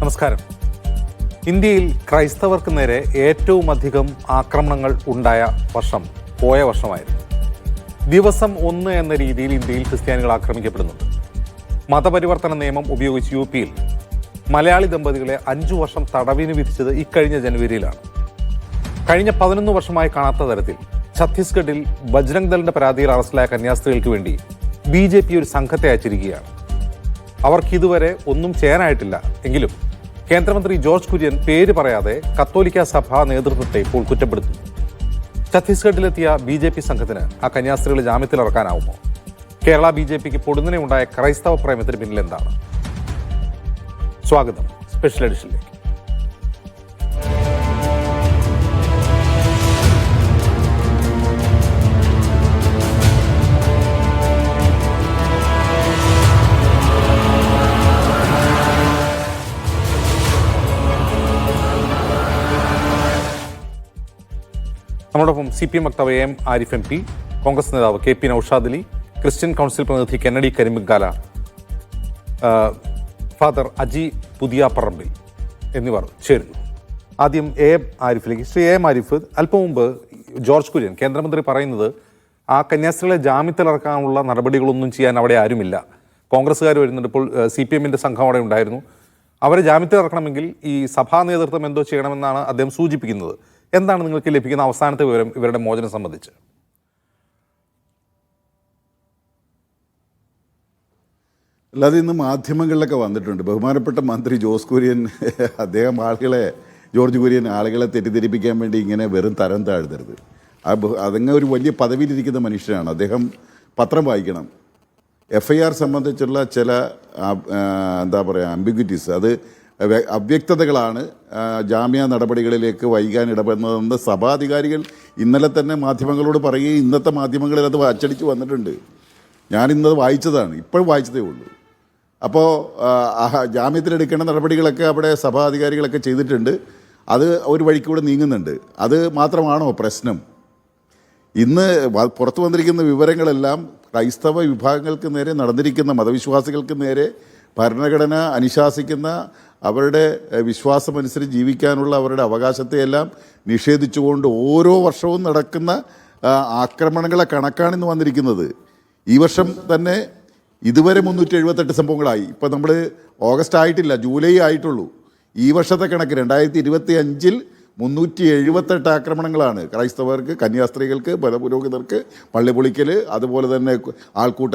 നമസ്കാരം. ഇന്ത്യയിൽ ക്രൈസ്തവർക്ക് നേരെ ഏറ്റവും അധികം ആക്രമണങ്ങൾ ഉണ്ടായ വർഷം പോയ വർഷമായിരുന്നു. ദിവസം 1 എന്ന രീതിയിൽ ഇന്ത്യയിൽ ക്രിസ്ത്യാനികൾ ആക്രമിക്കപ്പെടുന്നുണ്ട്. മതപരിവർത്തന നിയമം ഉപയോഗിച്ച് യു.പിയിൽ മലയാളി ദമ്പതികളെ 5 വർഷം തടവിന് വിധിച്ചത് ഇക്കഴിഞ്ഞ ജനുവരിയിലാണ്. കഴിഞ്ഞ 11 വർഷമായി കാണാത്ത തരത്തിൽ ഛത്തീസ്ഗഡിൽ ബജ്രംഗ് ദളിന്റെ പരാതിയിൽ അറസ്റ്റിലായ കന്യാസ്ത്രീകൾക്ക് വേണ്ടി BJP ഒരു സംഘത്തെ അയച്ചിരിക്കുകയാണ്. അവർക്ക് ഇതുവരെ ഒന്നും ചെയ്യാനായിട്ടില്ല. എങ്കിലും കേന്ദ്രമന്ത്രി ജോർജ് കുര്യൻ പേര് പറയാതെ കത്തോലിക്ക സഭാ നേതൃത്വത്തെ ഇപ്പോൾ കുറ്റപ്പെടുത്തുന്നു. ഛത്തീസ്ഗഡിലെത്തിയ BJP സംഘത്തിന് ആ കന്യാസ്ത്രീകളെ ജാമ്യത്തിലിറക്കാനാവുമോ? കേരള BJPക്ക് പൊടുന്നനെ ഉണ്ടായ ക്രൈസ്തവ പ്രേമത്തിന് പിന്നിൽ എന്താണ്? സ്വാഗതം സ്പെഷ്യൽ എഡിഷനിലേക്ക്. നമ്മോടൊപ്പം CPM വക്താവ് AM ആരിഫ് MP, കോൺഗ്രസ് നേതാവ് KP Naushad Ali, Christian council പ്രതിനിധി കെന്നഡി കരിമ്പിക്കാല, ഫാദർ അജി പുതിയാപ്പറമ്പിൽ എന്നിവർ ചേരുന്നു. ആദ്യം AM ആരിഫിലേക്ക്. ശ്രീ AM ആരിഫ്, അല്പം മുമ്പ് ജോർജ് കുര്യൻ കേന്ദ്രമന്ത്രി പറയുന്നത് ആ കന്യാസ്ത്രീകളെ ജാമ്യത്തിലിറക്കാനുള്ള നടപടികളൊന്നും ചെയ്യാൻ അവിടെ ആരുമില്ല, കോൺഗ്രസ്സുകാർ വരുന്നുണ്ട്, ഇപ്പോൾ CPMന്റെ സംഘം അവിടെ ഉണ്ടായിരുന്നു, അവരെ ജാമ്യത്തിലിറക്കണമെങ്കിൽ ഈ സഭാ നേതൃത്വം എന്തോ ചെയ്യണമെന്നാണ് അദ്ദേഹം സൂചിപ്പിക്കുന്നത്. എന്താണ് നിങ്ങൾക്ക് ലഭിക്കുന്ന അവസാനത്തെ വിവരം ഇവരുടെ മോചനം സംബന്ധിച്ച്? അല്ലാതെ ഇന്ന് മാധ്യമങ്ങളിലൊക്കെ വന്നിട്ടുണ്ട്. ബഹുമാനപ്പെട്ട മന്ത്രി ജോർജ് കുര്യൻ ജോർജ് കുര്യൻ ആളുകളെ തെറ്റിദ്ധരിപ്പിക്കാൻ വേണ്ടി ഇങ്ങനെ വെറും തരം താഴ്ത്തരുത്. അതങ്ങ് ഒരു വലിയ പദവിയിലിരിക്കുന്ന മനുഷ്യനാണ്. അദ്ദേഹം പത്രം വായിക്കണം. FIR സംബന്ധിച്ചുള്ള ചില ആംബിഗ്വിറ്റീസ്, അത് അവ്യക്തതകളാണ് ജാമ്യ നടപടികളിലേക്ക് വൈകാൻ ഇടപെടുന്നതെന്ന് സഭാധികാരികൾ ഇന്നലെ തന്നെ മാധ്യമങ്ങളോട് പറയുകയും ഇന്നത്തെ മാധ്യമങ്ങളിൽ അത് അച്ചടിച്ച് വന്നിട്ടുണ്ട്. ഞാനിന്നത് വായിച്ചതാണ്, ഇപ്പോഴും വായിച്ചതേ ഉള്ളൂ. അപ്പോൾ ജാമ്യത്തിലെടുക്കേണ്ട നടപടികളൊക്കെ അവിടെ സഭാധികാരികളൊക്കെ ചെയ്തിട്ടുണ്ട്. അത് ഒരു വഴിക്കൂടെ നീങ്ങുന്നുണ്ട്. അത് മാത്രമാണോ പ്രശ്നം? ഇന്ന് പുറത്തു വന്നിരിക്കുന്ന വിവരങ്ങളെല്ലാം ക്രൈസ്തവ വിഭാഗങ്ങൾക്ക് നേരെ നടന്നിരിക്കുന്ന, മതവിശ്വാസികൾക്ക് നേരെ ഭരണഘടന അനുശാസിക്കുന്ന അവരുടെ വിശ്വാസമനുസരിച്ച് ജീവിക്കാനുള്ള അവരുടെ അവകാശത്തെയെല്ലാം നിഷേധിച്ചുകൊണ്ട് ഓരോ വർഷവും നടക്കുന്ന ആക്രമണങ്ങളെ കണക്കാണിന്ന് വന്നിരിക്കുന്നത്. ഈ വർഷം തന്നെ ഇതുവരെ 378 സംഭവങ്ങളായി. ഇപ്പോൾ നമ്മൾ ഓഗസ്റ്റ് ആയിട്ടില്ല, ജൂലൈ ആയിട്ടുള്ളൂ. ഈ വർഷത്തെ കണക്ക് 2025-ൽ 378 ആക്രമണങ്ങളാണ് ക്രൈസ്തവർക്ക്, കന്യാസ്ത്രീകൾക്ക്, മതപുരോഹിതർക്ക്, പള്ളി പൊളിക്കൽ, അതുപോലെ തന്നെ ആൾക്കൂട്ട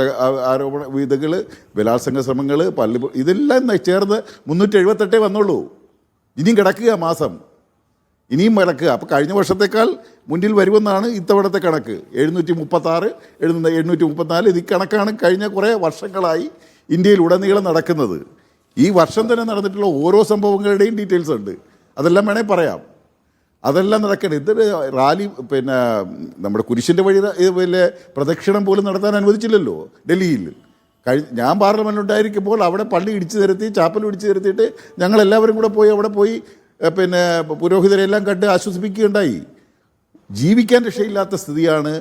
ആരോപണ വിധകൾ, ബലാത്സംഗ ശ്രമങ്ങൾ, ഇതെല്ലാം ചേർന്ന് 378 വന്നുള്ളൂ. ഇനിയും കിടക്കുക മാസം, ഇനിയും കിടക്കുക. അപ്പോൾ കഴിഞ്ഞ വർഷത്തേക്കാൾ മുന്നിൽ വരുമെന്നാണ് ഇത്തവണത്തെ കണക്ക്. 736, 834 ഇത് കണക്കാണ് കഴിഞ്ഞ കുറേ വർഷങ്ങളായി ഇന്ത്യയിൽ ഉടനീളം നടക്കുന്നത്. ഈ വർഷം തന്നെ നടന്നിട്ടുള്ള ഓരോ സംഭവങ്ങളുടെയും ഡീറ്റെയിൽസ് ഉണ്ട്. അതെല്ലാം വേണേൽ പറയാം. അതെല്ലാം നടക്കണേ. ഇതൊരു റാലി, നമ്മുടെ കുരിശിൻ്റെ വഴി വലിയ പ്രദക്ഷിണം പോലും നടത്താൻ അനുവദിച്ചില്ലല്ലോ ഡൽഹിയിൽ. ഞാൻ പാർലമെൻറ്റിലുണ്ടായിരിക്കുമ്പോൾ അവിടെ പള്ളി ഇടിച്ചു നിരത്തി, ചാപ്പൽ ഇടിച്ചു നിരത്തിയിട്ട് ഞങ്ങളെല്ലാവരും കൂടെ പോയി അവിടെ പോയി പുരോഹിതരെല്ലാം കണ്ട് ആശ്വസിപ്പിക്കുകയുണ്ടായി. ജീവിക്കാൻ രക്ഷയില്ലാത്ത സ്ഥിതിയാണ്,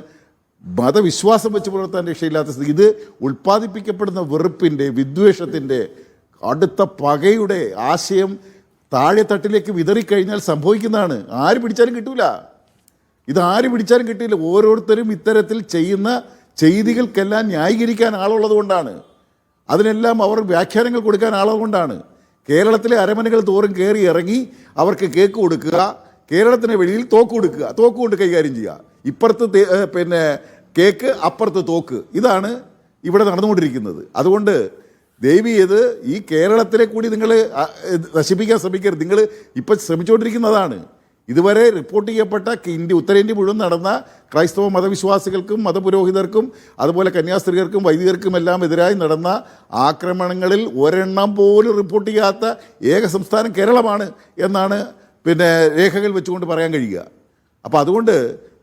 മതവിശ്വാസം വെച്ച് പുലർത്താൻ രക്ഷയില്ലാത്ത സ്ഥിതി. ഇത് ഉൽപ്പാദിപ്പിക്കപ്പെടുന്ന വെറുപ്പിൻ്റെ, വിദ്വേഷത്തിൻ്റെ, അടുത്ത പകയുടെ ആശയം താഴെ തട്ടിലേക്ക് വിതറിക്കഴിഞ്ഞാൽ സംഭവിക്കുന്നതാണ്. ആര് പിടിച്ചാലും കിട്ടൂല. ഇതാര് പിടിച്ചാലും കിട്ടില്ല. ഓരോരുത്തരും ഇത്തരത്തിൽ ചെയ്യുന്ന ചെയ്തികൾക്കെല്ലാം ന്യായീകരിക്കാൻ ആളുള്ളത് കൊണ്ടാണ്, അതിനെല്ലാം അവർ വ്യാഖ്യാനങ്ങൾ കൊടുക്കാൻ ആളുള്ളത് കൊണ്ടാണ്. കേരളത്തിലെ അരമനകൾ തോറും കയറി ഇറങ്ങി അവർക്ക് കേക്ക് കൊടുക്കുക, കേരളത്തിന് വെളിയിൽ തോക്ക് കൊടുക്കുക, തോക്ക് കൊണ്ട് കൈകാര്യം ചെയ്യുക. ഇപ്പുറത്ത് കേക്ക്, അപ്പുറത്ത് തോക്ക്. ഇതാണ് ഇവിടെ നടന്നുകൊണ്ടിരിക്കുന്നത്. അതുകൊണ്ട് ദേവി ഇത് ഈ കേരളത്തിലെ കൂടി നിങ്ങൾ നശിപ്പിക്കാൻ ശ്രമിക്കരുത്. നിങ്ങൾ ഇപ്പം ശ്രമിച്ചുകൊണ്ടിരിക്കുന്നതാണ്. ഇതുവരെ റിപ്പോർട്ട് ചെയ്യപ്പെട്ട ഉത്തരേന്ത്യ മുഴുവൻ നടന്ന ക്രൈസ്തവ മതവിശ്വാസികൾക്കും മതപുരോഹിതർക്കും അതുപോലെ കന്യാസ്ത്രീകർക്കും വൈദികർക്കും എല്ലാം എതിരായി നടന്ന ആക്രമണങ്ങളിൽ ഒരെണ്ണം പോലും റിപ്പോർട്ട് ചെയ്യാത്ത ഏക സംസ്ഥാനം കേരളമാണ് എന്നാണ് രേഖകൾ വെച്ചുകൊണ്ട് പറയാൻ കഴിയുക. അപ്പോൾ അതുകൊണ്ട്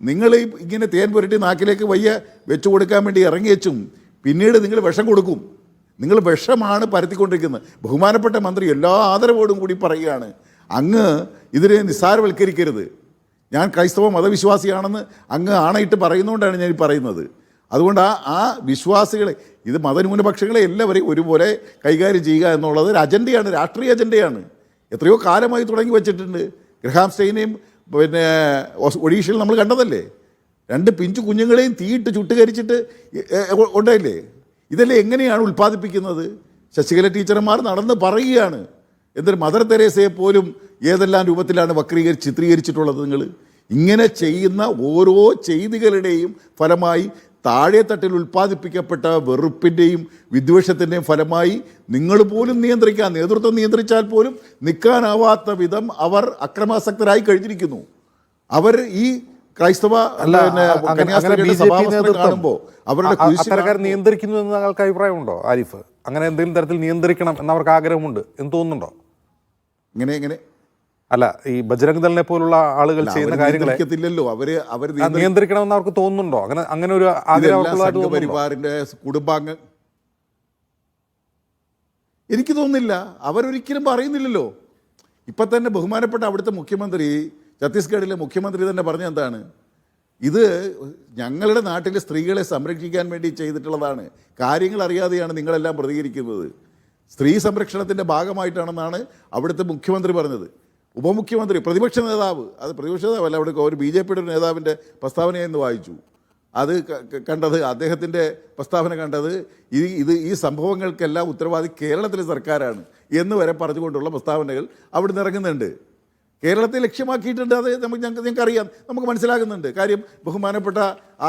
നിങ്ങൾ ഇങ്ങനെ തേൻ പുരട്ടി നാക്കിലേക്ക് വയ്യ വെച്ചു കൊടുക്കാൻ വേണ്ടി ഇറങ്ങിയച്ചും പിന്നീട് നിങ്ങൾ വിഷം കൊടുക്കും. നിങ്ങൾ വിഷമാണ് പരത്തിക്കൊണ്ടിരിക്കുന്നത്. ബഹുമാനപ്പെട്ട മന്ത്രി എല്ലാ ആദരവോടും കൂടി പറയുകയാണ്, അങ്ങ് ഇതിനെ നിസ്സാരവൽക്കരിക്കരുത്. ഞാൻ ക്രൈസ്തവ മതവിശ്വാസിയാണെന്ന് അങ്ങ് ആണയിട്ട് പറയുന്നതുകൊണ്ടാണ് ഞാൻ പറയുന്നത്. അതുകൊണ്ട് ആ വിശ്വാസികളെ, ഇത് മതന്യൂനപക്ഷങ്ങളെ എല്ലാവരെയും ഒരുപോലെ കൈകാര്യം ചെയ്യുക എന്നുള്ളത് ഒരു അജണ്ടയാണ്, രാഷ്ട്രീയ അജണ്ടയാണ്. എത്രയോ കാലമായി തുടങ്ങി വച്ചിട്ടുണ്ട്. ഗ്രഹാം സ്റ്റെയിനെയും പിന്നെ ഒഡീഷയിൽ നമ്മൾ കണ്ടതല്ലേ, 2 പിഞ്ചു കുഞ്ഞുങ്ങളെയും തീയിട്ട് ചുട്ടുകരിച്ചിട്ട് ഉണ്ടായില്ലേ. ഇതെല്ലാം എങ്ങനെയാണ് ഉൽപ്പാദിപ്പിക്കുന്നത്? ശശികല ടീച്ചർമാർ നടന്ന് പറയുകയാണ്. എന്തൊരു മദർ തെരേസയെ പോലും ഏതെല്ലാം രൂപത്തിലാണ് ചിത്രീകരിച്ചിട്ടുള്ളത്. നിങ്ങൾ ഇങ്ങനെ ചെയ്യുന്ന ഓരോ ചെയ്തികളുടെയും ഫലമായി താഴെത്തട്ടിൽ ഉൽപ്പാദിപ്പിക്കപ്പെട്ട വെറുപ്പിൻ്റെയും വിദ്വേഷത്തിൻ്റെയും ഫലമായി നിങ്ങൾ പോലും നേതൃത്വം നിയന്ത്രിച്ചാൽ പോലും നിൽക്കാനാവാത്ത വിധം അവർ അക്രമാസക്തരായി കഴിഞ്ഞിരിക്കുന്നു. അവർ ഈ ക്രൈസ്തവ കാണുമ്പോൾ അവരുടെ നിയന്ത്രിക്കുന്നു എന്ന് നിങ്ങൾക്ക് അഭിപ്രായമുണ്ടോ ആരിഫ്? അങ്ങനെ എന്തെങ്കിലും തരത്തിൽ നിയന്ത്രിക്കണം എന്നവർക്ക് ആഗ്രഹമുണ്ട് എന്ന് തോന്നുന്നുണ്ടോ? എങ്ങനെ അല്ല, ഈ ബജരംഗ് ദളിനെ പോലുള്ള ആളുകൾ ചെയ്യുന്ന കാര്യങ്ങളെ അവർ നിയന്ത്രിക്കണമെന്ന് അവർക്ക് തോന്നുന്നുണ്ടോ? അങ്ങനെ ഒരു ആഗ്രഹം പരിവാറിന്റെ കുടുംബാംഗ എനിക്ക് തോന്നുന്നില്ല. അവരൊരിക്കലും പറയുന്നില്ലല്ലോ. ഇപ്പം തന്നെ ബഹുമാനപ്പെട്ട അവിടുത്തെ മുഖ്യമന്ത്രി, ഛത്തീസ്ഗഡിലെ മുഖ്യമന്ത്രി തന്നെ പറഞ്ഞ എന്താണ്, ഇത് ഞങ്ങളുടെ നാട്ടിലെ സ്ത്രീകളെ സംരക്ഷിക്കാൻ വേണ്ടി ചെയ്തിട്ടുള്ളതാണ്, കാര്യങ്ങൾ അറിയാതെയാണ് നിങ്ങളെല്ലാം പ്രതികരിക്കുന്നത്, സ്ത്രീ സംരക്ഷണത്തിൻ്റെ ഭാഗമായിട്ടാണെന്നാണ് അവിടുത്തെ മുഖ്യമന്ത്രി പറഞ്ഞത്. ഉപമുഖ്യമന്ത്രി, പ്രതിപക്ഷ നേതാവ്, അത് പ്രതിപക്ഷ നേതാവല്ല, അവിടെ ഒരു BJPയുടെ ഒരു നേതാവിൻ്റെ പ്രസ്താവനയെന്ന് വായിച്ചു. അത് കണ്ടത്, അദ്ദേഹത്തിൻ്റെ പ്രസ്താവന കണ്ടത്, ഈ സംഭവങ്ങൾക്കെല്ലാം ഉത്തരവാദി കേരളത്തിലെ സർക്കാരാണ് എന്ന് വരെ പറഞ്ഞുകൊണ്ടുള്ള പ്രസ്താവനകൾ അവിടുന്ന് ഇറങ്ങുന്നുണ്ട്. കേരളത്തെ ലക്ഷ്യമാക്കിയിട്ടുണ്ട്. അത് ഞങ്ങൾക്കറിയാം, നമുക്ക് മനസ്സിലാകുന്നുണ്ട്. കാര്യം ബഹുമാനപ്പെട്ട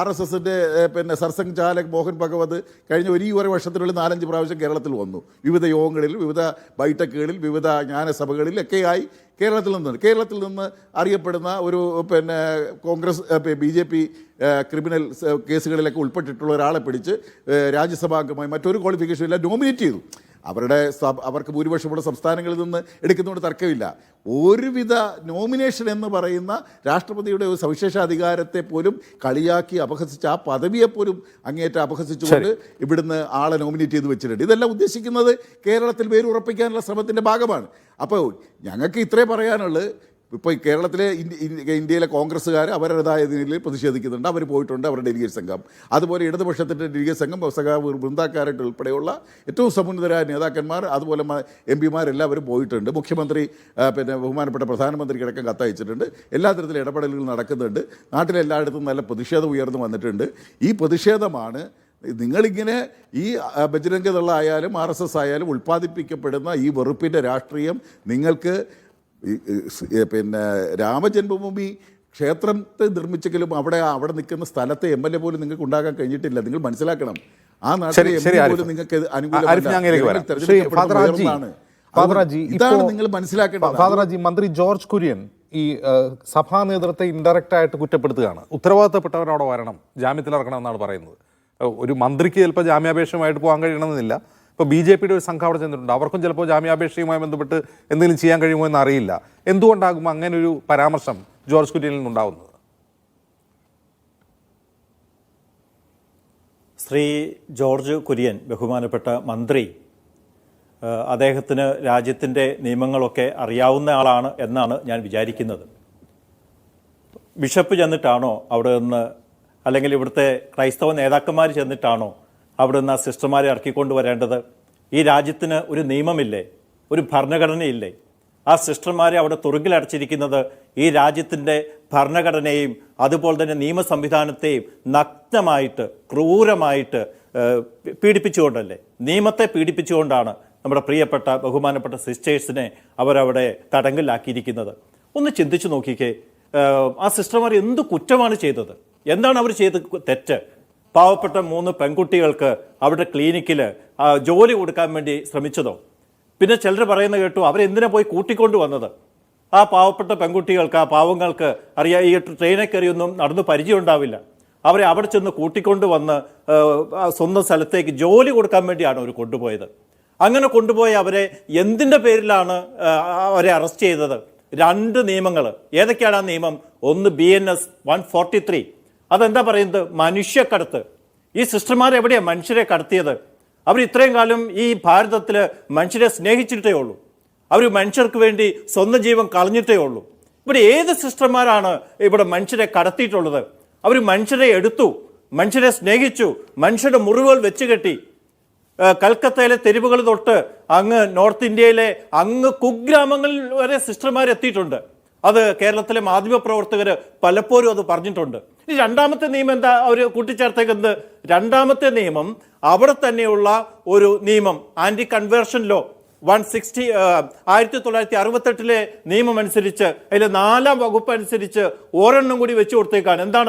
RSSൻ്റെ പിന്നെ സർസംഘ് ചാലക് മോഹൻ ഭഗവത് കഴിഞ്ഞ ഒരു വർഷത്തിനുള്ളിൽ 4-5 പ്രാവശ്യം കേരളത്തിൽ വന്നു. വിവിധ യോഗങ്ങളിൽ, വിവിധ ബൈഠക്കുകളിൽ, വിവിധ ജ്ഞാനസഭകളിലൊക്കെയായി കേരളത്തിൽ നിന്ന് അറിയപ്പെടുന്ന ഒരു പിന്നെ കോൺഗ്രസ് BJP ക്രിമിനൽ കേസുകളിലൊക്കെ ഉൾപ്പെട്ടിട്ടുള്ള ഒരാളെ പിടിച്ച് രാജ്യസഭാംഗമായി മറ്റൊരു ക്വാളിഫിക്കേഷൻ ഇല്ല നോമിനേറ്റ് ചെയ്തു. അവർക്ക് ഭൂരിപക്ഷമുള്ള സംസ്ഥാനങ്ങളിൽ നിന്ന് എടുക്കുന്നതുകൊണ്ട് തർക്കമില്ല. ഒരുവിധ നോമിനേഷൻ എന്ന് പറയുന്ന രാഷ്ട്രപതിയുടെ ഒരു സവിശേഷാധികാരത്തെ പോലും കളിയാക്കി അപഹസിച്ച്, ആ പദവിയെപ്പോലും അങ്ങേയറ്റം അപഹസിച്ചുകൊണ്ട് ഇവിടുന്ന് ആളെ നോമിനേറ്റ് ചെയ്ത് വെച്ചിട്ടുണ്ട്. ഇതെല്ലാം ഉദ്ദേശിക്കുന്നത് കേരളത്തിൽ വേരുറപ്പിക്കാനുള്ള ശ്രമത്തിൻ്റെ ഭാഗമാണ്. അപ്പോൾ ഞങ്ങൾക്ക് ഇത്രേ പറയാനുള്ളത്, ഇപ്പോൾ കേരളത്തിലെ ഇന്ത്യയിലെ കോൺഗ്രസ്സുകാർ അവരുടേതായ രീതിയിൽ പ്രതിഷേധിക്കുന്നുണ്ട്. അവർ പോയിട്ടുണ്ട്, അവരുടെ ഡെലിഗേറ്റ് സംഘം. അതുപോലെ ഇടതുപക്ഷത്തിൻ്റെ ഡെലിഗേറ്റ് സംഘം, വൃന്ദാക്കാരായിട്ട് ഉൾപ്പെടെയുള്ള ഏറ്റവും സമുന്നതരായ നേതാക്കന്മാർ, അതുപോലെ MP-മാരെല്ലാവരും പോയിട്ടുണ്ട്. മുഖ്യമന്ത്രി പിന്നെ ബഹുമാനപ്പെട്ട പ്രധാനമന്ത്രിക്കടക്കം കത്തയച്ചിട്ടുണ്ട്. എല്ലാ തരത്തിലും ഇടപെടലുകൾ നടക്കുന്നുണ്ട്. നാട്ടിലെല്ലായിടത്തും നല്ല പ്രതിഷേധം ഉയർന്നു വന്നിട്ടുണ്ട്. ഈ പ്രതിഷേധമാണ് നിങ്ങളിങ്ങനെ ഈ ബജരംഗ് ദൾ ആയാലും RSS ആയാലും ഉൽപ്പാദിപ്പിക്കപ്പെടുന്ന ഈ വെറുപ്പിൻ്റെ രാഷ്ട്രീയം നിങ്ങൾക്ക് പിന്നെ രാമജന്മഭൂമി ക്ഷേത്രത്തെ നിർമ്മിച്ചെങ്കിലും അവിടെ നിൽക്കുന്ന സ്ഥലത്തെ MLA പോലും നിങ്ങൾക്ക് ഉണ്ടാക്കാൻ കഴിഞ്ഞിട്ടില്ല. നിങ്ങൾ മനസ്സിലാക്കണം. ആ നാട്ടിലെ പോലും നിങ്ങൾക്ക് ഇതാണ് നിങ്ങൾ മനസ്സിലാക്കേണ്ടത്. മന്ത്രി ജോർജ് കുര്യൻ ഈ സഭാ നേതൃത്വത്തെ ഇൻഡയറക്റ്റ് ആയിട്ട് കുറ്റപ്പെടുത്തുകയാണ്. ഉത്തരവാദിത്തപ്പെട്ടവർ അവിടെ വരണം, ജാമ്യത്തിലിറക്കണം എന്നാണ് പറയുന്നത്. ഒരു മന്ത്രിക്ക് ചിലപ്പോൾ ജാമ്യാപേക്ഷയുമായിട്ട് പോകാൻ കഴിയണമെന്നില്ല. ഇപ്പോൾ BJPയുടെ ഒരു സംഘം അവിടെ ചെന്നിട്ടുണ്ട്. അവർക്കും ചിലപ്പോൾ ജാമ്യാപേക്ഷയുമായി ബന്ധപ്പെട്ട് എന്തെങ്കിലും ചെയ്യാൻ കഴിയുമോ എന്ന് അറിയില്ല. എന്തുകൊണ്ടാകും അങ്ങനെ ഒരു പരാമർശം ജോർജ് കുര്യനിൽ നിന്നുണ്ടാവുന്നത്? ശ്രീ ജോർജ് കുര്യൻ, ബഹുമാനപ്പെട്ട മന്ത്രി, അദ്ദേഹത്തിന് രാജ്യത്തിൻ്റെ നിയമങ്ങളൊക്കെ അറിയാവുന്ന ആളാണ് എന്നാണ് ഞാൻ വിചാരിക്കുന്നത്. ബിഷപ്പ് ചെന്നിട്ടാണോ അവിടെ നിന്ന്, അല്ലെങ്കിൽ ഇവിടുത്തെ ക്രൈസ്തവ നേതാക്കന്മാർ ചെന്നിട്ടാണോ അവിടെ നിന്ന് ആ സിസ്റ്റർമാരെ ഇറക്കിക്കൊണ്ട് വരേണ്ടത്? ഈ രാജ്യത്തിന് ഒരു നിയമമില്ലേ, ഒരു ഭരണഘടനയില്ലേ? ആ സിസ്റ്റർമാരെ അവിടെ തുറുങ്കിലടച്ചിരിക്കുന്നത് ഈ രാജ്യത്തിൻ്റെ ഭരണഘടനയെയും അതുപോലെ തന്നെ നിയമ സംവിധാനത്തെയും നഗ്നമായിട്ട് ക്രൂരമായിട്ട് പീഡിപ്പിച്ചുകൊണ്ടല്ലേ, നിയമത്തെ പീഡിപ്പിച്ചുകൊണ്ടാണ് നമ്മുടെ പ്രിയപ്പെട്ട ബഹുമാനപ്പെട്ട സിസ്റ്റേഴ്സിനെ അവരവിടെ തടങ്കലിലാക്കിയിരിക്കുന്നത്. ഒന്ന് ചിന്തിച്ചു നോക്കിക്കേ, ആ സിസ്റ്റർമാർ എന്ത് കുറ്റമാണ് ചെയ്തത്? എന്താണ് അവർ ചെയ്ത തെറ്റ്? പാവപ്പെട്ട 3 പെൺകുട്ടികൾക്ക് അവരുടെ ക്ലിനിക്കിൽ ജോലി കൊടുക്കാൻ വേണ്ടി ശ്രമിച്ചതോ? പിന്നെ ചിലർ പറയുന്ന കേട്ടു അവരെന്തിനാ പോയി കൂട്ടിക്കൊണ്ട് വന്നത്? ആ പാവപ്പെട്ട പെൺകുട്ടികൾക്ക്, ആ പാവങ്ങൾക്ക് അറിയാം, ഈ ട്രെയിനിൽ കയറിയൊന്നും നടന്ന് പരിചയം ഉണ്ടാവില്ല. അവരെ അവിടെ ചെന്ന് കൂട്ടിക്കൊണ്ട് വന്ന് സ്വന്തം സ്ഥലത്തേക്ക് ജോലി കൊടുക്കാൻ വേണ്ടിയാണ് അവർ കൊണ്ടുപോയത്. അങ്ങനെ കൊണ്ടുപോയ അവരെ എന്തിൻ്റെ പേരിലാണ് അവരെ അറസ്റ്റ് ചെയ്തത്? 2 നിയമങ്ങൾ. ഏതൊക്കെയാണ് ആ നിയമം? ഒന്ന് BNS 143. അതെന്താ പറയുന്നത്? മനുഷ്യക്കടത്ത്. ഈ സിസ്റ്റർമാർ എവിടെയാണ് മനുഷ്യരെ കടത്തിയത്? അവർ ഇത്രയും കാലം ഈ ഭാരതത്തിൽ മനുഷ്യരെ സ്നേഹിച്ചിട്ടേ ഉള്ളൂ. അവർ മനുഷ്യർക്ക് വേണ്ടി സ്വന്തം ജീവൻ കളഞ്ഞിട്ടേ ഉള്ളൂ. ഇവിടെ ഏത് സിസ്റ്റർമാരാണ് ഇവിടെ മനുഷ്യരെ കടത്തിയിട്ടുള്ളത്? അവർ മനുഷ്യരെ എടുത്തു, മനുഷ്യരെ സ്നേഹിച്ചു, മനുഷ്യരുടെ മുറിവുകൾ വെച്ച് കെട്ടി. കൽക്കത്തയിലെ തെരുവുകൾ തൊട്ട് അങ്ങ് നോർത്ത് ഇന്ത്യയിലെ അങ്ങ് കുഗ്രാമങ്ങളിൽ വരെ സിസ്റ്റർമാരെത്തിയിട്ടുണ്ട്. അത് കേരളത്തിലെ മാധ്യമപ്രവർത്തകർ പലപ്പോഴും അത് പറഞ്ഞിട്ടുണ്ട്. ഇനി രണ്ടാമത്തെ നിയമം എന്താ അവർ കൂട്ടിച്ചേർത്തേക്കുന്നത്? രണ്ടാമത്തെ നിയമം അവിടെ തന്നെയുള്ള ഒരു നിയമം, ആന്റി കൺവേർഷൻ ലോ 1968 നിയമം അനുസരിച്ച് അതിൽ 4-ാം വകുപ്പ് അനുസരിച്ച് ഒരെണ്ണം കൂടി വെച്ചു കൊടുത്തേക്കാണ്. എന്താണ്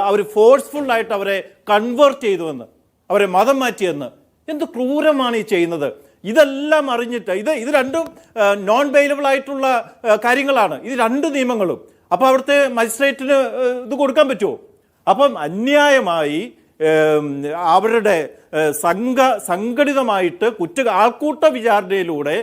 അവർ ഫോഴ്സ്ഫുൾ ആയിട്ട് അവരെ കൺവേർട്ട് ചെയ്തുവെന്ന്, അവരെ മതം മാറ്റിയെന്ന്. എന്ത് ക്രൂരമാണ് ഈ ചെയ്യുന്നത്! ഇതെല്ലാം അറിഞ്ഞിട്ട് ഇത് രണ്ടും നോൺ ബെയിലബിൾ ആയിട്ടുള്ള കാര്യങ്ങളാണ്, ഇത് രണ്ട് നിയമങ്ങളും. അപ്പോൾ അവിടുത്തെ മജിസ്ട്രേറ്റിന് ഇത് കൊടുക്കാൻ പറ്റുമോ? അപ്പം അന്യായമായി അവരുടെ സംഘടിതമായിട്ട് ആൾക്കൂട്ട വിചാരണയിലൂടെ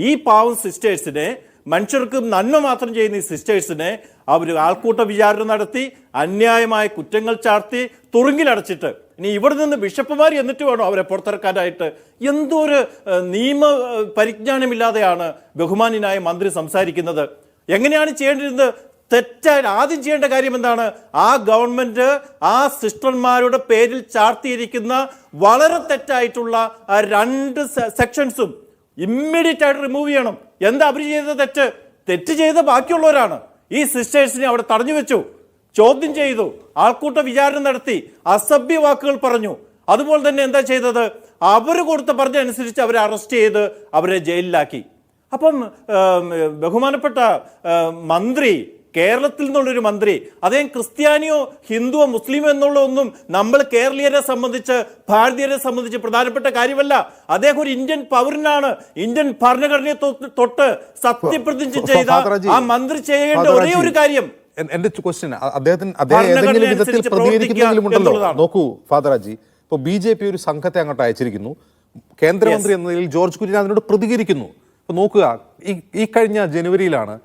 ഈ പാവം സിസ്റ്റേഴ്സിനെ, മനുഷ്യർക്ക് നന്മ മാത്രം ചെയ്യുന്ന ഈ സിസ്റ്റേഴ്സിനെ അവർ ആൾക്കൂട്ട വിചാരണ നടത്തി അന്യായമായ കുറ്റങ്ങൾ ചാർത്തി തുറുങ്കിലടച്ചിട്ട് ഇനി ഇവിടെ നിന്ന് ബിഷപ്പുമാർ എന്നിട്ട് വേണോ അവരെ പുറത്തിറക്കാനായിട്ട്? എന്തൊരു നിയമ പരിജ്ഞാനമില്ലാതെയാണ് ബഹുമാന്യനായ മന്ത്രി സംസാരിക്കുന്നത്. എങ്ങനെയാണ് ചെയ്യേണ്ടിരുന്നത്? തെറ്റായി ആദ്യം ചെയ്യേണ്ട കാര്യം എന്താണ്? ആ ഗവൺമെന്റ് ആ സിസ്റ്റർമാരുടെ പേരിൽ ചാർത്തിയിരിക്കുന്ന വളരെ തെറ്റായിട്ടുള്ള ആ 2 സെക്ഷൻസും ഇമ്മീഡിയറ്റ് ആയിട്ട് റിമൂവ് ചെയ്യണം. എന്താ അവർ ചെയ്ത തെറ്റ് ചെയ്ത ബാക്കിയുള്ളവരാണ്. ഈ സിസ്റ്റേഴ്സിനെ അവിടെ തടഞ്ഞു വെച്ചു, ചോദ്യം ചെയ്തു, ആൾക്കൂട്ട വിചാരണ നടത്തി, അസഭ്യ വാക്കുകൾ പറഞ്ഞു. അതുപോലെ തന്നെ എന്താ ചെയ്തത്? അവർ പറഞ്ഞ അനുസരിച്ച് അവരെ അറസ്റ്റ് ചെയ്ത് അവരെ ജയിലിലാക്കി. അപ്പം ബഹുമാനപ്പെട്ട മന്ത്രി, കേരളത്തിൽ നിന്നുള്ളൊരു മന്ത്രി, അദ്ദേഹം ക്രിസ്ത്യാനിയോ ഹിന്ദുവോ മുസ്ലിമോ എന്നുള്ള ഒന്നും നമ്മൾ കേരളീയരെ സംബന്ധിച്ച്, ഭാരതീയരെ സംബന്ധിച്ച് പ്രധാനപ്പെട്ട കാര്യമല്ല. അദ്ദേഹം ഒരു ഇന്ത്യൻ പൗരനാണ്. ഇന്ത്യൻ ഭരണഘടനയെ തൊട്ട് സത്യപ്രതിജ്ഞ ചെയ്ത ആ മന്ത്രി ചെയ്യേണ്ട ഒരേ ഒരു കാര്യം, എന്റെ ക്വസ്റ്റ്യൻ, അദ്ദേഹം ഏതെങ്കിലും വിധത്തിൽ പ്രതികരിക്കുന്നെങ്കിലുമുണ്ടല്ലോ. നോക്കൂ ഫാദറാജി, ഇപ്പോൾ BJP ഒരു സംഘത്തെ അങ്ങോട്ട് അയച്ചിരിക്കുന്നു. കേന്ദ്രമന്ത്രി എന്ന നിലയിൽ ജോർജ് കുര്യൻ അതിനോട് പ്രതികരിക്കുന്നു. അപ്പോൾ നോക്കുക, ഈ കഴിഞ്ഞ ജനുവരിയിലാണ്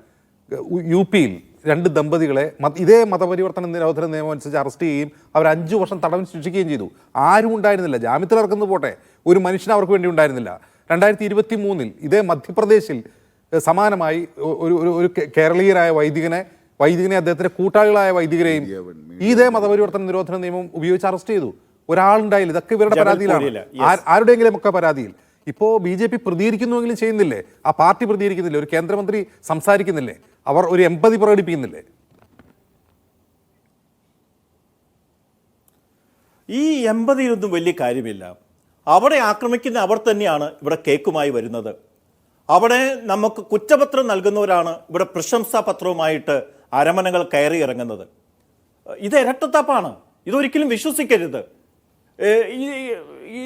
UP യിൽ 2 ദമ്പതികളെ ഇതേ മതപരിവർത്തന നിരോധന നിയമം അനുസരിച്ച് അറസ്റ്റ് ചെയ്യുകയും അവർ 5 വർഷം തടവിന് ശിക്ഷിക്കുകയും ചെയ്തു. ആരും ഉണ്ടായിരുന്നില്ല, ജാമ്യത്തിൽ ഇറക്കുന്നത് പോട്ടെ, ഒരു മനുഷ്യൻ അവർക്ക് വേണ്ടി ഉണ്ടായിരുന്നില്ല. 2023 ഇതേ മധ്യപ്രദേശിൽ സമാനമായി ഒരു കേരളീയരായ വൈദികനെ അദ്ദേഹത്തിന്റെ കൂട്ടാളികളായ വൈദികരെയും ഇതേ മതപരിവർത്തന നിരോധന നിയമം ഉപയോഗിച്ച് അറസ്റ്റ് ചെയ്തു. ഒരാളുണ്ടായില്ല. ഇതൊക്കെ ഇവരുടെ പരാതിയിലാണ്, ആരുടെയെങ്കിലും ഒക്കെ പരാതിയിൽ. ഇപ്പോൾ BJP പ്രതികരിക്കുന്നുവെങ്കിലും ചെയ്യുന്നില്ലേ? ആ പാർട്ടി പ്രതികരിക്കുന്നില്ലേ? ഒരു കേന്ദ്രമന്ത്രി സംസാരിക്കുന്നില്ലേ? അവർ ഒരു എമ്പതി പ്രകടിപ്പിക്കുന്നില്ലേ? ഈ എമ്പതിയിലൊന്നും വലിയ കാര്യമില്ല. അവിടെ ആക്രമിക്കുന്ന അവർ തന്നെയാണ് ഇവിടെ കേക്കുമായി വരുന്നത്. അവിടെ നമുക്ക് കുറ്റപത്രം നൽകുന്നവരാണ് ഇവിടെ പ്രശംസാ പത്രവുമായിട്ട് അരമനകൾ കയറി ഇറങ്ങുന്നത്. ഇത് ഇരട്ടത്താപ്പാണ്. ഇതൊരിക്കലും വിശ്വസിക്കരുത്.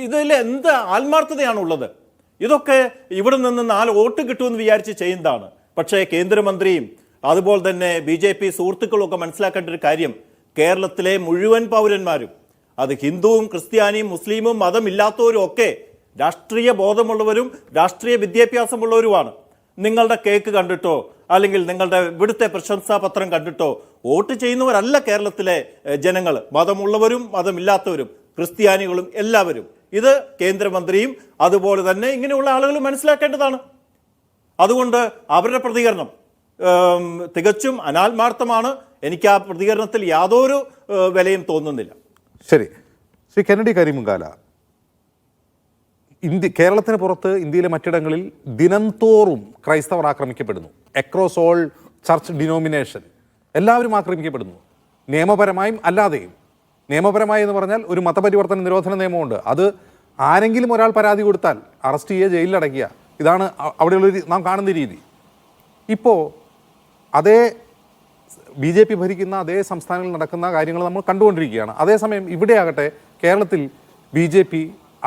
ഇതിൽ എന്ത് ആത്മാർത്ഥതയാണുള്ളത്? ഇതൊക്കെ ഇവിടെ നിന്ന് 4 വോട്ട് കിട്ടുമെന്ന് വിചാരിച്ച് ചെയ്യുന്നതാണ്. പക്ഷേ കേന്ദ്രമന്ത്രിയും അതുപോലെ തന്നെ BJP സുഹൃത്തുക്കളും ഒക്കെ മനസ്സിലാക്കേണ്ട ഒരു കാര്യം, കേരളത്തിലെ മുഴുവൻ പൗരന്മാരും, അത് ഹിന്ദുവും ക്രിസ്ത്യാനിയും മുസ്ലിമും മതമില്ലാത്തവരും ഒക്കെ രാഷ്ട്രീയ ബോധമുള്ളവരും രാഷ്ട്രീയ വിദ്യാഭ്യാസമുള്ളവരുമാണ്. നിങ്ങളുടെ കേക്ക് കണ്ടിട്ടോ അല്ലെങ്കിൽ നിങ്ങളുടെ ഇവിടുത്തെ പ്രശംസാപത്രം കണ്ടിട്ടോ വോട്ട് ചെയ്യുന്നവരല്ല കേരളത്തിലെ ജനങ്ങൾ. മതമുള്ളവരും മതമില്ലാത്തവരും ക്രിസ്ത്യാനികളും എല്ലാവരും. ഇത് കേന്ദ്രമന്ത്രിയും അതുപോലെ തന്നെ ഇങ്ങനെയുള്ള ആളുകൾ മനസ്സിലാക്കേണ്ടതാണ്. അതുകൊണ്ട് അവരുടെ പ്രതികരണം തികച്ചും അനാത്മാർത്ഥമാണ്. എനിക്ക് ആ പ്രതികരണത്തിൽ യാതൊരു വിലയും തോന്നുന്നില്ല. ശരി, ശ്രീ കെന്നഡി കരിമുങ്കാല, കേരളത്തിന് പുറത്ത് ഇന്ത്യയിലെ മറ്റിടങ്ങളിൽ ദിനംതോറും ക്രൈസ്തവർ ആക്രമിക്കപ്പെടുന്നു. അക്രോസ് ഓൾ ചർച്ച് ഡിനോമിനേഷൻ എല്ലാവരും ആക്രമിക്കപ്പെടുന്നു, നിയമപരമായും അല്ലാതെയും. നിയമപരമായി എന്ന് പറഞ്ഞാൽ ഒരു മതപരിവർത്തന നിരോധന നിയമമുണ്ട്. അത് ആരെങ്കിലും ഒരാൾ പരാതി കൊടുത്താൽ അറസ്റ്റ് ചെയ്യുക, ജയിലിലടയ്ക്കുക. ഇതാണ് അവിടെയുള്ളൊരു നാം കാണുന്ന രീതി. ഇപ്പോൾ അതേ BJP ഭരിക്കുന്ന അതേ സംസ്ഥാനങ്ങളിൽ നടക്കുന്ന കാര്യങ്ങൾ നമ്മൾ കണ്ടുകൊണ്ടിരിക്കുകയാണ്. അതേസമയം ഇവിടെയാകട്ടെ കേരളത്തിൽ BJP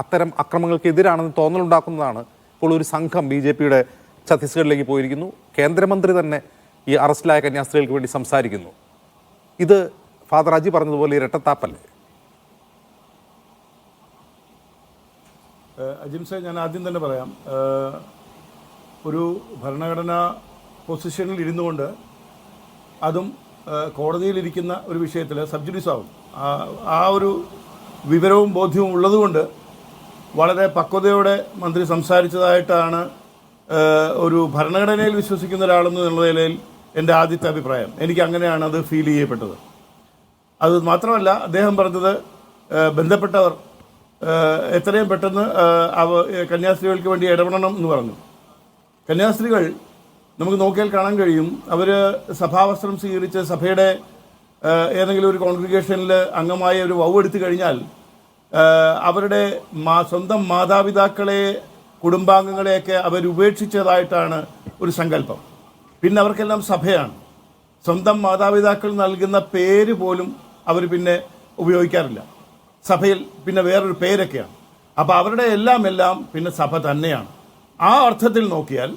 അത്തരം അക്രമങ്ങൾക്ക് എതിരാണെന്ന് തോന്നലുണ്ടാക്കുന്നതാണ്. ഇപ്പോൾ ഒരു സംഘം BJPയുടെ ഛത്തീസ്ഗഡിലേക്ക് പോയിരിക്കുന്നു. കേന്ദ്രമന്ത്രി തന്നെ ഈ അറസ്റ്റിലായ കന്യാസ്ത്രീകൾക്ക് വേണ്ടി സംസാരിക്കുന്നു. ഇത് ഫാദർ അജി പറഞ്ഞതുപോലെ ഇരട്ടത്താപ്പല്ലേ? അജിംസെ, ഞാൻ ആദ്യം തന്നെ പറയാം, ഒരു ഭരണഘടനാ പൊസിഷനിൽ ഇരുന്നു കൊണ്ട് അതും കോടതിയിലിരിക്കുന്ന ഒരു വിഷയത്തിൽ സബ്ജുഡീസ് ആവും. ആ ഒരു വിവരവും ബോധ്യവും ഉള്ളതുകൊണ്ട് വളരെ പക്വതയോടെ മന്ത്രി സംസാരിച്ചതായിട്ടാണ് ഒരു ഭരണഘടനയിൽ വിശ്വസിക്കുന്ന ഒരാളെന്ന നിലയിൽ എൻ്റെ ആദ്യത്തെ അഭിപ്രായം. എനിക്ക് അങ്ങനെയാണ് അത് ഫീൽ ചെയ്യപ്പെട്ടത്. അത് മാത്രമല്ല, അദ്ദേഹം പറഞ്ഞത് ബന്ധപ്പെട്ടവർ എത്രയും പെട്ടെന്ന് കന്യാസ്ത്രീകൾക്ക് വേണ്ടി ഇടപെടണം എന്ന് പറഞ്ഞു. കന്യാസ്ത്രീകൾ നമുക്ക് നോക്കിയാൽ കാണാൻ കഴിയും, അവർ സഭാവസ്ത്രം സ്വീകരിച്ച് സഭയുടെ ഏതെങ്കിലും ഒരു കോൺഗ്രിഗേഷനിൽ അംഗമായ ഒരു വൗ എടുത്തു കഴിഞ്ഞാൽ അവരുടെ സ്വന്തം മാതാപിതാക്കളെ, കുടുംബാംഗങ്ങളെയൊക്കെ അവർ ഉപേക്ഷിച്ചതായിട്ടാണ് ഒരു സങ്കല്പം. പിന്നെ അവർക്കെല്ലാം സഭയാണ്. സ്വന്തം മാതാപിതാക്കൾ നൽകുന്ന പേര് പോലും അവർ പിന്നെ ഉപയോഗിക്കാറില്ല. സഭയിൽ പിന്നെ വേറൊരു പേരൊക്കെയാണ്. അപ്പോൾ അവരുടെ എല്ലാം പിന്നെ സഭ തന്നെയാണ്. ആ അർത്ഥത്തിൽ നോക്കിയാൽ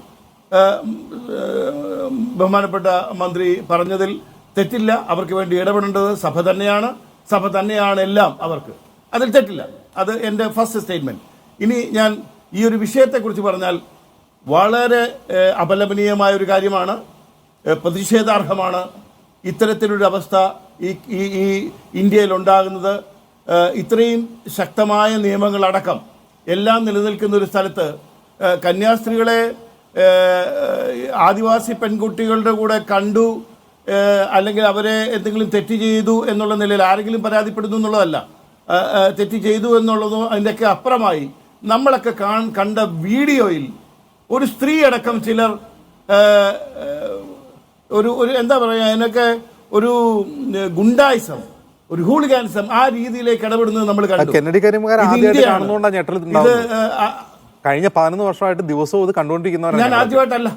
ബഹുമാനപ്പെട്ട മന്ത്രി പറഞ്ഞതിൽ തെറ്റില്ല. അവർക്ക് വേണ്ടി ഇടപെടേണ്ടത് സഭ തന്നെയാണ്. സഭ തന്നെയാണ് എല്ലാം അവർക്ക്. അതിൽ തെറ്റില്ല. അത് എൻ്റെ ഫസ്റ്റ് സ്റ്റേറ്റ്മെൻറ്റ്. ഇനി ഞാൻ ഈ ഒരു വിഷയത്തെക്കുറിച്ച് പറഞ്ഞാൽ വളരെ അപലപനീയമായ ഒരു കാര്യമാണ്, പ്രതിഷേധാർഹമാണ് ഇത്തരത്തിലൊരു അവസ്ഥ ഈ ഇന്ത്യയിൽ ഉണ്ടാകുന്നത്. ഇത്രയും ശക്തമായ നിയമങ്ങളടക്കം എല്ലാം നിലനിൽക്കുന്ന ഒരു സ്ഥലത്ത് കന്യാസ്ത്രീകളെ ആദിവാസി പെൺകുട്ടികളുടെ കൂടെ കണ്ടു, അല്ലെങ്കിൽ അവരെ എന്തെങ്കിലും തെറ്റ് ചെയ്തു എന്നുള്ള നിലയിൽ ആരെങ്കിലും പരാതിപ്പെടുന്നു എന്നുള്ളതല്ല, തെറ്റ് ചെയ്തു എന്നുള്ളതോ അതിൻ്റെയൊക്കെ അപ്പുറമായി നമ്മളൊക്കെ കണ്ട വീഡിയോയിൽ ഒരു സ്ത്രീ അടക്കം ചിലർ ഒരു എന്താ പറയുക, അതിനൊക്കെ ഒരു ഗുണ്ടായിസം, ഒരു ഹൂളിഗാനിസം, ആ രീതിയിലേക്ക് ഇടപെടുന്നത് നമ്മൾ കണ്ടു. കെന്നഡി കരിമുകാർ ആദ്യമായിട്ട് കാണുന്നതുകൊണ്ടാണ് ഞെട്ടൽ. കഴിഞ്ഞ 11 വർഷമായിട്ട് ദിവസവും ഇത് കണ്ടുകൊണ്ടിരിക്കുന്നവരാണ്. ഞാൻ ആദ്യമായിട്ടല്ല.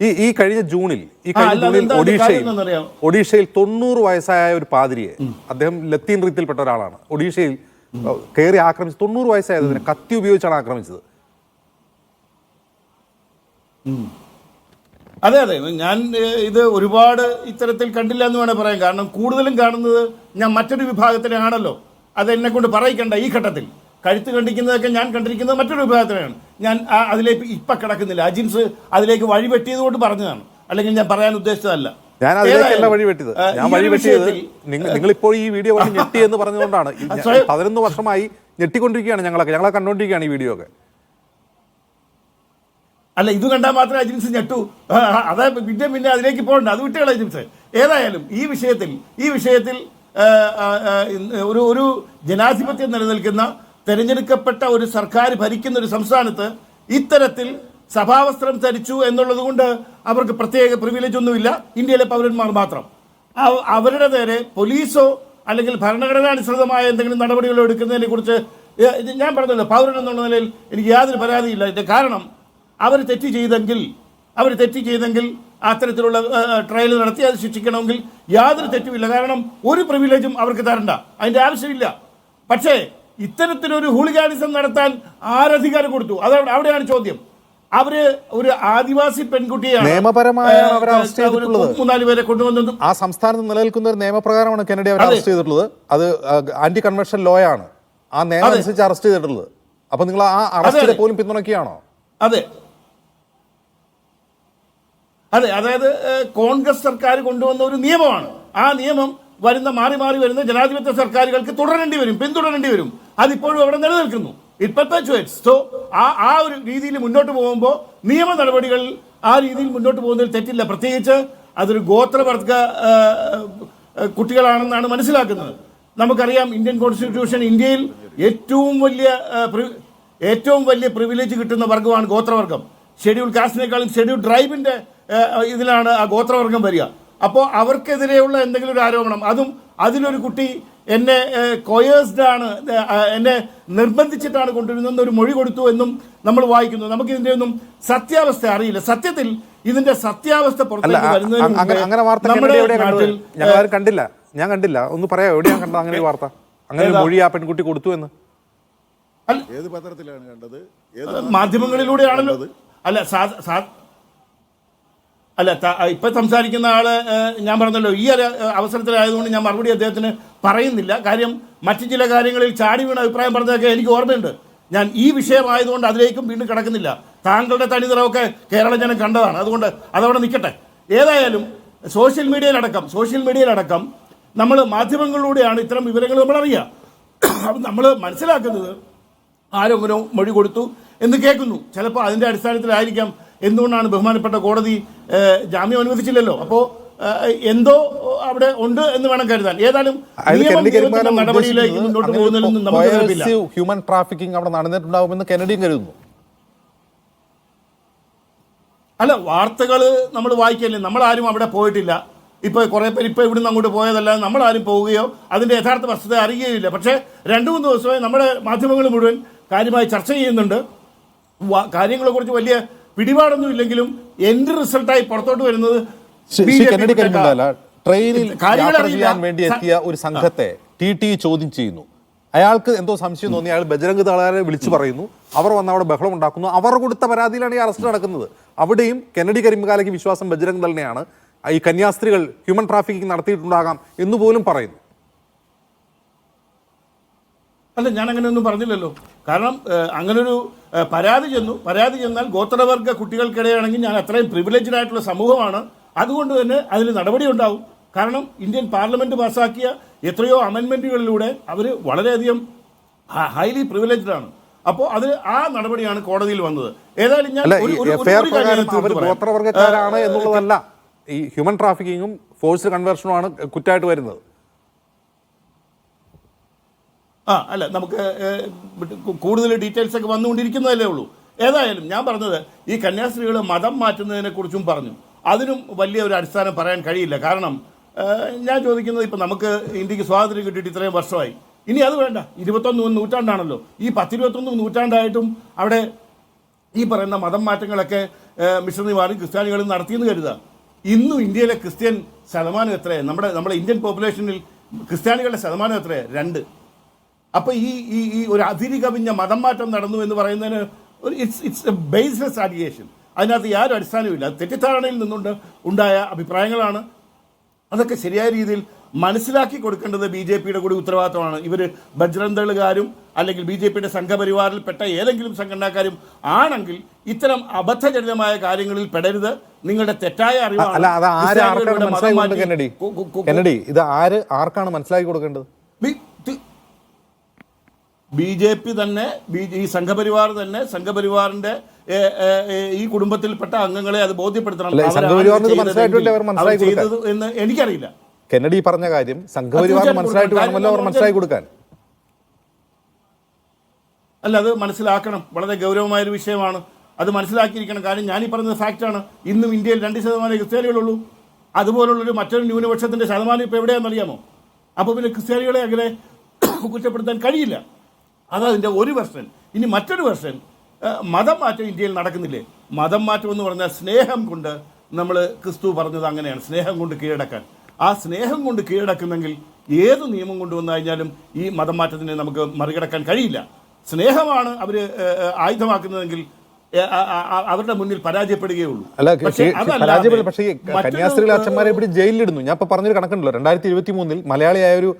ഈ കഴിഞ്ഞ ജൂണിൽ ഒഡീഷയിൽ 90 വയസ്സായ ഒരു പാതിരിയെ, അദ്ദേഹം ലത്തീൻ റീത്തിൽപ്പെട്ട ഒരാളാണ്, ഒഡീഷയിൽ കയറി ആക്രമിച്ചു. 90 വയസ്സായതിനെ കത്തി ഉപയോഗിച്ചാണ് ആക്രമിച്ചത്. അതെ, ഞാൻ ഇത് ഒരുപാട് ഇത്തരത്തിൽ കണ്ടില്ല എന്ന് വേണേൽ പറയാം. കാരണം കൂടുതലും കാണുന്നത് ഞാൻ മറ്റൊരു വിഭാഗത്തിലാണല്ലോ. അത് എന്നെ കൊണ്ട് പറയിക്കണ്ട. ഈ ഘട്ടത്തിൽ കഴുത്ത് കണ്ടിക്കുന്നതൊക്കെ ഞാൻ കണ്ടിരിക്കുന്നത് മറ്റൊരു വിഭാഗത്തിലാണ്. ഞാൻ അതിലേക്ക് ഇപ്പം കിടക്കുന്നില്ല. അജിൻസ് അതിലേക്ക് വഴിവെട്ടിയത് കൊണ്ട് പറഞ്ഞതാണ്, അല്ലെങ്കിൽ ഞാൻ പറയാൻ ഉദ്ദേശിച്ചതല്ല. ഞാൻ അതിലേക്കല്ല വഴിവെട്ടിയത്. ഞാൻ വഴിവെട്ടിയത് നിങ്ങളിപ്പോൾ ഈ വീഡിയോ കൊണ്ട് ഞെട്ടി എന്ന് പറഞ്ഞുകൊണ്ടാണ്. 11 വർഷമായി ഞെട്ടിക്കൊണ്ടിരിക്കുകയാണ് ഞങ്ങളെ കണ്ടുകൊണ്ടിരിക്കുകയാണ് ഈ വീഡിയോ ഒക്കെ. അല്ല, ഇത് കണ്ടാൽ മാത്രമേ അജിൻസ് ഞെട്ടു. അതായത് പിന്നെ അതിലേക്ക് പോകണ്ട, അത് വിട്ടുകള അജിൻസ്. ഏതായാലും ഈ വിഷയത്തിൽ ഒരു ജനാധിപത്യം നിലനിൽക്കുന്ന തെരഞ്ഞെടുക്കപ്പെട്ട ഒരു സർക്കാർ ഭരിക്കുന്ന ഒരു സംസ്ഥാനത്ത് ഇത്തരത്തിൽ സഭാവസ്ത്രം ധരിച്ചു എന്നുള്ളത് കൊണ്ട് അവർക്ക് പ്രത്യേക പ്രിവിലേജ് ഒന്നുമില്ല. ഇന്ത്യയിലെ പൗരന്മാർ മാത്രം. അവരുടെ നേരെ പോലീസോ അല്ലെങ്കിൽ ഭരണഘടനാനുസൃതമായ എന്തെങ്കിലും നടപടികളോ എടുക്കുന്നതിനെ കുറിച്ച് ഞാൻ പറഞ്ഞല്ലോ, പൗരൻ എന്നുള്ള നിലയിൽ എനിക്ക് യാതൊരു പരാതിയില്ല. ഇതിന്റെ കാരണം അവർ തെറ്റ് ചെയ്തെങ്കിൽ അത്തരത്തിലുള്ള ട്രയൽ നടത്തി അത് ശിക്ഷിക്കണമെങ്കിൽ യാതൊരു തെറ്റുമില്ല. കാരണം ഒരു പ്രിവിലേജും അവർക്ക് തരണ്ട, അതിന്റെ ആവശ്യമില്ല. പക്ഷേ ഇത്തരത്തിലൊരു ഹൂളിഗാനിസം നടത്താൻ ആരധികാരം കൊടുത്തു? അവിടെയാണ് ചോദ്യം. അവര് ഒരു ആദിവാസി പെൺകുട്ടിയാണ് നിയമപരമായ 3-4 പേരെ കൊണ്ടുവന്നത്. ആ സംസ്ഥാനത്ത് നിലനിൽക്കുന്ന ഒരു നിയമപ്രകാരമാണ് കെന്നഡി അവരെ അറസ്റ്റ് ചെയ്തിട്ടുള്ളത്. അത് ആന്റി കൺവെൻഷൻ ലോ ആണ്. ആ നിയമം അനുസരിച്ച് അറസ്റ്റ് ചെയ്തിട്ടുള്ളത്. അപ്പൊ നിങ്ങൾ ആ അറസ്റ്റിനെ പോലും പിന്തുണയ്ക്കുകയാണോ? അതെ, അതായത് കോൺഗ്രസ് സർക്കാർ കൊണ്ടുവന്ന ഒരു നിയമമാണ്. ആ നിയമം മാറി വരുന്ന ജനാധിപത്യ സർക്കാരുകൾക്ക് പിന്തുടരേണ്ടി വരും. അതിപ്പോഴും അവിടെ നിലനിൽക്കുന്നു. ഇറ്റ് പെർപെച്യുവേറ്റ്സ്. സോ ആ ഒരു രീതിയിൽ മുന്നോട്ട് പോകുമ്പോൾ നിയമ നടപടികൾ ആ രീതിയിൽ മുന്നോട്ട് പോകുന്നതിൽ തെറ്റില്ല. പ്രത്യേകിച്ച് അതൊരു ഗോത്രവർഗ കുട്ടികളാണെന്നാണ് മനസ്സിലാക്കുന്നത്. നമുക്കറിയാം, ഇന്ത്യൻ കോൺസ്റ്റിറ്റ്യൂഷൻ ഇന്ത്യയിൽ ഏറ്റവും വലിയ പ്രിവിലേജ് കിട്ടുന്ന വർഗമാണ് ഗോത്രവർഗം. ഷെഡ്യൂൾ കാസ്റ്റിനേക്കാളും ഷെഡ്യൂൾ ട്രൈബിന്റെ ഇതിലാണ് ആ ഗോത്രവർഗം വരിക. അപ്പോൾ അവർക്കെതിരെയുള്ള എന്തെങ്കിലും ഒരു ആരോപണം, അതും അതിലൊരു കുട്ടി എന്നെ കൊയേഴ്സ്ഡ് ആണ്, എന്നെ നിർബന്ധിച്ചിട്ടാണ് കൊണ്ടുവരുന്നതെന്ന് ഒരു മൊഴി കൊടുത്തു എന്നും നമ്മൾ വായിക്കുന്നു. നമുക്ക് ഇതിന്റെ ഒന്നും സത്യാവസ്ഥ അറിയില്ല. സത്യത്തിൽ ഇതിന്റെ സത്യാവസ്ഥ പുറത്തേക്ക് വരുന്നതിന് ഞാൻ കണ്ടില്ല. ഒന്ന് പറയാം, എവിടെയാണ് കണ്ടത് അങ്ങനെ വാർത്ത? അങ്ങനെ മൊഴി ആ പെൺകുട്ടി കൊടുത്തു എന്ന് ഏത് പത്രത്തിലാണ് കണ്ടത്? മാധ്യമങ്ങളിലൂടെയാണല്ലോ. അല്ല, ഇപ്പം സംസാരിക്കുന്ന ആള് ഞാൻ പറഞ്ഞല്ലോ, ഈ ഒരു അവസരത്തിലായതുകൊണ്ട് ഞാൻ മറുപടി അദ്ദേഹത്തിന് പറയുന്നില്ല. കാര്യം മറ്റു ചില കാര്യങ്ങളിൽ ചാടി വീണ അഭിപ്രായം പറഞ്ഞതൊക്കെ എനിക്ക് ഓർമ്മയുണ്ട്. ഞാൻ ഈ വിഷയമായതുകൊണ്ട് അതിലേക്കും വീണ്ടും കിടക്കുന്നില്ല. താങ്കളുടെ തനിനിറമൊക്കെ കേരള ജനം കണ്ടതാണ്. അതുകൊണ്ട് അതവിടെ നിൽക്കട്ടെ. ഏതായാലും സോഷ്യൽ മീഡിയയിലടക്കം നമ്മൾ മാധ്യമങ്ങളിലൂടെയാണ് ഇത്തരം വിവരങ്ങൾ നമ്മൾ അറിയുക. നമ്മൾ മനസ്സിലാക്കുന്നത് ആരെങ്കിലും മൊഴി കൊടുത്തു എന്ന് കേൾക്കുന്നു. ചിലപ്പോൾ അതിൻ്റെ അടിസ്ഥാനത്തിലായിരിക്കാം എന്തുകൊണ്ടാണ് ബഹുമാനപ്പെട്ട കോടതി ജാമ്യം അനുവദിച്ചില്ലല്ലോ. അപ്പോൾ എന്തോ അവിടെ ഉണ്ട് എന്ന് വേണം കരുതാൻ. ഏതായാലും നടപടിയിലേക്ക് മുന്നോട്ട് പോകുന്നതിൽ നമുക്ക് ഹ്യൂമൻ ട്രാഫിക്കിംഗ് അവിടെ നടന്നിട്ടുണ്ടാവുമെന്ന് കെനഡിയും കരുതുന്നു. അല്ല, വാർത്തകൾ നമ്മൾ വായിക്കല്ലേ, നമ്മളാരും അവിടെ പോയിട്ടില്ല. ഇപ്പോൾ കുറേ പേര് ഇപ്പോൾ ഇവിടുന്ന് അങ്ങോട്ട് പോയതല്ലാതെ നമ്മളാരും പോവുകയോ അതിൻ്റെ യഥാർത്ഥ വസ്തുത അറിയുകയില്ല. പക്ഷേ 2-3 ദിവസമായി നമ്മുടെ മാധ്യമങ്ങൾ മുഴുവൻ കാര്യമായി ചർച്ച ചെയ്യുന്നുണ്ട്. കാര്യങ്ങളെക്കുറിച്ച് വലിയ പിടിപാടൊന്നും ഇല്ലെങ്കിലും എൻഡ് റിസൾട്ടായി പുറത്തോട്ട് വരുന്നത് ട്രെയിനിൽ യാത്ര ചെയ്യാൻ വേണ്ടി എത്തിയ ഒരു സംഘത്തെ ടി ചോദ്യം ചെയ്യുന്നു. അയാൾക്ക് എന്തോ സംശയം തോന്നി, അയാൾ ബജരംഗ് ദളാരെ വിളിച്ചു പറയുന്നു. അവർ വന്ന് അവിടെ ബഹളം ഉണ്ടാക്കുന്നു. അവർ കൊടുത്ത പരാതിയിലാണ് ഈ അറസ്റ്റ് നടക്കുന്നത്. അവിടെയും കെന്നഡി കരിമ്പുകാലയ്ക്ക് വിശ്വാസം ബജരംഗ് ദളിനെയാണ്. ഈ കന്യാസ്ത്രീകൾ ഹ്യൂമൻ ട്രാഫിക്കിംഗ് നടത്തിയിട്ടുണ്ടാകാം എന്ന് പോലും പറയുന്നു. അല്ല, ഞാൻ അങ്ങനെയൊന്നും പറഞ്ഞില്ലല്ലോ. കാരണം അങ്ങനൊരു പരാതി ചെന്നാൽ ഗോത്രവർഗ കുട്ടികൾക്കിടെയാണെങ്കിൽ ഞാൻ അത്രയും പ്രിവിലേജ്ഡ് ആയിട്ടുള്ള സമൂഹമാണ്. അതുകൊണ്ട് തന്നെ അതിൽ നടപടി ഉണ്ടാവും. കാരണം ഇന്ത്യൻ പാർലമെന്റ് പാസ്സാക്കിയ എത്രയോ അമെൻമെന്റുകളിലൂടെ അവർ വളരെയധികം ഹൈലി പ്രിവിലേജ്ഡ് ആണ്. അപ്പോൾ അത് ആ നടപടിയാണ് കോടതിയിൽ വന്നത്. ഏതായാലും ഞാൻ ഗോത്രവർഗക്കാരാണ് എന്നുള്ളതല്ല, ഈ ഹ്യൂമൻ ട്രാഫിക്കിങ്ങും ഫോഴ്സ്ഡ് കൺവേർഷനുമാണ് കുറ്റമായിട്ട് വരുന്നത്. അല്ല, നമുക്ക് കൂടുതൽ ഡീറ്റെയിൽസ് ഒക്കെ വന്നുകൊണ്ടിരിക്കുന്നതല്ലേ ഉള്ളൂ. ഏതായാലും ഞാൻ പറഞ്ഞത് ഈ കന്യാസ്ത്രീകൾ മതം മാറ്റുന്നതിനെ കുറിച്ചും പറഞ്ഞു. അതിനും വലിയ ഒരു അടിസ്ഥാനം പറയാൻ കഴിയില്ല. കാരണം ഞാൻ ചോദിക്കുന്നത്, ഇപ്പം നമുക്ക് ഇന്ത്യക്ക് സ്വാതന്ത്ര്യം കിട്ടിയിട്ട് ഇത്രയും വർഷമായി, ഇനി അത് വേണ്ട. 21 നൂറ്റാണ്ടാണല്ലോ. ഈ 10-21 നൂറ്റാണ്ടായിട്ടും അവിടെ ഈ പറയുന്ന മതം മാറ്റങ്ങളൊക്കെ മിഷണറിമാരും ക്രിസ്ത്യാനികളും നടത്തിയെന്ന് കരുതുക. ഇന്നും ഇന്ത്യയിലെ ക്രിസ്ത്യൻ ശതമാനം എത്രയാണ്? നമ്മുടെ ഇന്ത്യൻ പോപ്പുലേഷനിൽ ക്രിസ്ത്യാനികളുടെ ശതമാനം എത്രയാണ്? 2. അപ്പോൾ ഈ ഒരു അതിരി കവിഞ്ഞ മതം മാറ്റം നടന്നു എന്ന് പറയുന്നതിന് ഇറ്റ്സ് എ ബേസ്ലെസ് അലിഗേഷൻ. അതിനകത്ത് യാതൊരു അടിസ്ഥാനവുമില്ല. തെറ്റിദ്ധാരണയിൽ നിന്നുകൊണ്ട് ഉണ്ടായ അഭിപ്രായങ്ങളാണ്. അതൊക്കെ ശരിയായ രീതിയിൽ മനസ്സിലാക്കി കൊടുക്കേണ്ടത് BJPയുടെ കൂടി ഉത്തരവാദിത്തമാണ്. ഇവർ ബജ്രംഗ് ദളുകാരും അല്ലെങ്കിൽ BJPയുടെ സംഘപരിവാറിൽപ്പെട്ട ഏതെങ്കിലും സംഘടനക്കാരും ആണെങ്കിൽ ഇത്തരം അബദ്ധജനിതമായ കാര്യങ്ങളിൽ പെടരുത്. നിങ്ങളുടെ തെറ്റായ അറിവാണ്. ഇത് ആർക്കാണ് മനസ്സിലാക്കി കൊടുക്കേണ്ടത്? BJP തന്നെ, ഈ സംഘപരിവാർ തന്നെ, സംഘപരിവാറിന്റെ ഈ കുടുംബത്തിൽപ്പെട്ട അംഗങ്ങളെ അത് ബോധ്യപ്പെടുത്തണം എന്ന് എനിക്കറിയില്ല. കെന്നഡി പറഞ്ഞ കാര്യം സംഘപരിവാർ മനസ്സിലായിട്ട് വേണമല്ലോ അവർ മനസ്സിലാക്കി കൊടുക്കാൻ. അല്ല, അത് മനസ്സിലാക്കണം. വളരെ ഗൗരവമായൊരു വിഷയമാണ്. അത് മനസ്സിലാക്കിയിരിക്കണം. കാര്യം ഞാനീ പറഞ്ഞത് ഫാക്റ്റാണ്. ഇന്നും ഇന്ത്യയിൽ 2% ക്രിസ്ത്യാനികളുള്ളൂ. അതുപോലുള്ളൊരു മറ്റൊരു ന്യൂനപക്ഷത്തിന്റെ ശതമാനം ഇപ്പോൾ എവിടെയാണെന്നറിയാമോ? അപ്പോൾ പിന്നെ ക്രിസ്ത്യാനികളെ അങ്ങനെ കുറ്റപ്പെടുത്താൻ കഴിയില്ല. അതതിൻ്റെ ഒരു വെർഷൻ. ഇനി മറ്റൊരു വെർഷൻ, മതം മാറ്റം ഇന്ത്യയിൽ നടക്കുന്നില്ലേ? മതം മാറ്റം എന്ന് പറഞ്ഞാൽ സ്നേഹം കൊണ്ട്, നമ്മൾ ക്രിസ്തു പറഞ്ഞത് അങ്ങനെയാണ്, സ്നേഹം കൊണ്ട് കീഴടക്കാൻ. ആ സ്നേഹം കൊണ്ട് കീഴടക്കുന്നെങ്കിൽ ഏത് നിയമം കൊണ്ടുവന്നു കഴിഞ്ഞാലും ഈ മതം മാറ്റത്തിനെ നമുക്ക് മറികടക്കാൻ കഴിയില്ല. സ്നേഹമാണ് അവർ ആയുധമാക്കുന്നതെങ്കിൽ അവരുടെ മുന്നിൽ പരാജയപ്പെടുകയുള്ളൂ. പക്ഷേ കന്യാസ്ത്രീകൾ അച്ഛന്മാരെ ഇവിടെ ജയിലിലിടുന്നു. ഞാൻ ഇപ്പോൾ പറഞ്ഞൊരു കണക്കുണ്ടല്ലോ, 2023 മലയാളിയായ ഒരു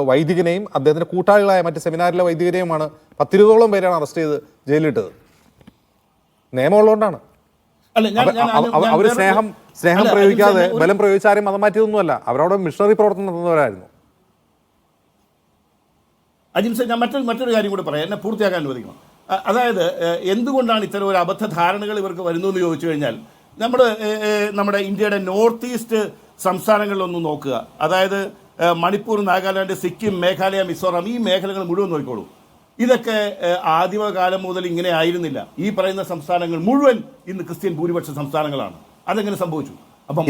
വൈദികനെയും അദ്ദേഹത്തിന്റെ കൂട്ടാളികളായ മറ്റ് സെമിനാറിലെ വൈദികരെയുമാണ് 10-20ഓളം പേരാണ് അറസ്റ്റ് ചെയ്ത് ജയിലിലിട്ടത്. നിയമമുള്ളതുകൊണ്ടാണ്. അവർ സ്നേഹം പ്രയോഗിക്കാതെ ബലം പ്രയോഗിച്ചാരും മതം മാറ്റിയതൊന്നുമല്ല. അവരവിടെ മിഷണറി പ്രവർത്തനം നടത്തുന്നവരായിരുന്നു. അജിംസ, ഞാൻ മറ്റൊരു കാര്യം കൂടി പറയാം, എന്നെ പൂർത്തിയാക്കാൻ അനുവദിക്കണം. അതായത് എന്തുകൊണ്ടാണ് ഇത്തരം ഒരു അബദ്ധ ധാരണകൾ ഇവർക്ക് വരുന്നതെന്ന് ചോദിച്ചു കഴിഞ്ഞാൽ, നമ്മുടെ ഇന്ത്യയുടെ നോർത്ത് ഈസ്റ്റ് സംസ്ഥാനങ്ങളിലൊന്നും നോക്കുക. അതായത് മണിപ്പൂർ, നാഗാലാൻഡ്, സിക്കിം, മേഘാലയ, മിസോറാം, ഈ മേഖലകൾ മുഴുവൻ നോക്കിക്കോളൂ. ഇതൊക്കെ ആദിമകാലം മുതൽ ഇങ്ങനെ ആയിരുന്നില്ല. ഈ പറയുന്ന സംസ്ഥാനങ്ങൾ മുഴുവൻ ഇന്ന് ക്രിസ്ത്യൻ ഭൂരിപക്ഷ സംസ്ഥാനങ്ങളാണ്. അതെങ്ങനെ സംഭവിച്ചു? അപ്പം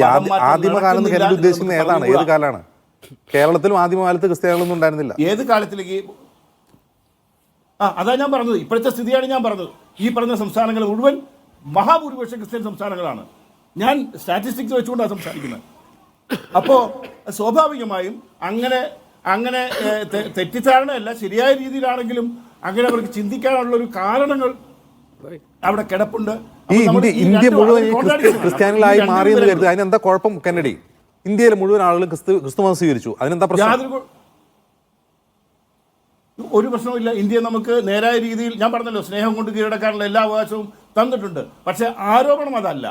ആദിമകാലം ഉദ്ദേശിക്കുന്നത് ഏതാണ്? ഏത് കാലമാണ്? കേരളത്തിലും ആദിമകാലത്ത് ക്രിസ്ത്യാനികളൊന്നും ഉണ്ടായിരുന്നില്ല. ഏത് കാലത്തിലേക്ക്? അതാ ഞാൻ പറഞ്ഞത്. ഇപ്പോഴത്തെ സ്ഥിതിയാണ് ഞാൻ പറഞ്ഞത്. ഈ പറഞ്ഞ സംസ്ഥാനങ്ങൾ മുഴുവൻ മഹാഭൂരിപക്ഷം ക്രിസ്ത്യൻ സംസ്ഥാനങ്ങളാണ്. ഞാൻ സ്റ്റാറ്റിസ്റ്റിക്സ് വെച്ചുകൊണ്ടാണ് സംസാരിക്കുന്നത്. അപ്പോൾ സ്വാഭാവികമായും അങ്ങനെ തെറ്റിദ്ധാരണയല്ല, ശരിയായ രീതിയിലാണെങ്കിലും അങ്ങനെ അവർക്ക് ചിന്തിക്കാനുള്ള ഒരു കാരണങ്ങൾ അവിടെ കിടപ്പുണ്ട്. ഇന്ത്യ മുഴുവൻ ക്രിസ്ത്യാനികളായി മാറിയെന്ന് കരുതുക, അതിനെന്താ കുഴപ്പം? കെന്നഡി, ഇന്ത്യയിലെ മുഴുവൻ ആളുകളും ക്രിസ്തുമതം സ്വീകരിച്ചു, അതിനെന്താ പ്രശ്നം? ഒരു പ്രശ്നവുമില്ല. ഇന്ത്യ നമുക്ക് നേരായ രീതിയിൽ, ഞാൻ പറഞ്ഞല്ലോ, സ്നേഹം കൊണ്ട് കീഴടക്കാനുള്ള എല്ലാ അവകാശവും തന്നിട്ടുണ്ട്. പക്ഷെ ആരോപണം അതല്ല.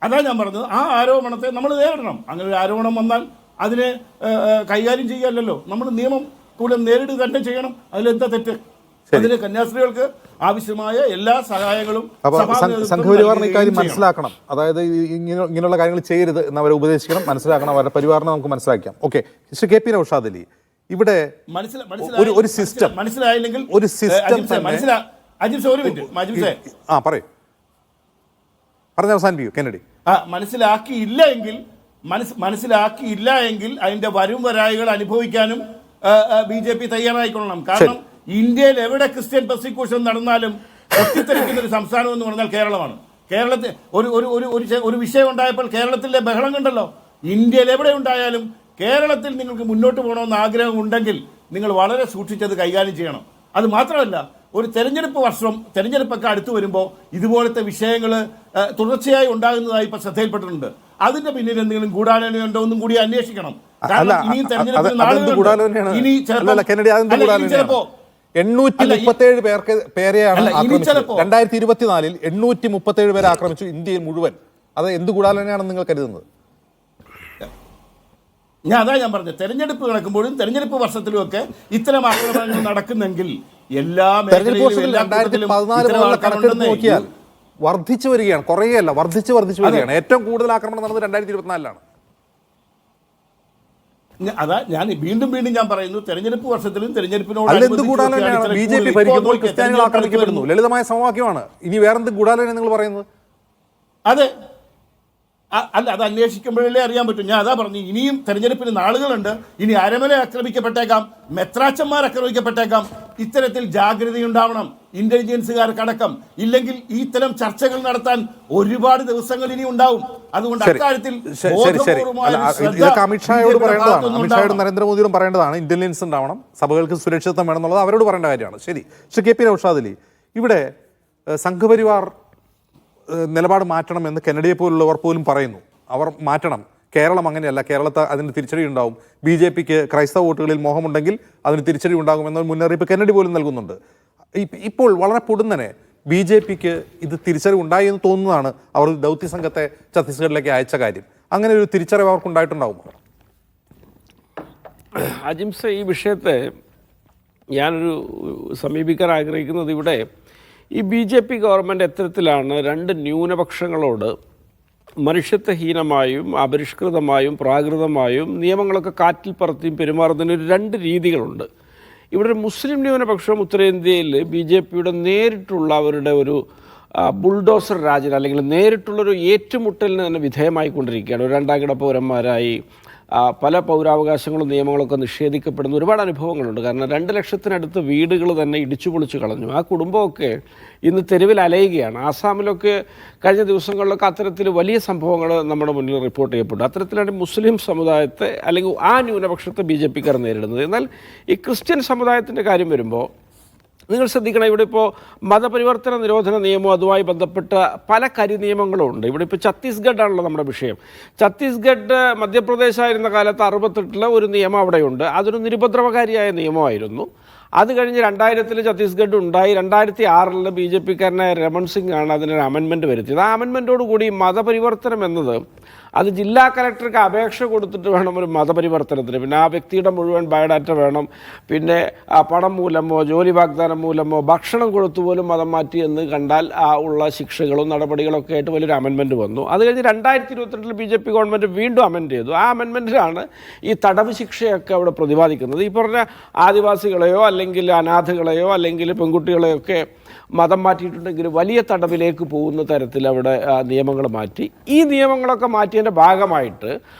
അതാ ഞാൻ പറഞ്ഞത്. ആ ആരോപണത്തെ നമ്മൾ നേരിടണം. അങ്ങനെ ഒരു ആരോപണം വന്നാൽ അതിനെ കൈകാര്യം ചെയ്യാമല്ലോ. നമ്മൾ നിയമം കൂടെ നേരിടുക തന്നെ ചെയ്യണം. അതിലെന്താ തെറ്റ്? അതിന് കന്യാസ്ത്രീകൾക്ക് ആവശ്യമായ എല്ലാ സഹായങ്ങളും അപ്പൊ സഭാ നേതൃത്വം സംഘപരിവാറിന് ഇക്കാര്യം നൽകുകയും ചെയ്യണം. മനസ്സിലാക്കണം. അതായത് ഇങ്ങനെയുള്ള കാര്യങ്ങൾ ചെയ്യരുത് എന്ന് അവരെ ഉപദേശിക്കണം, മനസ്സിലാക്കണം. അവരുടെ പരിവാറിനെ നമുക്ക് മനസ്സിലാക്കാം. Okay, Shri K P Naushad Ali, ഇവിടെ ഒരു സിസ്റ്റം മനസ്സിലായില്ലെങ്കിൽ ഒരു സിസ്റ്റം ഒരു മിനിറ്റ് പറയൂ, പറഞ്ഞ അവസാനിപ്പിക്കൂ കെന്നഡി. മനസ്സിലാക്കിയില്ല എങ്കിൽ അതിന്റെ വരും വരായികൾ അനുഭവിക്കാനും BJP തയ്യാറായിക്കൊള്ളണം. കാരണം ഇന്ത്യയിൽ എവിടെ ക്രിസ്ത്യൻ പെർസിക്യൂഷൻ നടന്നാലും പൊട്ടിത്തെറിക്കുന്ന ഒരു സംസ്ഥാനം എന്ന് പറഞ്ഞാൽ കേരളമാണ്. കേരളത്തിൽ ഒരു വിഷയം ഉണ്ടായപ്പോൾ കേരളത്തിലെ ബഹളം കണ്ടല്ലോ. ഇന്ത്യയിൽ എവിടെ ഉണ്ടായാലും കേരളത്തിൽ നിങ്ങൾക്ക് മുന്നോട്ട് പോകണമെന്ന് ആഗ്രഹം ഉണ്ടെങ്കിൽ നിങ്ങൾ വളരെ സൂക്ഷിച്ചത് കൈകാര്യം ചെയ്യണം. അത് മാത്രമല്ല, ഒരു തെരഞ്ഞെടുപ്പൊക്കെ അടുത്തു വരുമ്പോൾ ഇതുപോലത്തെ വിഷയങ്ങൾ തുടർച്ചയായി ഉണ്ടാകുന്നതായി ഇപ്പൊ ശ്രദ്ധയിൽപ്പെട്ടിട്ടുണ്ട്. അതിന്റെ പിന്നിൽ എന്തെങ്കിലും ഗൂഢാലോചന ഉണ്ടോ എന്നും കൂടി അന്വേഷിക്കണം. ഇനിയും തെരഞ്ഞെടുപ്പിന് 837 പേരെയാണ് 2024 837 പേരെ ആക്രമിച്ചു ഇന്ത്യയിൽ മുഴുവൻ. അത് എന്ത് ഗൂഢാലോചനയാണെന്ന് നിങ്ങൾ കരുതുന്നത്? ഞാൻ പറഞ്ഞത്, തെരഞ്ഞെടുപ്പ് നടക്കുമ്പോഴും തെരഞ്ഞെടുപ്പ് വർഷത്തിലും ഒക്കെ ഇത്തരം ആക്രമണങ്ങൾ നടക്കുന്നെങ്കിൽ എല്ലാ നോക്കിയാൽ വർദ്ധിച്ചു വരികയാണ്, കുറേയല്ല വർദ്ധിച്ചു വരികയാണ്. ഏറ്റവും കൂടുതൽ ആക്രമണം നടന്നത് 2024 ഞാൻ വീണ്ടും ഞാൻ പറയുന്നു, തെരഞ്ഞെടുപ്പ് വർഷത്തിലും തെരഞ്ഞെടുപ്പിനോട് BJP ഭരിക്കുമ്പോൾ ക്രിസ്ത്യാനികൾ ആക്രമിക്കപ്പെടുന്നു. ലളിതമായ സമവാക്യമാണ്. ഇനി വേറെന്ത് ഗൂഢാലോചന നിങ്ങൾ പറയുന്നത്? അതെ, അല്ല, അത് അന്വേഷിക്കുമ്പോഴല്ലേ അറിയാൻ പറ്റും. ഞാൻ പറഞ്ഞു, ഇനിയും തെരഞ്ഞെടുപ്പിന് നാളുകളുണ്ട്. ഇനി അരമന ആക്രമിക്കപ്പെട്ടേക്കാം, മെത്രാച്ചന്മാർ ആക്രമിക്കപ്പെട്ടേക്കാം. ഇത്തരത്തിൽ ജാഗ്രതയുണ്ടാവണം ഇന്റലിജൻസുകാർക്കടക്കം. ഇല്ലെങ്കിൽ ഇത്തരം ചർച്ചകൾ നടത്താൻ ഒരുപാട് ദിവസങ്ങൾ ഇനി ഉണ്ടാവും. അതുകൊണ്ട് അക്കാര്യത്തിൽ ഇതൊക്കെ അമിത്ഷായോട് പറയേണ്ടതാണ്, അമിത്ഷായോട് നരേന്ദ്രമോദിയോടും പറയേണ്ടതാണ്. ഇന്റലിജൻസ് ഉണ്ടാവണം, സഭകൾക്ക് സുരക്ഷിതത്വം വേണം എന്നുള്ളത് അവരോട് പറയേണ്ട കാര്യമാണ്. ശരി, ശ്രീ കെ പി നൗഷാദ് അലി, ഇവിടെ സംഘപരിവാർ നിലപാട് മാറ്റണമെന്ന് കെന്നഡിയെ പോലുള്ളവർ പോലും പറയുന്നു. അവർ മാറ്റണം. കേരളം അങ്ങനെയല്ല, കേരളത്തെ അതിന് തിരിച്ചടി ഉണ്ടാവും. BJPക്ക് ക്രൈസ്തവ വോട്ടുകളിൽ മോഹമുണ്ടെങ്കിൽ അതിന് തിരിച്ചടി ഉണ്ടാകുമെന്ന മുന്നറിയിപ്പ് കെന്നഡി പോലും നൽകുന്നുണ്ട്. ഇപ്പോൾ വളരെ പൊടുന്നനെ BJPക്ക് ഇത് തിരിച്ചറിവ് ഉണ്ടായി എന്ന് തോന്നുന്നതാണ് അവർ ദൗത്യ സംഘത്തെ ഛത്തീസ്ഗഡിലേക്ക് അയച്ച കാര്യം. അങ്ങനെ ഒരു തിരിച്ചറിവ് അവർക്ക് ഉണ്ടായിട്ടുണ്ടാകുമോ? അജിംസ, ഈ വിഷയത്തെ ഞാനൊരു സമീപിക്കാൻ ആഗ്രഹിക്കുന്നത്, ഇവിടെ ഈ BJP ഗവൺമെൻറ് എത്തരത്തിലാണ് രണ്ട് ന്യൂനപക്ഷങ്ങളോട് മനുഷ്യത്വഹീനമായും അപരിഷ്കൃതമായും പ്രാകൃതമായും നിയമങ്ങളൊക്കെ കാറ്റിൽ പറത്തിയും പെരുമാറുന്നതിന് രണ്ട് രീതികളുണ്ട്. ഇവിടെ ഒരു മുസ്ലിം ന്യൂനപക്ഷം ഉത്തരേന്ത്യയിൽ BJPയുടെ നേരിട്ടുള്ള അവരുടെ ഒരു ബുൾഡോസർ രാജ്യം അല്ലെങ്കിൽ നേരിട്ടുള്ളൊരു ഏറ്റുമുട്ടലിന് തന്നെ വിധേയമായിക്കൊണ്ടിരിക്കുകയാണ്. ഒരു രണ്ടാം കിട പൗരന്മാരായി പല പൗരാവകാശങ്ങളും നിയമങ്ങളൊക്കെ നിഷേധിക്കപ്പെടുന്ന ഒരുപാട് അനുഭവങ്ങളുണ്ട്. കാരണം 2 ലക്ഷത്തിനടുത്ത് വീടുകൾ തന്നെ ഇടിച്ചു പൊളിച്ചു കളഞ്ഞു. ആ കുടുംബമൊക്കെ ഇന്ന് തെരുവിൽ അലയുകയാണ്. ആസാമിലൊക്കെ കഴിഞ്ഞ ദിവസങ്ങളിലൊക്കെ അത്തരത്തിൽ വലിയ സംഭവങ്ങൾ നമ്മുടെ മുന്നിൽ റിപ്പോർട്ട് ചെയ്യപ്പെട്ടു. അത്തരത്തിലാണ് മുസ്ലിം സമുദായത്തെ അല്ലെങ്കിൽ ആ ന്യൂനപക്ഷത്തെ BJPക്കാർ നേരിടുന്നത്. എന്നാൽ ഈ ക്രിസ്ത്യൻ സമുദായത്തിൻ്റെ കാര്യം വരുമ്പോൾ നിങ്ങൾ ശ്രദ്ധിക്കണം, ഇവിടെ ഇപ്പോൾ മതപരിവർത്തന നിരോധന നിയമവും അതുമായി ബന്ധപ്പെട്ട പല നിയമങ്ങളും ഉണ്ട്. ഇവിടെ ഇപ്പോൾ ഛത്തീസ്ഗഡാണല്ലോ നമ്മുടെ വിഷയം. ഛത്തീസ്ഗഡ് മധ്യപ്രദേശായിരുന്ന കാലത്ത് 68 ഒരു നിയമം അവിടെയുണ്ട്. അതൊരു നിരുപദ്രവകാരിയായ നിയമമായിരുന്നു. അത് കഴിഞ്ഞ് 2000 ഛത്തീസ്ഗഡ് ഉണ്ടായി. 2006 BJPക്കാരനായ രമൺ സിംഗ് ആണ് അതിനൊരു അമെൻമെൻറ്റ് വരുത്തിയത്. ആ അമെൻമെൻറ്റോടുകൂടി മതപരിവർത്തനം എന്നത് അത് ജില്ലാ കലക്ടർക്ക് അപേക്ഷ കൊടുത്തിട്ട് വേണം ഒരു മതപരിവർത്തനത്തിന്. പിന്നെ ആ വ്യക്തിയുടെ മുഴുവൻ ബയോഡാറ്റ വേണം. പിന്നെ പണം മൂലമോ ജോലി വാഗ്ദാനം മൂലമോ ഭക്ഷണം കൊടുത്തു പോലും മതം മാറ്റി എന്ന് കണ്ടാൽ ഉള്ള ശിക്ഷകളും നടപടികളൊക്കെ ആയിട്ട് വലിയൊരു അമെൻമെൻറ്റ് വന്നു. അത് കഴിഞ്ഞ് 2022 BJP ഗവൺമെൻറ് വീണ്ടും അമെൻഡ് ചെയ്തു. ആ അമെൻമെൻറ്റിലാണ് ഈ തടവ് ശിക്ഷയൊക്കെ അവിടെ പ്രതിപാദിക്കുന്നത്. ഈ പറഞ്ഞ ആദിവാസികളെയോ അല്ലെങ്കിൽ അനാഥകളെയോ അല്ലെങ്കിൽ പെൺകുട്ടികളെയൊക്കെ മതം മാറ്റിയിട്ടുണ്ടെങ്കിൽ വലിയ തടവിലേക്ക് പോകുന്ന തരത്തിൽ അവിടെ നിയമങ്ങൾ മാറ്റി. ഈ നിയമങ്ങളൊക്കെ മാറ്റിയതിൻ്റെ ഭാഗമായിട്ട്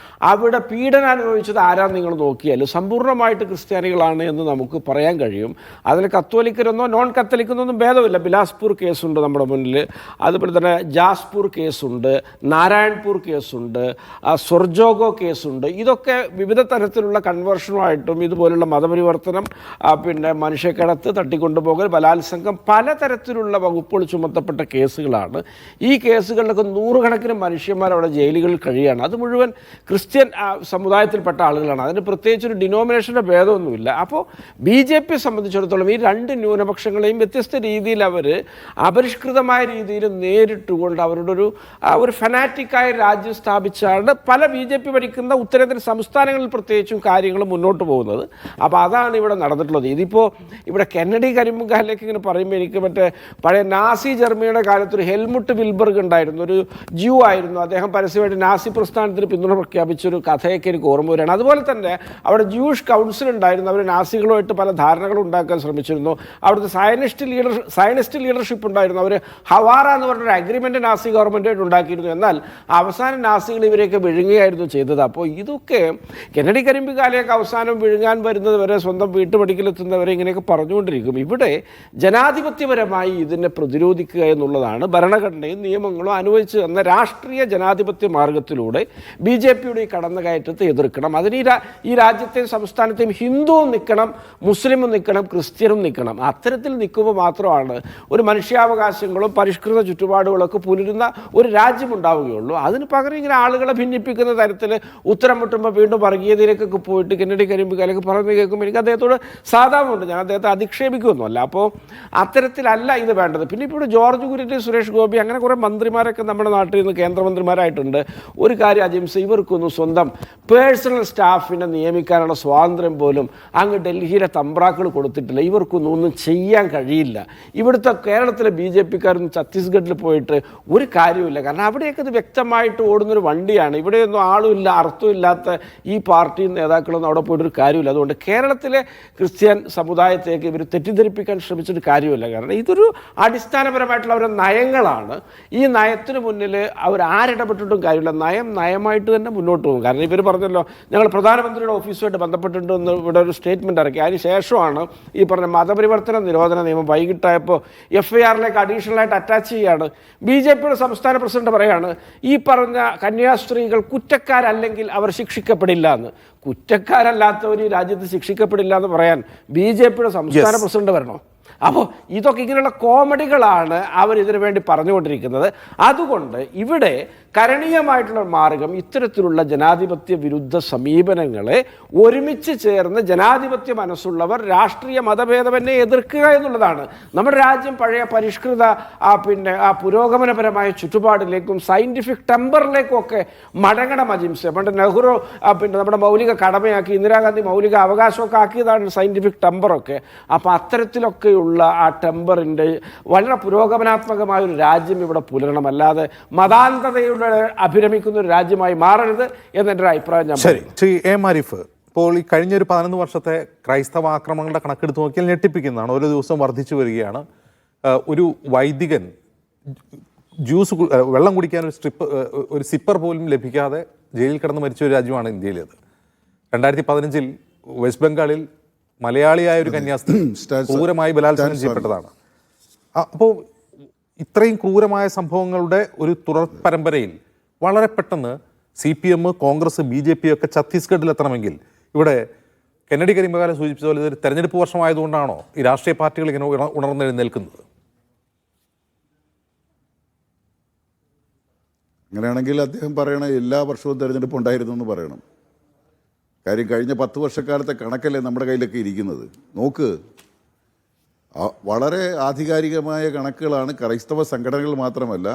അവിടെ പീഡനം അനുഭവിച്ചത് ആരാന്ന് നിങ്ങൾ നോക്കിയാൽ സമ്പൂർണ്ണമായിട്ട് ക്രിസ്ത്യാനികളാണ് എന്ന് നമുക്ക് പറയാൻ കഴിയും. അതിൽ കത്തോലിക്കരെന്നോ നോൺ കത്തോലിക്കെന്നൊന്നും ഭേദമില്ല. ബിലാസ്പൂർ കേസുണ്ട് നമ്മുടെ മുന്നിൽ, അതുപോലെ തന്നെ ജാസ്പൂർ കേസുണ്ട്, നാരായൺപൂർ കേസുണ്ട്, സ്വർജോഗോ കേസുണ്ട്. ഇതൊക്കെ വിവിധ തരത്തിലുള്ള കൺവേർഷനുമായിട്ടും ഇതുപോലുള്ള മതപരിവർത്തനം, പിന്നെ മനുഷ്യക്കടത്ത്, തട്ടിക്കൊണ്ടുപോകൽ, ബലാത്സംഗം, പല പലതരത്തിലുള്ള വകുപ്പുകൾ ചുമത്തപ്പെട്ട കേസുകളാണ്. ഈ കേസുകളിലൊക്കെ നൂറുകണക്കിന് മനുഷ്യന്മാർ അവിടെ ജയിലുകളിൽ കഴിയുകയാണ്. അത് മുഴുവൻ ക്രിസ്ത്യൻ സമുദായത്തിൽപ്പെട്ട ആളുകളാണ്. അതിന് പ്രത്യേകിച്ചൊരു ഡിനോമിനേഷൻ്റെ ഭേദമൊന്നുമില്ല. അപ്പോൾ BJP സംബന്ധിച്ചിടത്തോളം ഈ രണ്ട് ന്യൂനപക്ഷങ്ങളെയും വ്യത്യസ്ത രീതിയിൽ അവർ അപരിഷ്കൃതമായ രീതിയിൽ നേരിട്ടുകൊണ്ട് അവരുടെ ഒരു ഫനാറ്റിക്കായ രാജ്യം സ്ഥാപിച്ചാണ് പല BJP ഭരിക്കുന്ന ഉത്തരേന്ത്യൻ സംസ്ഥാനങ്ങളിൽ പ്രത്യേകിച്ചും കാര്യങ്ങൾ മുന്നോട്ട് പോകുന്നത്. അപ്പോൾ അതാണ് ഇവിടെ നടന്നിട്ടുള്ളത്. ഇതിപ്പോൾ ഇവിടെ കെന്നഡി കരിമ്പുകാലിലേക്ക് ഇങ്ങനെ പറയുമ്പോൾ എനിക്ക് മറ്റേ പഴയ നാസി ജർമ്മനിയുടെ കാലത്തൊരു ഹെൽമുട്ട് വിൽബർഗ് ഉണ്ടായിരുന്നു, ഒരു ജ്യൂ ആയിരുന്നു. അദ്ദേഹം പരസ്യമായിട്ട് നാസി പ്രസ്ഥാനത്തിന് പിന്തുണ പ്രഖ്യാപിച്ചൊരു കഥയൊക്കെ എനിക്ക് ഓർമ്മ വരികയാണ്. അതുപോലെ തന്നെ അവിടെ ജൂയിഷ് കൗൺസിൽ ഉണ്ടായിരുന്നു. അവർ നാസികളുമായിട്ട് പല ധാരണകളും ഉണ്ടാക്കാൻ ശ്രമിച്ചിരുന്നു. അവിടുത്തെ സയനിസ്റ്റ് ലീഡർഷിപ്പ് ഉണ്ടായിരുന്നു. അവർ ഹവാറ എന്ന് പറഞ്ഞൊരു അഗ്രിമെൻ്റ് നാസി ഗവൺമെൻറ്റായിട്ട് ഉണ്ടാക്കിയിരുന്നു. എന്നാൽ അവസാനം നാസികൾ ഇവരെയൊക്കെ വിഴുങ്ങുകയായിരുന്നു ചെയ്തത്. അപ്പോൾ ഇതൊക്കെ കെന്നഡി കരിമ്പുകാലെയൊക്കെ അവസാനം വിഴുങ്ങാൻ വരുന്നത് വരെ സ്വന്തം വീട്ടുപടിക്കലെത്തുന്നവരെ ഇങ്ങനെയൊക്കെ പറഞ്ഞുകൊണ്ടിരിക്കും. ഇവിടെ ജനാധിപത്യപരമായി ഇതിനെ പ്രതിരോധിക്കുക എന്നുള്ളതാണ് ഭരണഘടനയും നിയമങ്ങളും അനുവദിച്ച് തന്ന രാഷ്ട്രീയ ജനാധിപത്യ മാർഗത്തിലൂടെ BJPയുടെ ഈ കടന്നുകയറ്റത്തെ എതിർക്കണം. അതിന് ഈ രാജ്യത്തെയും സംസ്ഥാനത്തെയും ഹിന്ദുവും നിൽക്കണം, മുസ്ലിമും നിൽക്കണം, ക്രിസ്ത്യനും നിൽക്കണം. അത്തരത്തിൽ നിൽക്കുമ്പോൾ മാത്രമാണ് ഒരു മനുഷ്യാവകാശങ്ങളും പരിഷ്കൃത ചുറ്റുപാടുകളൊക്കെ പുലരുന്ന ഒരു രാജ്യമുണ്ടാവുകയുള്ളൂ. അതിന് പകരം ഇങ്ങനെ ആളുകളെ ഭിന്നിപ്പിക്കുന്ന തരത്തിൽ ഉത്തരം മുട്ടുമ്പോൾ വീണ്ടും വർഗീയതയിലേക്കൊക്കെ പോയിട്ട് കെന്നഡി കരിമ്പുകാലൊക്കെ പറഞ്ഞു കേൾക്കുമ്പോൾ എനിക്ക് അദ്ദേഹത്തോട് സാധാരണമുണ്ട്. ഞാൻ അദ്ദേഹത്തെ അധിക്ഷേപിക്കുമൊന്നുമല്ല. അപ്പോൾ അത്തരത്തിലല്ല ഇത് വേണ്ടത്. പിന്നെ ഇപ്പോൾ ജോർജ് കുര്യൻ, സുരേഷ് ഗോപി, അങ്ങനെ കുറേ മന്ത്രിമാരൊക്കെ നമ്മുടെ നാട്ടിൽ നിന്ന് കേന്ദ്രമന്ത്രിമാരായിട്ടുണ്ട്. ഒരു കാര്യം അജിംസ്, ഇവർക്കൊന്നും സ്വന്തം പേഴ്സണൽ സ്റ്റാഫിനെ നിയമിക്കാനുള്ള സ്വാതന്ത്ര്യം പോലും അങ്ങ് ഡൽഹിയിലെ തമ്പ്രാക്കൾ കൊടുത്തിട്ടില്ല. ഇവർക്കൊന്നും ഒന്നും ചെയ്യാൻ കഴിയില്ല. ഇവിടുത്തെ കേരളത്തിലെ BJPക്കാരൊന്നും ഛത്തീസ്ഗഡിൽ പോയിട്ട് ഒരു കാര്യമില്ല. കാരണം അവിടെയൊക്കെ ഇത് വ്യക്തമായിട്ട് ഓടുന്നൊരു വണ്ടിയാണ്. ഇവിടെയൊന്നും ആളുമില്ല, അർത്ഥമില്ലാത്ത ഈ പാർട്ടി നേതാക്കളൊന്നും അവിടെ പോയിട്ടൊരു കാര്യമില്ല. അതുകൊണ്ട് കേരളത്തിലെ ക്രിസ്ത്യൻ സമുദായത്തേക്ക് ഇവർ തെറ്റിദ്ധരിപ്പിക്കാൻ ശ്രമിച്ചിട്ട് കാര്യമില്ല. കാരണം ഇതൊരു അടിസ്ഥാനപരമായിട്ടുള്ള അവരുടെ നയങ്ങളാണ്. ഈ നയത്തിന് മുന്നിൽ അവർ ആരിടപെട്ടിട്ടും കാര്യമില്ല. നയമായിട്ട് തന്നെ മുന്നോട്ട് പോകും. കാരണം ഇവർ പറഞ്ഞല്ലോ, ഞങ്ങൾ പ്രധാനമന്ത്രിയുടെ ഓഫീസുമായിട്ട് ബന്ധപ്പെട്ടിട്ടുണ്ടെന്ന് ഇവിടെ ഒരു സ്റ്റേറ്റ്മെൻറ്റ് ഇറക്കി. അതിന് ശേഷമാണ് ഈ പറഞ്ഞ മതപരിവർത്തന നിരോധന നിയമം വൈകിട്ടായപ്പോൾ FIR-ലേക്ക് അഡീഷണലായിട്ട് അറ്റാച്ച് ചെയ്യുകയാണ്. BJPയുടെ സംസ്ഥാന പ്രസിഡന്റ് പറയാണ്, ഈ പറഞ്ഞ കന്യാസ്ത്രീകൾ കുറ്റക്കാരല്ലെങ്കിൽ അവർ ശിക്ഷിക്കപ്പെടില്ല എന്ന്. കുറ്റക്കാരല്ലാത്തവർ ഈ രാജ്യത്ത് ശിക്ഷിക്കപ്പെടില്ല എന്ന് പറയാൻ BJPയുടെ സംസ്ഥാന പ്രസിഡന്റ് വരണോ? അപ്പോൾ ഇതൊക്കെ ഇങ്ങനെയുള്ള കോമഡികളാണ് അവരിതിനു വേണ്ടി പറഞ്ഞുകൊണ്ടിരിക്കുന്നത്. അതുകൊണ്ട് ഇവിടെ കരണീയമായിട്ടുള്ള മാർഗം ഇത്തരത്തിലുള്ള ജനാധിപത്യ വിരുദ്ധ സമീപനങ്ങളെ ഒരുമിച്ച് ചേർന്ന് ജനാധിപത്യ മനസ്സുള്ളവർ രാഷ്ട്രീയ മതഭേദമെന്നെ എതിർക്കുക എന്നുള്ളതാണ്. നമ്മുടെ രാജ്യം പഴയ പരിഷ്കൃത പുരോഗമനപരമായ ചുറ്റുപാടിലേക്കും സയൻറ്റിഫിക് ടെമ്പറിലേക്കും ഒക്കെ മടങ്ങണം അജിംസ്. പണ്ട് നെഹ്റു നമ്മുടെ മൗലിക കടമയാക്കി, ഇന്ദിരാഗാന്ധി മൗലിക അവകാശമൊക്കെ ആക്കിയതാണ് സയൻറ്റിഫിക് ടെമ്പറൊക്കെ. അപ്പോൾ അത്തരത്തിലൊക്കെയുള്ള ആ ടെമ്പറിൻ്റെ വളരെ പുരോഗമനാത്മകമായ ഒരു രാജ്യം ഇവിടെ പുലരണം. അല്ലാതെ മതാന്തതയുടെ അഭിരമിക്കുന്ന ഒരു രാജ്യമായി മാറരുത് എന്നെൻ്റെ ഒരു അഭിപ്രായം. ശരി, ശ്രീ എ മാരിഫ്, ഇപ്പോൾ ഈ കഴിഞ്ഞൊരു 11 വർഷത്തെ ക്രൈസ്തവ ആക്രമണങ്ങളുടെ കണക്കെടുത്ത് നോക്കിയാൽ ഞെട്ടിപ്പിക്കുന്നതാണ്. ഓരോ ദിവസവും വർദ്ധിച്ചു വരികയാണ്. ഒരു വൈദികൻ വെള്ളം കുടിക്കാൻ ഒരു സിപ്പർ പോലും ലഭിക്കാതെ ജയിലിൽ കിടന്ന് മരിച്ച ഒരു രാജ്യമാണ് ഇന്ത്യയിലേത്. 2015 വെസ്റ്റ് ബംഗാളിൽ മലയാളിയായ ഒരു കന്യാസ്ത്രീ ക്രൂരമായി ബലാത്സംഗം ചെയ്യപ്പെട്ടതാണ്. അപ്പോൾ ഇത്രയും ക്രൂരമായ സംഭവങ്ങളുടെ ഒരു തുടർ പരമ്പരയിൽ വളരെ പെട്ടെന്ന് CPM, കോൺഗ്രസ്, BJP ഒക്കെ ഛത്തീസ്ഗഡിൽ എത്തണമെങ്കിൽ ഇവിടെ കെന്നഡി കരിമ്പുകാലം സൂചിപ്പിച്ച പോലെ ഇതൊരു തെരഞ്ഞെടുപ്പ് വർഷമായതുകൊണ്ടാണോ ഈ രാഷ്ട്രീയ പാർട്ടികൾ ഇങ്ങനെ ഉണർന്നെഴുന്നേൽക്കുന്നത്? അങ്ങനെയാണെങ്കിൽ അദ്ദേഹം പറയണ എല്ലാ വർഷവും തെരഞ്ഞെടുപ്പ് ഉണ്ടായിരുന്നു എന്ന് പറയണം. കാര്യം കഴിഞ്ഞ 10 വർഷക്കാലത്തെ കണക്കല്ലേ നമ്മുടെ കയ്യിലൊക്കെ ഇരിക്കുന്നത്. നോക്ക്, വളരെ ആധികാരികമായ കണക്കുകളാണ്. ക്രൈസ്തവ സംഘടനകൾ മാത്രമല്ല,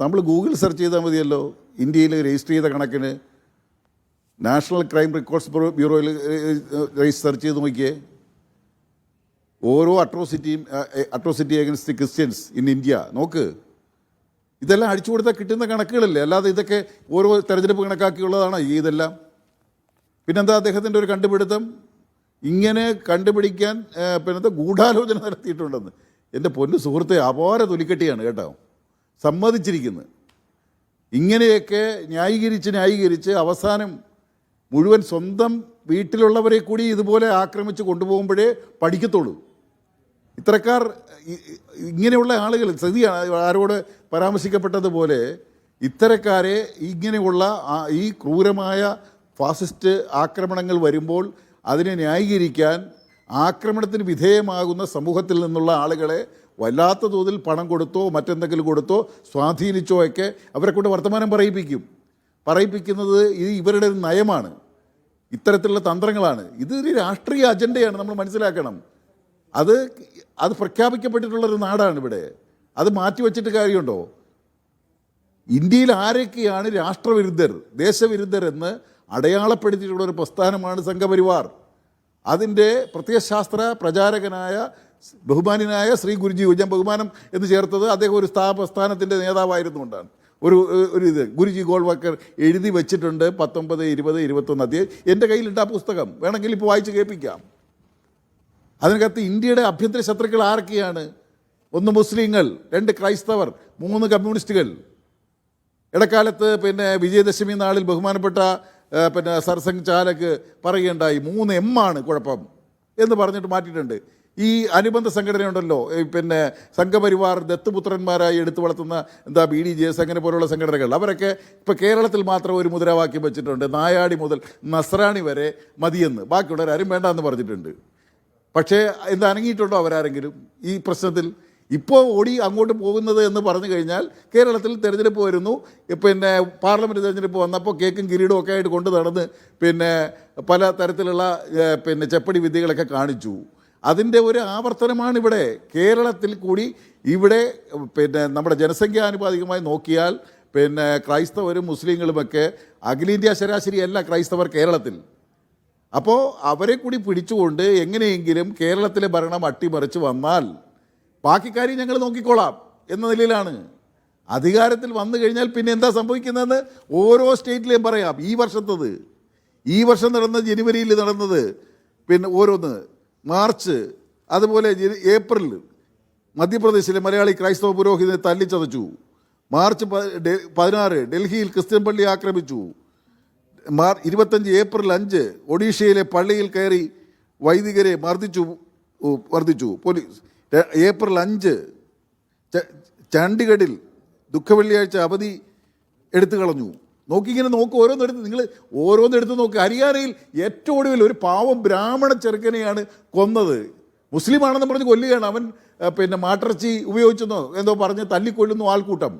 നമ്മൾ ഗൂഗിൾ സെർച്ച് ചെയ്താൽ മതിയല്ലോ. ഇന്ത്യയിൽ രജിസ്റ്റർ ചെയ്ത കണക്കിന് നാഷണൽ ക്രൈം റെക്കോർഡ്സ് ബ്യൂറോയിൽ സെർച്ച് ചെയ്ത് നോക്കിയേ. ഓരോ atrocity against the Christians in India നോക്ക്. ഇതെല്ലാം അടിച്ചു കൊടുത്താൽ കിട്ടുന്ന കണക്കുകളല്ലേ, അല്ലാതെ ഇതൊക്കെ ഓരോ തെരഞ്ഞെടുപ്പ് കണക്കാക്കിയുള്ളതാണ് ഇതെല്ലാം. പിന്നെന്താ അദ്ദേഹത്തിൻ്റെ ഒരു കണ്ടുപിടുത്തം? ഇങ്ങനെ കണ്ടുപിടിക്കാൻ ഗൂഢാലോചന നടത്തിയിട്ടുണ്ടെന്ന്. എൻ്റെ പൊന്നു സുഹൃത്തെ, അപാര തൊലിക്കെട്ടിയാണ് കേട്ടോ സമ്മതിച്ചിരിക്കുന്നത്. ഇങ്ങനെയൊക്കെ ന്യായീകരിച്ച് അവസാനം മുഴുവൻ സ്വന്തം വീട്ടിലുള്ളവരെ കൂടി ഇതുപോലെ ആക്രമിച്ച് കൊണ്ടുപോകുമ്പോഴേ പഠിക്കത്തുള്ളൂ. ഇത്തരക്കാർ, ഇങ്ങനെയുള്ള ആളുകൾ, സ്ഥിതിയാണ് ആരോട് പരാമർശിക്കപ്പെട്ടതുപോലെ ഇത്തരക്കാരെ ഇങ്ങനെയുള്ള ഈ ക്രൂരമായ ഫാസിസ്റ്റ് ആക്രമണങ്ങൾ വരുമ്പോൾ അതിനെ ന്യായീകരിക്കാൻ ആക്രമണത്തിന് വിധേയമാകുന്ന സമൂഹത്തിൽ നിന്നുള്ള ആളുകളെ വല്ലാത്ത തോതിൽ പണം കൊടുത്തോ മറ്റെന്തെങ്കിലും കൊടുത്തോ സ്വാധീനിച്ചോ ഒക്കെ അവരെ കൊണ്ട് വർത്തമാനം പറയിപ്പിക്കുന്നത് ഇവരുടെ ഒരു നയമാണ്, ഇത്തരത്തിലുള്ള തന്ത്രങ്ങളാണ്. ഇതൊരു രാഷ്ട്രീയ അജണ്ടയാണ്, നമ്മൾ മനസ്സിലാക്കണം. അത് പ്രഖ്യാപിക്കപ്പെട്ടിട്ടുള്ളൊരു നാടാണ് ഇവിടെ. അത് മാറ്റിവെച്ചിട്ട് കാര്യമുണ്ടോ? ഇന്ത്യയിൽ ആരൊക്കെയാണ് രാഷ്ട്രവിരുദ്ധർ, ദേശവിരുദ്ധർ എന്ന് അടയാളപ്പെടുത്തിയിട്ടുള്ള ഒരു പ്രസ്ഥാനമാണ് സംഘപരിവാർ. അതിൻ്റെ പ്രത്യയശാസ്ത്ര പ്രചാരകനായ ബഹുമാനായ ശ്രീ ഗുരുജി, ഞാൻ ബഹുമാനം എന്ന് ചേർത്തത് അദ്ദേഹം ഒരു പ്രസ്ഥാനത്തിൻ്റെ നേതാവായിരുന്നുകൊണ്ടാണ്. ഇത് ഗുരുജി ഗോൾവക്കർ എഴുതി വെച്ചിട്ടുണ്ട് 19, 20, 21 അധ്യായം. എൻ്റെ കയ്യിലുണ്ട് ആ പുസ്തകം, വേണമെങ്കിൽ ഇപ്പോൾ വായിച്ച് കേൾപ്പിക്കാം. അതിനകത്ത് ഇന്ത്യയുടെ ആഭ്യന്തര ശത്രുക്കൾ ആരൊക്കെയാണ്? 1 മുസ്ലിങ്ങൾ, 2 ക്രൈസ്തവർ, 3 കമ്മ്യൂണിസ്റ്റുകൾ. ഇടക്കാലത്ത് വിജയദശമി നാളിൽ ബഹുമാനപ്പെട്ട സർസംഘ് ചാലക് പറയുകയുണ്ടായി 3 M ആണ് കുഴപ്പം എന്ന് പറഞ്ഞിട്ട് മാറ്റിയിട്ടുണ്ട്. ഈ അനുബന്ധ സംഘടനയുണ്ടല്ലോ, സംഘപരിവാർ ദത്തുപുത്രന്മാരായി എടുത്തു വളർത്തുന്ന BDJS അങ്ങനെ പോലുള്ള സംഘടനകൾ, അവരൊക്കെ ഇപ്പോൾ കേരളത്തിൽ മാത്രം ഒരു മുദ്രാവാക്യം വെച്ചിട്ടുണ്ട്, നായാടി മുതൽ നസ്രാണി വരെ മതിയെന്ന്, ബാക്കിയുള്ളവരാരും വേണ്ടെന്ന് പറഞ്ഞിട്ടുണ്ട്. പക്ഷേ അനങ്ങിയിട്ടുണ്ടോ അവരാരെങ്കിലും ഈ പ്രശ്നത്തിൽ? ഇപ്പോൾ ഓടി അങ്ങോട്ട് പോകുന്നത് എന്ന് പറഞ്ഞു കഴിഞ്ഞാൽ, കേരളത്തിൽ തിരഞ്ഞെടുപ്പ് വരുന്നു, പാർലമെൻറ്റ് തിരഞ്ഞെടുപ്പ് വന്നപ്പോൾ കേക്കും കിരീടവും ഒക്കെ ആയിട്ട് കൊണ്ട് നടന്ന് പല തരത്തിലുള്ള ചെപ്പടി വിദ്യകളൊക്കെ കാണിച്ചു. അതിൻ്റെ ഒരു ആവർത്തനമാണ് ഇവിടെ. കേരളത്തിൽ കൂടി ഇവിടെ നമ്മുടെ ജനസംഖ്യാനുപാതികമായി നോക്കിയാൽ ക്രൈസ്തവരും മുസ്ലിങ്ങളുമൊക്കെ അഖിലേന്ത്യാ ശരാശരിയല്ല ക്രൈസ്തവർ കേരളത്തിൽ. അപ്പോൾ അവരെ കൂടി പിടിച്ചുകൊണ്ട് എങ്ങനെയെങ്കിലും കേരളത്തിലെ ഭരണം അട്ടിമറിച്ച് വന്നാൽ ബാക്കി കാര്യം ഞങ്ങൾ നോക്കിക്കോളാം എന്ന നിലയിലാണ്. അധികാരത്തിൽ വന്നു കഴിഞ്ഞാൽ പിന്നെ എന്താ സംഭവിക്കുന്നതെന്ന് ഓരോ സ്റ്റേറ്റിലെയും പറയാം. ഈ വർഷം നടന്ന ജനുവരിയിൽ നടന്നത്, ഓരോന്ന് മാർച്ച്, അതുപോലെ ഏപ്രിൽ മധ്യപ്രദേശിലെ മലയാളി ക്രൈസ്തവ പുരോഹിതനെ തല്ലിച്ചതച്ചു. മാർച്ച് 16 ഡൽഹിയിൽ ക്രിസ്ത്യൻ പള്ളി ആക്രമിച്ചു. 25 ഏപ്രിൽ 5 ഒഡീഷയിലെ പള്ളിയിൽ കയറി വൈദികരെ മർദ്ദിച്ചു പോലീസ്. ഏപ്രിൽ 5 ചണ്ഡീഗഡിൽ ദുഃഖവെള്ളിയാഴ്ച അവധി എടുത്തു കളഞ്ഞു. ഓരോന്നെടുത്ത് നോക്ക്. ഹരിയാനയിൽ ഏറ്റവും ഒടുവിൽ ഒരു പാവം ബ്രാഹ്മണ ചെറുക്കനെയാണ് കൊന്നത്. മുസ്ലിമാണെന്ന് പറഞ്ഞ് കൊല്ലുകയാണ്. അവൻ മാട്ടിറച്ചി ഉപയോഗിച്ചെന്നോ എന്തോ പറഞ്ഞ് തല്ലിക്കൊല്ലുന്നു ആൾക്കൂട്ടം.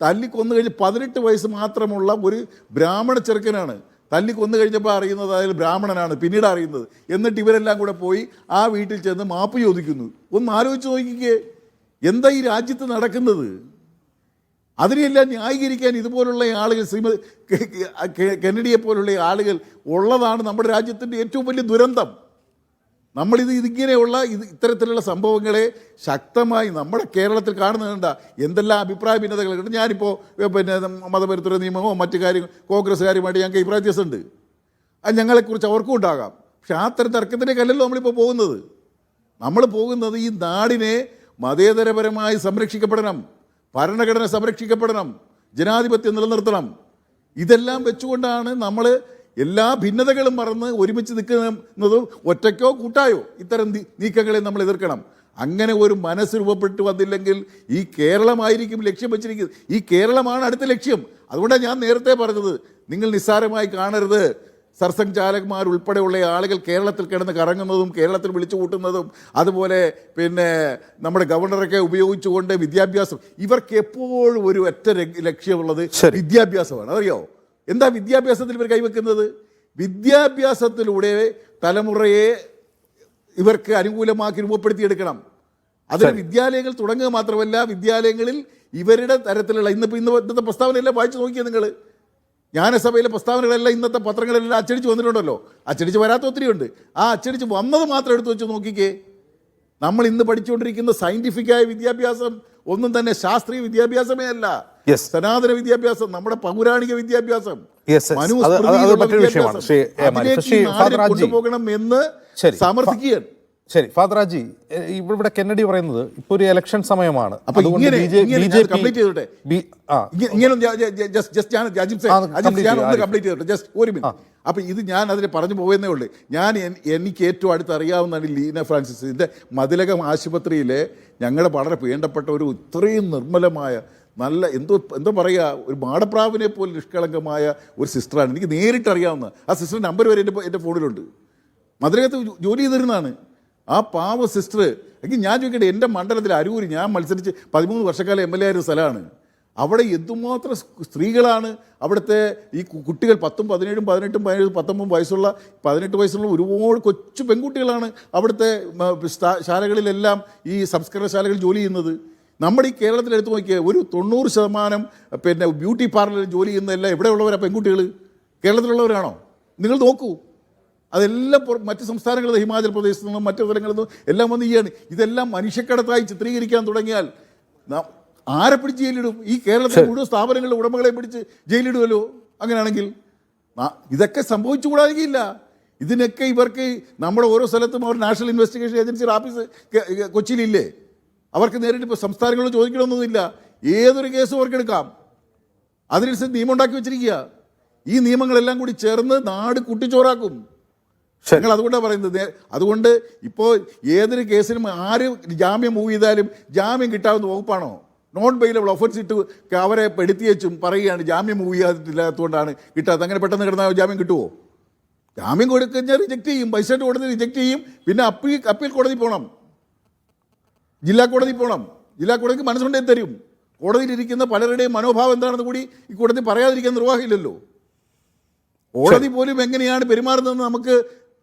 തല്ലിക്കൊന്നു കഴിഞ്ഞ് 18 വയസ്സ് മാത്രമുള്ള ഒരു ബ്രാഹ്മണ ചെറുക്കനാണ്. തല്ലിക്കൊന്നു കഴിഞ്ഞപ്പോൾ അറിയുന്നത് അയാൾ ബ്രാഹ്മണനാണ്, പിന്നീട് അറിയുന്നത്. എന്നിട്ട് ഇവരെല്ലാം കൂടെ പോയി ആ വീട്ടിൽ ചെന്ന് മാപ്പ് ചോദിക്കുന്നു. ഒന്ന് ആലോചിച്ച് നോക്കിക്കേ, എന്താ ഈ രാജ്യത്ത് നടക്കുന്നത്? അതിനെല്ലാം ന്യായീകരിക്കാൻ ഇതുപോലുള്ള ആളുകൾ, ശ്രീമതി കെന്നഡിയെ പോലുള്ള ആളുകൾ ഉള്ളതാണ് നമ്മുടെ രാജ്യത്തിൻ്റെ ഏറ്റവും വലിയ ദുരന്തം. ഇതിങ്ങനെയുള്ള ഇത്തരത്തിലുള്ള സംഭവങ്ങളെ ശക്തമായി നമ്മുടെ കേരളത്തിൽ കാണുന്നുണ്ട്. എന്തെല്ലാം അഭിപ്രായ ഭിന്നതകളുണ്ട്. ഞാനിപ്പോൾ മതപരിത്വ നിയമമോ മറ്റു കാര്യങ്ങൾ കോൺഗ്രസ്സുകാരുമായിട്ട് ഞങ്ങൾക്ക് അഭിപ്രായ വ്യത്യാസമുണ്ട്. അത് ഞങ്ങളെക്കുറിച്ച് അവർക്കും ഉണ്ടാകാം. പക്ഷെ ആ തരം തർക്കത്തിലേക്കല്ലല്ലോ നമ്മളിപ്പോൾ പോകുന്നത്. നമ്മൾ പോകുന്നത് ഈ നാടിനെ മതേതരപരമായി സംരക്ഷിക്കപ്പെടണം, ഭരണഘടന സംരക്ഷിക്കപ്പെടണം, ജനാധിപത്യം നിലനിർത്തണം. ഇതെല്ലാം വെച്ചുകൊണ്ടാണ് നമ്മൾ എല്ലാ ഭിന്നതകളും മറന്ന് ഒരുമിച്ച് നിൽക്കുന്നതും ഒറ്റയ്ക്കോ കൂട്ടായോ ഇത്തരം നീക്കങ്ങളെ നമ്മൾ എതിർക്കണം. അങ്ങനെ ഒരു മനസ്സ് രൂപപ്പെട്ടു വന്നില്ലെങ്കിൽ ഈ കേരളമായിരിക്കും ലക്ഷ്യം വെച്ചിരിക്കുന്നത്. ഈ കേരളമാണ് അടുത്ത ലക്ഷ്യം. അതുകൊണ്ടാണ് ഞാൻ നേരത്തെ പറഞ്ഞത്, നിങ്ങൾ നിസ്സാരമായി കാണരുത്. സർസംഘ് ചാലകന്മാർ ഉൾപ്പെടെയുള്ള ആളുകൾ കേരളത്തിൽ കിടന്ന് കറങ്ങുന്നതും കേരളത്തിൽ വിളിച്ചു കൂട്ടുന്നതും, അതുപോലെ നമ്മുടെ ഗവർണറൊക്കെ ഉപയോഗിച്ചുകൊണ്ട് വിദ്യാഭ്യാസം, ഇവർക്ക് എപ്പോഴും ഒരു ഒറ്റ ലക്ഷ്യമുള്ളത് വിദ്യാഭ്യാസമാണ്. അറിയോ എന്താ വിദ്യാഭ്യാസത്തിൽ ഇവർ കൈവെക്കുന്നത്? വിദ്യാഭ്യാസത്തിലൂടെ തലമുറയെ ഇവർക്ക് അനുകൂലമാക്കി രൂപപ്പെടുത്തിയെടുക്കണം. അതിന് വിദ്യാലയങ്ങൾ തുടങ്ങുക മാത്രമല്ല, വിദ്യാലയങ്ങളിൽ ഇവരുടെ തരത്തിലുള്ള ഇന്നത്തെ പ്രസ്താവനയെല്ലാം വായിച്ചു നോക്കിയാൽ നിങ്ങൾ, ജ്ഞാനസഭയിലെ പ്രസ്താവനകളെല്ലാം ഇന്നത്തെ പത്രങ്ങളെല്ലാം അച്ചടിച്ച് വന്നിട്ടുണ്ടല്ലോ. അച്ചടിച്ച് വരാത്ത ഒത്തിരിയുണ്ട്. ആ അച്ചടിച്ച് വന്നത് മാത്രം എടുത്തു വെച്ച് നോക്കിക്കേ. നമ്മൾ ഇന്ന് പഠിച്ചുകൊണ്ടിരിക്കുന്ന സയൻറ്റിഫിക്കായ വിദ്യാഭ്യാസം ഒന്നും തന്നെ ശാസ്ത്രീയ വിദ്യാഭ്യാസമേ അല്ല. സനാതന വിദ്യാഭ്യാസം, നമ്മുടെ പൗരാണിക വിദ്യാഭ്യാസം, കൊണ്ടുപോകണം എന്ന് സമർത്ഥിക്കുകയാണ്. ശരി ഫാദറാജി, ഇവിടെ കെന്നഡി പറയുന്നത് ഇപ്പൊ ഒരു ഇലക്ഷൻ സമയമാണ്. അപ്പൊ ഇത് ഞാൻ അതിന് പറഞ്ഞു പോകുന്നേ ഉള്ളൂ. എനിക്ക് ഏറ്റവും അടുത്ത് അറിയാവുന്നതാണ് ലീന ഫ്രാൻസിസിന്റെ മതിലകം ആശുപത്രിയിലെ ഞങ്ങളുടെ വളരെ വേണ്ടപ്പെട്ട ഒരു ഇത്രയും നിർമ്മലമായ നല്ല എന്തോ പറയുക, ഒരു മാടപ്രാവിനെ പോലെ നിഷ്കളങ്കമായ ഒരു സിസ്റ്ററാണ്. എനിക്ക് നേരിട്ട് അറിയാവുന്ന ആ സിസ്റ്ററിൻ്റെ നമ്പർ വരെ എൻ്റെ ഫോണിലുണ്ട്. മതിലകത്ത് ജോലി ചെയ്തിരുന്നതാണ്. ആ പാവ സിസ്റ്റർ എങ്കിൽ ഞാൻ ചോദിക്കട്ടെ, എൻ്റെ മണ്ഡലത്തിൽ അരൂർ ഞാൻ മത്സരിച്ച് 13 വർഷക്കാലം MLA ആയിരുന്ന സ്ഥലമാണ്. അവിടെ എന്തുമാത്രം സ്ത്രീകളാണ് അവിടുത്തെ ഈ കുട്ടികൾ 10, 17, 18, 17, 19 വയസ്സുള്ള 18 വയസ്സുള്ള ഒരുപാട് കൊച്ചു പെൺകുട്ടികളാണ് അവിടുത്തെ ശാലകളിലെല്ലാം ഈ സംസ്കരണശാലകളിൽ ജോലി ചെയ്യുന്നത്. നമ്മുടെ ഈ കേരളത്തിൽ എടുത്തു നോക്കിയാൽ ഒരു 90% പിന്നെ ബ്യൂട്ടി പാർലറിൽ ജോലി ചെയ്യുന്നതെല്ലാം എവിടെയുള്ളവരാണ്? പെൺകുട്ടികൾ കേരളത്തിലുള്ളവരാണോ? നിങ്ങൾ നോക്കൂ. അതെല്ലാം മറ്റ് സംസ്ഥാനങ്ങളിൽ നിന്ന്, ഹിമാചൽ പ്രദേശിൽ നിന്നും മറ്റു സ്ഥലങ്ങളിൽ നിന്നും എല്ലാം വന്ന് ചെയ്യാണ്. ഇതെല്ലാം മനുഷ്യക്കടത്തായി ചിത്രീകരിക്കാൻ തുടങ്ങിയാൽ ആരെ പിടിച്ച് ജയിലിടും? ഈ കേരളത്തിലെ മുഴുവൻ സ്ഥാപനങ്ങളുടെ ഉടമകളെ പിടിച്ച് ജയിലിടുമല്ലോ. അങ്ങനെയാണെങ്കിൽ ഇതൊക്കെ സംഭവിച്ചുകൂടാതെയില്ല. ഇതിനൊക്കെ ഇവർക്ക് നമ്മുടെ ഓരോ സ്ഥലത്തും അവർ നാഷണൽ ഇൻവെസ്റ്റിഗേഷൻ ഏജൻസിയുടെ ഓഫീസ് കൊച്ചിയിലില്ലേ? അവർക്ക് നേരിട്ട് ഇപ്പോൾ സംസ്ഥാനങ്ങളോട് ചോദിക്കണമെന്നൊന്നുമില്ല. ഏതൊരു കേസും അവർക്ക് എടുക്കാം. അതിനനുസരിച്ച് നിയമം ഉണ്ടാക്കി വെച്ചിരിക്കുക. ഈ നിയമങ്ങളെല്ലാം കൂടി ചേർന്ന് നാട് കുട്ടിച്ചോറാക്കും. ഞങ്ങൾ അതുകൊണ്ടാണ് പറയുന്നത്. അതുകൊണ്ട് ഇപ്പോൾ ഏതൊരു കേസിനും ആര് ജാമ്യം മൂവ് ചെയ്താലും ജാമ്യം കിട്ടാവുന്ന വകുപ്പാണോ? നോൺ ബെയിലബിൾ ഒഫൻസ് ഇട്ട് അവരെ പെടുത്തിയേച്ചും പറയുകയാണ് ജാമ്യം മൂവ് ചെയ്യാത്തില്ലാത്തതുകൊണ്ടാണ് കിട്ടാത്തത്. അങ്ങനെ പെട്ടെന്ന് കിടന്നാൽ ജാമ്യം കിട്ടുമോ? ജാമ്യം കൊടുക്കഴിഞ്ഞാൽ റിജക്റ്റ് ചെയ്യും, മജിസ്ട്രേറ്റ് കോടതി റിജക്റ്റ് ചെയ്യും. പിന്നെ അപ്പീൽ കോടതി പോകണം, ജില്ലാ കോടതി പോകണം. ജില്ലാ കോടതിക്ക് മനസ്സുകൊണ്ടേ തരും. കോടതിയിലിരിക്കുന്ന പലരുടെയും മനോഭാവം എന്താണെന്ന് കൂടി ഈ കോടതി പറയാതിരിക്കാൻ നിർവാഹമില്ലല്ലോ. കോടതി പോലും എങ്ങനെയാണ് പെരുമാറുന്നതെന്ന് നമുക്ക്,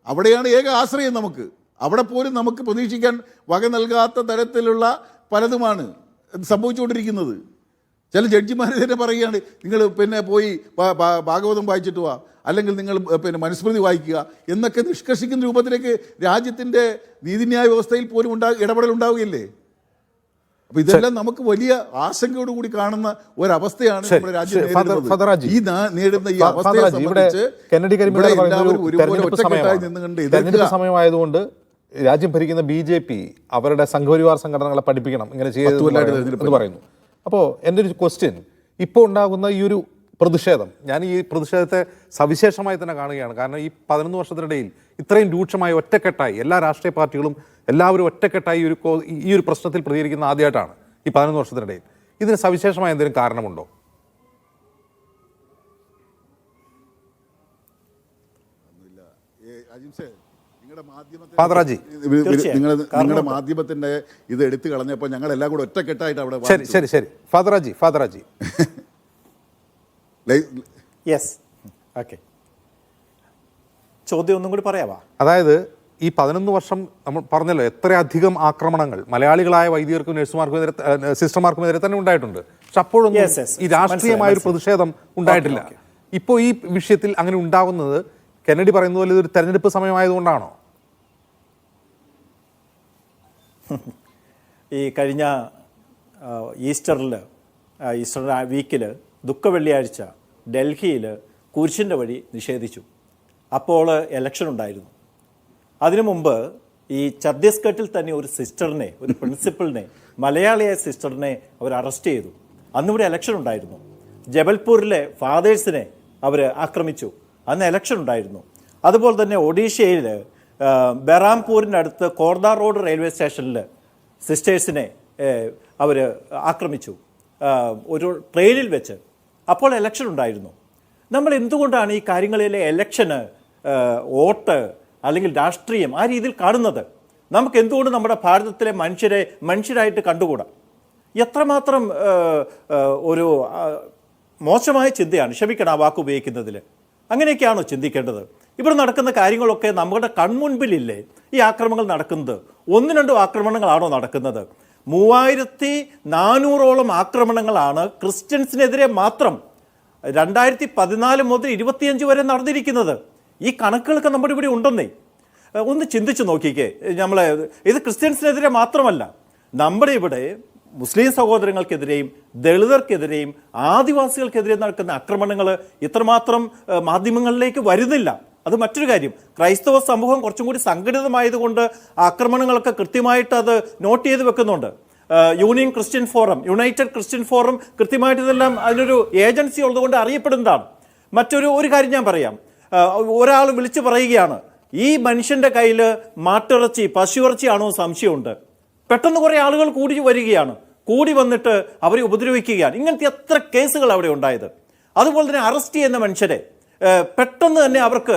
അവിടെയാണ് ഏക ആശ്രയം നമുക്ക്. അവിടെ പോലും നമുക്ക് പ്രതീക്ഷിക്കാൻ വക നൽകാത്ത തരത്തിലുള്ള പലതുമാണ് സംഭവിച്ചുകൊണ്ടിരിക്കുന്നത്. ചില ജഡ്ജിമാർ തന്നെ പറയുകയാണ്, നിങ്ങൾ പിന്നെ പോയി ഭാഗവതം വായിച്ചിട്ട് വാ, അല്ലെങ്കിൽ നിങ്ങൾ പിന്നെ മനുസ്മൃതി വായിക്കുക എന്നൊക്കെ നിഷ്കർഷിക്കുന്ന രൂപത്തിലേക്ക് രാജ്യത്തിൻ്റെ നീതിന്യായ വ്യവസ്ഥയിൽ പോലും ഇടപെടൽ ഉണ്ടാവുകയില്ലേ? അപ്പോൾ ഇതെല്ലാം നമുക്ക് വലിയ ആശങ്കയോടുകൂടി കാണുന്ന ഒരവസ്ഥയാണ് നമ്മുടെ രാജ്യം നേരിടുന്നത്. ഈ നേരിടുന്ന ഈ അവസ്ഥയെ സംബന്ധിച്ച് എല്ലാവരും ഒരുപോലെ ഒറ്റക്കെട്ടായി നിന്നുകൊണ്ട് തെരഞ്ഞെടുപ്പ് സമയമായതുകൊണ്ട് രാജ്യം ഭരിക്കുന്ന BJP അവരുടെ സംഘപരിവാർ സംഘടനകളെ പഠിപ്പിക്കണം ഇങ്ങനെ എന്ന് പറയുന്നു. അപ്പോൾ എൻ്റെ ഒരു ക്വസ്റ്റ്യൻ, ഇപ്പോൾ ഉണ്ടാകുന്ന ഈ ഒരു പ്രതിഷേധം, ഞാൻ ഈ പ്രതിഷേധത്തെ സവിശേഷമായി തന്നെ കാണുകയാണ്. കാരണം ഈ 11 വർഷത്തിനിടയിൽ ഇത്രയും രൂക്ഷമായി ഒറ്റക്കെട്ടായി എല്ലാ രാഷ്ട്രീയ പാർട്ടികളും എല്ലാവരും ഒറ്റക്കെട്ടായി ഈ ഒരു പ്രശ്നത്തിൽ പ്രതികരിക്കുന്ന ആദ്യമായിട്ടാണ് ഈ 11 വർഷത്തിനിടയിൽ. ഇതിന് സവിശേഷമായ എന്തെങ്കിലും കാരണമുണ്ടോ? ഫാദറാജി, നിങ്ങളുടെ മാധ്യമത്തിന്റെ ഇത് എടുത്തു കളഞ്ഞപ്പോൾ ഞങ്ങൾ എല്ലാം കൂടെ ഒറ്റക്കെട്ടായിട്ട് അവിടെ. ശരി ശരി ഫാദറാജി യെസ്, ഓക്കെ, ചോദ്യം ഒന്നും കൂടി പറയാവാ. അതായത് ഈ 11 വർഷം നമ്മൾ പറഞ്ഞല്ലോ എത്രയധികം ആക്രമണങ്ങൾ മലയാളികളായ വൈദികർക്കും നഴ്സുമാർക്കും എതിരെ, സിസ്റ്റർമാർക്കും എതിരെ തന്നെ ഉണ്ടായിട്ടുണ്ട്. പക്ഷെ അപ്പോഴൊന്നും ഈ രാഷ്ട്രീയമായ ഒരു പ്രതിഷേധം ഉണ്ടായിട്ടില്ല. ഇപ്പോൾ ഈ വിഷയത്തിൽ അങ്ങനെ ഉണ്ടാകുന്നത് കെന്നഡി പറയുന്ന പോലെ ഇതൊരു തെരഞ്ഞെടുപ്പ് സമയമായതുകൊണ്ടാണോ? ഈ കഴിഞ്ഞ ഈസ്റ്റർ വീക്കിൽ ദുഃഖ വെള്ളിയാഴ്ച ഡൽഹിയിൽ കുരിശിൻ്റെ വഴി നിഷേധിച്ചു. അപ്പോൾ ഇലക്ഷൻ ഉണ്ടായിരുന്നു. അതിനു മുമ്പ് ഈ ഛത്തീസ്ഗഡിൽ തന്നെ ഒരു സിസ്റ്ററിനെ, ഒരു പ്രിൻസിപ്പളിനെ, മലയാളിയായ സിസ്റ്ററിനെ അവർ അറസ്റ്റ് ചെയ്തു. അന്നിവിടെ ഇലക്ഷൻ ഉണ്ടായിരുന്നു. ജബൽപൂരിലെ ഫാദേഴ്സിനെ അവർ ആക്രമിച്ചു. അന്ന് ഇലക്ഷൻ ഉണ്ടായിരുന്നു. അതുപോലെ തന്നെ ഒഡീഷയിൽ ബെറാംപൂരിൻ്റെ അടുത്ത് കോർദ റോഡ് റെയിൽവേ സ്റ്റേഷനിൽ സിസ്റ്റേഴ്സിനെ അവർ ആക്രമിച്ചു ഒരു ട്രെയിനിൽ വെച്ച്. അപ്പോൾ ഇലക്ഷൻ ഉണ്ടായിരുന്നു. നമ്മൾ എന്തുകൊണ്ടാണ് ഈ കാര്യങ്ങളിലെ ഇലക്ഷന്, വോട്ട് അല്ലെങ്കിൽ രാഷ്ട്രീയം ആ രീതിയിൽ കാണുന്നത്? നമുക്ക് എന്തുകൊണ്ട് നമ്മുടെ ഭാരതത്തിലെ മനുഷ്യരായിട്ട് കണ്ടുകൂടാ? എത്രമാത്രം ഒരു മോശമായ ചിന്തയാണ്, ക്ഷമിക്കണം ആ വാക്ക് ഉപയോഗിക്കുന്നതിൽ. അങ്ങനെയൊക്കെയാണോ ചിന്തിക്കേണ്ടത്? ഇവിടെ നടക്കുന്ന കാര്യങ്ങളൊക്കെ നമ്മുടെ കൺമുൻപിലില്ലേ ഈ ആക്രമണങ്ങൾ നടക്കുന്നത്? 1-2 ആക്രമണങ്ങളാണോ നടക്കുന്നത്? 3400ഓളം ആക്രമണങ്ങളാണ് ക്രിസ്ത്യൻസിനെതിരെ മാത്രം 2014 മുതൽ 25 വരെ നടന്നിരിക്കുന്നത്. ഈ കണക്കുകളൊക്കെ നമ്മുടെ ഇവിടെ ഉണ്ടെന്നേ. ഒന്ന് ചിന്തിച്ച് നോക്കിക്കേ. ഇത് ക്രിസ്ത്യൻസിനെതിരെ മാത്രമല്ല, നമ്മുടെ ഇവിടെ മുസ്ലിം സഹോദരങ്ങൾക്കെതിരെയും ദളിതർക്കെതിരെയും ആദിവാസികൾക്കെതിരെ നടക്കുന്ന ആക്രമണങ്ങൾ ഇത്രമാത്രം മാധ്യമങ്ങളിലേക്ക് വരുന്നില്ല. അത് മറ്റൊരു കാര്യം. ക്രൈസ്തവ സമൂഹം കുറച്ചും കൂടി സംഘടിതമായതുകൊണ്ട് ആക്രമണങ്ങളൊക്കെ കൃത്യമായിട്ട് അത് നോട്ട് ചെയ്ത് വെക്കുന്നുണ്ട്. യുണൈറ്റഡ് ക്രിസ്ത്യൻ ഫോറം കൃത്യമായിട്ട് ഇതെല്ലാം അതിനൊരു ഏജൻസി ഉള്ളതുകൊണ്ട് അറിയപ്പെടുന്നതാണ്. ഒരു കാര്യം ഞാൻ പറയാം. ഒരാൾ വിളിച്ചു പറയുകയാണ്, ഈ മനുഷ്യൻ്റെ കയ്യിൽ മാട്ടിറച്ചി, പശുവിറച്ചിയാണോ സംശയമുണ്ട്. പെട്ടെന്ന് കുറേ ആളുകൾ കൂടി വരികയാണ്. കൂടി വന്നിട്ട് അവരെ ഉപദ്രവിക്കുകയാണ്. ഇങ്ങനത്തെ എത്ര കേസുകൾ അവിടെ ഉണ്ടായത്. അതുപോലെ തന്നെ അറസ്റ്റ് ചെയ്യുന്ന മനുഷ്യരെ പെട്ടെന്ന് തന്നെ അവർക്ക്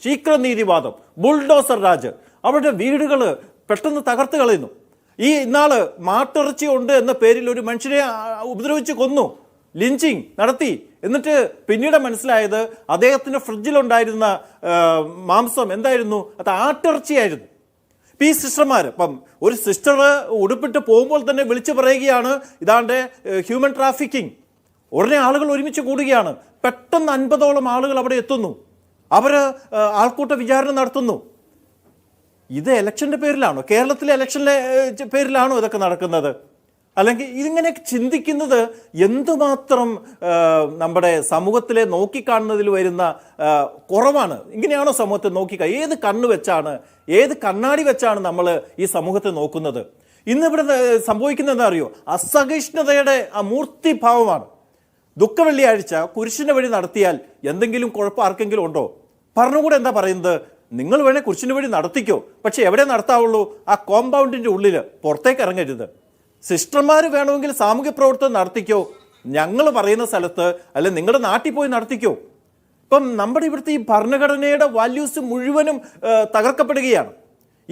ശീഘ്രനീതിവാദം, ബുൾഡോസർ രാജ്, അവരുടെ വീടുകൾ പെട്ടെന്ന് തകർത്ത് കളയുന്നു. ഈ ഇന്നാള് മാട്ടിറച്ചി ഉണ്ട് എന്ന പേരിൽ ഒരു മനുഷ്യനെ ഉപദ്രവിച്ച് കൊന്നു, ലിഞ്ചിങ് നടത്തി. എന്നിട്ട് പിന്നീട് മനസ്സിലായത് അദ്ദേഹത്തിൻ്റെ ഫ്രിഡ്ജിലുണ്ടായിരുന്ന മാംസം എന്തായിരുന്നു? അത് ആട്ടിറച്ചിയായിരുന്നു. ഈ സിസ്റ്റർമാർ, ഇപ്പം ഒരു സിസ്റ്റർ ഉടുപ്പിട്ട് പോകുമ്പോൾ തന്നെ വിളിച്ചു പറയുകയാണ് ഇതാണ്ട് ഹ്യൂമൻ ട്രാഫിക്കിംഗ്. ഉടനെ ആളുകൾ ഒരുമിച്ച് കൂടുകയാണ്. പെട്ടെന്ന് 50ഓളം ആളുകൾ അവിടെ എത്തുന്നു. അവർ ആൾക്കൂട്ട വിചാരണ നടത്തുന്നു. ഇത് ഇലക്ഷൻ്റെ പേരിലാണോ? കേരളത്തിലെ ഇലക്ഷൻ്റെ പേരിലാണോ ഇതൊക്കെ നടക്കുന്നത്? അല്ലെങ്കിൽ ഇതിങ്ങനെ ചിന്തിക്കുന്നത് എന്തുമാത്രം നമ്മുടെ സമൂഹത്തിലെ നോക്കിക്കാണുന്നതിൽ വരുന്ന കുറവാണ്. ഇങ്ങനെയാണോ സമൂഹത്തെ ഏത് കണ്ണ് വെച്ചാണ്, ഏത് കണ്ണാടി വെച്ചാണ് നമ്മൾ ഈ സമൂഹത്തെ നോക്കുന്നത്? ഇന്നിവിടെ സംഭവിക്കുന്നത് എന്താ അറിയോ? അസഹിഷ്ണുതയുടെ മൂർത്തിഭാവമാണ്. ദുഃഖവെള്ളിയാഴ്ച കുരിശിൻ്റെ വഴി നടത്തിയാൽ എന്തെങ്കിലും കുഴപ്പം ആർക്കെങ്കിലും ഉണ്ടോ? ഭരണകൂടം എന്താ പറയുന്നത്? നിങ്ങൾ വേണേൽ കുരിശിൻ്റെ വഴി നടത്തിക്കോ, പക്ഷെ എവിടെ നടത്താവുള്ളൂ? ആ കോമ്പൗണ്ടിൻ്റെ ഉള്ളിൽ, പുറത്തേക്ക് ഇറങ്ങരുത്. സിസ്റ്റർമാർ വേണമെങ്കിൽ സാമൂഹ്യ പ്രവർത്തനം നടത്തിക്കോ, ഞങ്ങൾ പറയുന്ന സ്ഥലത്ത് അല്ലെ നിങ്ങളുടെ നാട്ടിൽ പോയി നടത്തിക്കോ. ഇപ്പം നമ്മുടെ ഇവിടുത്തെ ഈ ഭരണഘടനയുടെ വാല്യൂസ് മുഴുവനും തകർക്കപ്പെടുകയാണ്.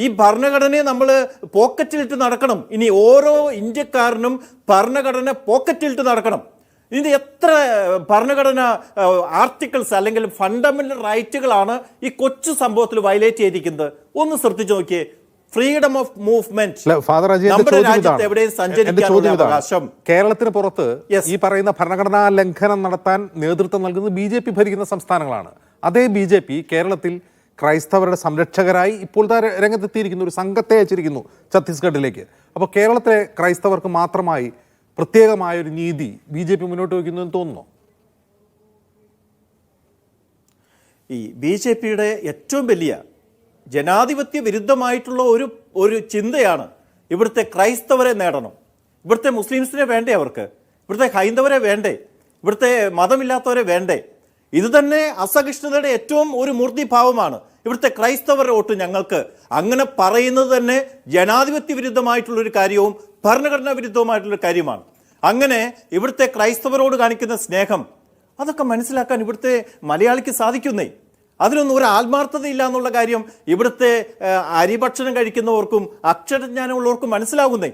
ഈ ഭരണഘടനയെ നമ്മൾ പോക്കറ്റിലിട്ട് നടക്കണം. ഇനി ഓരോ ഇന്ത്യക്കാരനും ഭരണഘടന പോക്കറ്റിലിട്ട് നടക്കണം. ഇത് എത്ര ഭരണഘടന ആർട്ടിക്കിൾസ് അല്ലെങ്കിൽ ഫണ്ടമെന്റൽ റൈറ്റുകളാണ് ഈ കൊച്ചു സംഭവത്തിൽ വയലേറ്റ് ചെയ്തിരിക്കുന്നത്? ഒന്ന് ശ്രദ്ധിച്ചു നോക്കിയേ. ഫ്രീഡം ഓഫ് മൂവ്മെന്റ്, നമ്മുടെ രാജ്യത്ത് എവിടെയും സഞ്ചരിക്കാനുള്ള അവകാശം. കേരളത്തിന് പുറത്ത് ഈ പറയുന്ന ഭരണഘടനാ ലംഘനം നടത്താൻ നേതൃത്വം നൽകുന്നത് BJP ഭരിക്കുന്ന സംസ്ഥാനങ്ങളാണ്. അതേ BJP കേരളത്തിൽ ക്രൈസ്തവരുടെ സംരക്ഷകരായി ഇപ്പോൾ രംഗത്തെത്തിയിരിക്കുന്നു. ഒരു സംഘത്തെ അയച്ചിരിക്കുന്നു ഛത്തീസ്ഗഡിലേക്ക്. അപ്പോൾ കേരളത്തിലെ ക്രൈസ്തവർക്ക് മാത്രമായി പ്രത്യേകമായൊരു നീതി BJP മുന്നോട്ട് വയ്ക്കുന്നു എന്ന് തോന്നുന്നു. ഈ BJPയുടെ ഏറ്റവും വലിയ ജനാധിപത്യ വിരുദ്ധമായിട്ടുള്ള ഒരു ചിന്തയാണ് ഇവിടുത്തെ ക്രൈസ്തവരെ നേടണം. ഇവിടുത്തെ മുസ്ലിംസിനെ വേണ്ടേ അവർക്ക്? ഇവിടുത്തെ ഹൈന്ദവരെ വേണ്ടേ? ഇവിടുത്തെ മതമില്ലാത്തവരെ വേണ്ടേ? ഇത് തന്നെ അസഹിഷ്ണുതയുടെ ഏറ്റവും ഒരു മൂർത്തിഭാവമാണ്. ഇവിടുത്തെ ക്രൈസ്തവരുടെ വോട്ട് ഞങ്ങൾക്ക്, അങ്ങനെ പറയുന്നത് തന്നെ ജനാധിപത്യ വിരുദ്ധമായിട്ടുള്ളൊരു കാര്യവും ഭരണഘടനാ വിരുദ്ധവുമായിട്ടുള്ളൊരു കാര്യമാണ്. അങ്ങനെ ഇവിടുത്തെ ക്രൈസ്തവരോട് കാണിക്കുന്ന സ്നേഹം അതൊക്കെ മനസ്സിലാക്കാൻ ഇവിടുത്തെ മലയാളിക്ക് സാധിക്കുന്നേ. അതിലൊന്നും ഒരു ആത്മാർത്ഥതയില്ല എന്നുള്ള കാര്യം ഇവിടുത്തെ അരിഭക്ഷണം കഴിക്കുന്നവർക്കും അക്ഷരജ്ഞാനമുള്ളവർക്കും മനസ്സിലാകുന്നേ.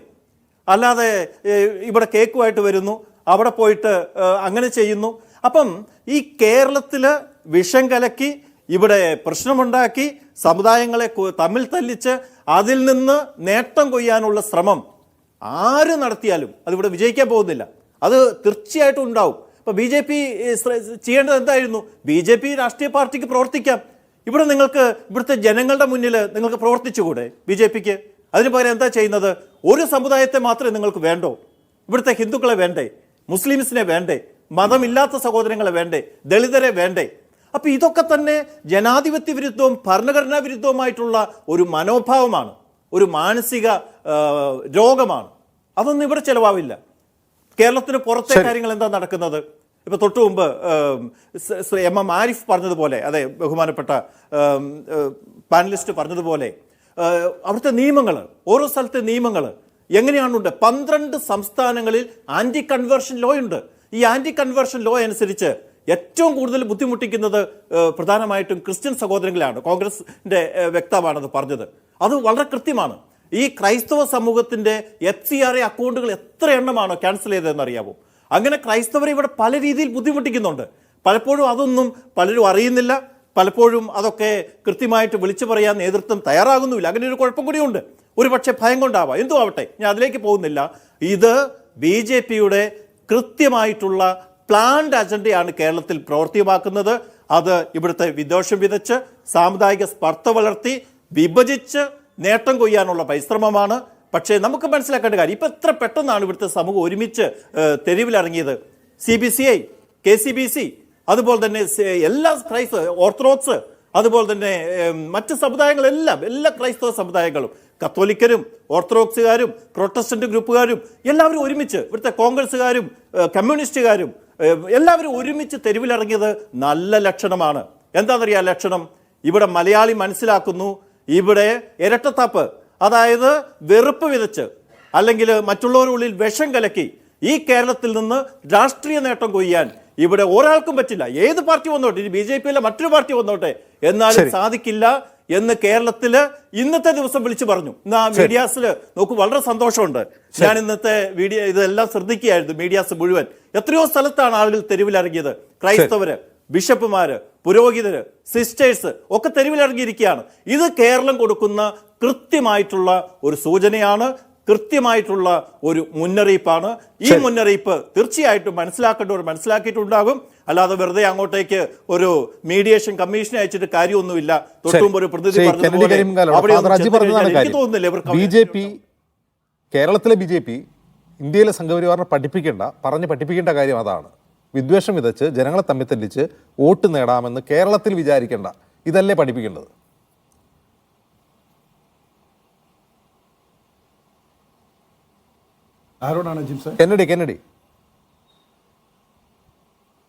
അല്ലാതെ ഇവിടെ കേക്കുമായിട്ട് വരുന്നു, അവിടെ പോയിട്ട് അങ്ങനെ ചെയ്യുന്നു. അപ്പം ഈ കേരളത്തിൽ വിഷം കലക്കി ഇവിടെ പ്രശ്നമുണ്ടാക്കി സമുദായങ്ങളെ തമ്മിൽ തല്ലിച്ച് അതിൽ നിന്ന് നേട്ടം കൊയ്യാനുള്ള ശ്രമം ആര് നടത്തിയാലും അതിവിടെ വിജയിക്കാൻ പോകുന്നില്ല. അത് തീർച്ചയായിട്ടും ഉണ്ടാവും. ഇപ്പോൾ BJP ചെയ്യേണ്ടത് എന്തായിരുന്നു? BJP രാഷ്ട്രീയ പാർട്ടിക്ക് പ്രവർത്തിക്കാം. ഇവിടെ നിങ്ങൾക്ക് ഇവിടുത്തെ ജനങ്ങളുടെ മുന്നിൽ നിങ്ങൾക്ക് പ്രവർത്തിച്ചുകൂടെ BJPക്ക്? അതിന് പകരം എന്താ ചെയ്യുന്നത്? ഒരു സമുദായത്തെ മാത്രമേ നിങ്ങൾക്ക് വേണ്ടോ? ഇവിടുത്തെ ഹിന്ദുക്കളെ വേണ്ടേ? മുസ്ലിംസിനെ വേണ്ടേ? മതമില്ലാത്ത സഹോദരങ്ങളെ വേണ്ടേ? ദളിതരെ വേണ്ടേ? അപ്പോൾ ഇതൊക്കെ തന്നെ ജനാധിപത്യ വിരുദ്ധവും ഭരണഘടനാ വിരുദ്ധവുമായിട്ടുള്ള ഒരു മനോഭാവമാണ്, ഒരു മാനസിക രോഗമാണ്. അതൊന്നും ഇവിടെ ചിലവാവില്ല. കേരളത്തിന് പുറത്തെ കാര്യങ്ങൾ എന്താ നടക്കുന്നത്? ഇപ്പൊ തൊട്ടു മുമ്പ് MM ആരിഫ് പറഞ്ഞതുപോലെ, അതെ, ബഹുമാനപ്പെട്ട പാനലിസ്റ്റ് പറഞ്ഞതുപോലെ, അവിടുത്തെ നിയമങ്ങൾ, ഓരോ സ്ഥലത്തെ നിയമങ്ങൾ എങ്ങനെയാണുണ്ട്? 12 സംസ്ഥാനങ്ങളിൽ ആന്റി കൺവേർഷൻ ലോ ഉണ്ട്. ഈ ആന്റി കൺവേർഷൻ ലോ അനുസരിച്ച് ഏറ്റവും കൂടുതൽ ബുദ്ധിമുട്ടിക്കുന്നത് പ്രധാനമായിട്ടും ക്രിസ്ത്യൻ സഹോദരങ്ങളാണ്. കോൺഗ്രസിന്റെ വക്താവാണത് പറഞ്ഞത്. അത് വളരെ കൃത്യമാണ്. ഈ ക്രൈസ്തവ സമൂഹത്തിന്റെ FCRA അക്കൗണ്ടുകൾ എത്ര എണ്ണമാണോ ക്യാൻസൽ ചെയ്തതെന്ന് അറിയാമോ? അങ്ങനെ ക്രൈസ്തവരെ ഇവിടെ പല രീതിയിൽ ബുദ്ധിമുട്ടിക്കുന്നുണ്ട്. പലപ്പോഴും അതൊന്നും പലരും അറിയുന്നില്ല. പലപ്പോഴും അതൊക്കെ കൃത്യമായിട്ട് വിളിച്ചു പറയാൻ നേതൃത്വം തയ്യാറാകുന്നുമില്ല. അങ്ങനെ ഒരു കുഴപ്പം കൂടിയുണ്ട്. ഒരു പക്ഷേ ഭയം കൊണ്ടാവാം, എന്തോ ആവട്ടെ, ഞാൻ അതിലേക്ക് പോകുന്നില്ല. ഇത് BJPയുടെ കൃത്യമായിട്ടുള്ള പ്ലാൻഡ് അജണ്ടയാണ് കേരളത്തിൽ പ്രവർത്തിയാക്കുന്നത്. അത് ഇവിടുത്തെ വിദ്വേഷം വിതച്ച് സാമുദായിക സ്പർദ്ധ വളർത്തി വിഭജിച്ച് നേട്ടം കൊയ്യാനുള്ള പരിശ്രമമാണ്. പക്ഷേ നമുക്ക് മനസ്സിലാക്കേണ്ട കാര്യം, ഇപ്പം എത്ര പെട്ടെന്നാണ് ഇവിടുത്തെ സമൂഹം ഒരുമിച്ച് തെരുവിലിറങ്ങിയത്. CBCI, KCBC, അതുപോലെ തന്നെ എല്ലാ ഓർത്തഡോക്സ്, അതുപോലെ തന്നെ മറ്റ് സമുദായങ്ങളെല്ലാം, എല്ലാ ക്രൈസ്തവ സമുദായങ്ങളും, കത്തോലിക്കരും ഓർത്തഡോക്സുകാരും പ്രൊട്ടസ്റ്റന്റ് ഗ്രൂപ്പുകാരും എല്ലാവരും ഒരുമിച്ച്, ഇവിടുത്തെ കോൺഗ്രസ്സുകാരും കമ്മ്യൂണിസ്റ്റുകാരും എല്ലാവരും ഒരുമിച്ച് തെരുവിലിറങ്ങിയത് നല്ല ലക്ഷണമാണ്. എന്താണെന്നറിയാം ലക്ഷണം? ഇവിടെ മലയാളി മനസ്സിലാക്കുന്നു ഇവിടെ ഇരട്ടത്താപ്പ്, അതായത് വെറുപ്പ് വിതച്ച് അല്ലെങ്കിൽ മറ്റുള്ളവരുടെ ഉള്ളിൽ വിഷം കലക്കി ഈ കേരളത്തിൽ നിന്ന് രാഷ്ട്രീയ നേട്ടം കൊയ്യാൻ ഇവിടെ ഒരാൾക്കും പറ്റില്ല. ഏത് പാർട്ടി വന്നോട്ടെ, ഇനി BJP മറ്റൊരു പാർട്ടി വന്നോട്ടെ, എന്നാലും സാധിക്കില്ല എന്ന് കേരളത്തില് ഇന്നത്തെ ദിവസം വിളിച്ചു പറഞ്ഞു. ഇന്ന് ആ മീഡിയാസില് നോക്കൂ, വളരെ സന്തോഷമുണ്ട്. ഞാൻ ഇന്നത്തെ വീഡിയോ ഇതെല്ലാം ശ്രദ്ധിക്കുകയായിരുന്നു. മീഡിയാസ് മുഴുവൻ എത്രയോ സ്ഥലത്താണ് ആളുകൾ തെരുവിലിറങ്ങിയത്. ക്രൈസ്തവര്, ബിഷപ്പുമാര്, പുരോഹിതര്, സിസ്റ്റേഴ്സ് ഒക്കെ തെരുവിലിറങ്ങിയിരിക്കുകയാണ്. ഇത് കേരളം കൊടുക്കുന്ന കൃത്യമായിട്ടുള്ള ഒരു സൂചനയാണ്, കൃത്യമായിട്ടുള്ള ഒരു മുന്നറിയിപ്പാണ്. ഈ മുന്നറിയിപ്പ് തീർച്ചയായിട്ടും മനസ്സിലാക്കേണ്ടവർ മനസ്സിലാക്കിയിട്ടുണ്ടാകും. അല്ലാതെ വെറുതെ അങ്ങോട്ടേക്ക് ഒരു മീഡിയേഷൻ കമ്മീഷനെ അയച്ചിട്ട് കാര്യമൊന്നുമില്ല. തൊട്ടും ഒരു പ്രതിനിധി എനിക്ക് തോന്നുന്നില്ല കേരളത്തിലെ BJP ഇന്ത്യയിലെ സംഘപരിവാറിനെ പഠിപ്പിക്കേണ്ട കാര്യം അതാണ്. വിദ്വേഷം വിതച്ച് ജനങ്ങളെ തമ്മിൽ തെല്ലിച്ച് വോട്ട് നേടാമെന്ന് കേരളത്തിൽ വിചാരിക്കേണ്ട, ഇതല്ലേ പഠിപ്പിക്കേണ്ടത്? ആരോടാണ് Ajim sir? Kennedy.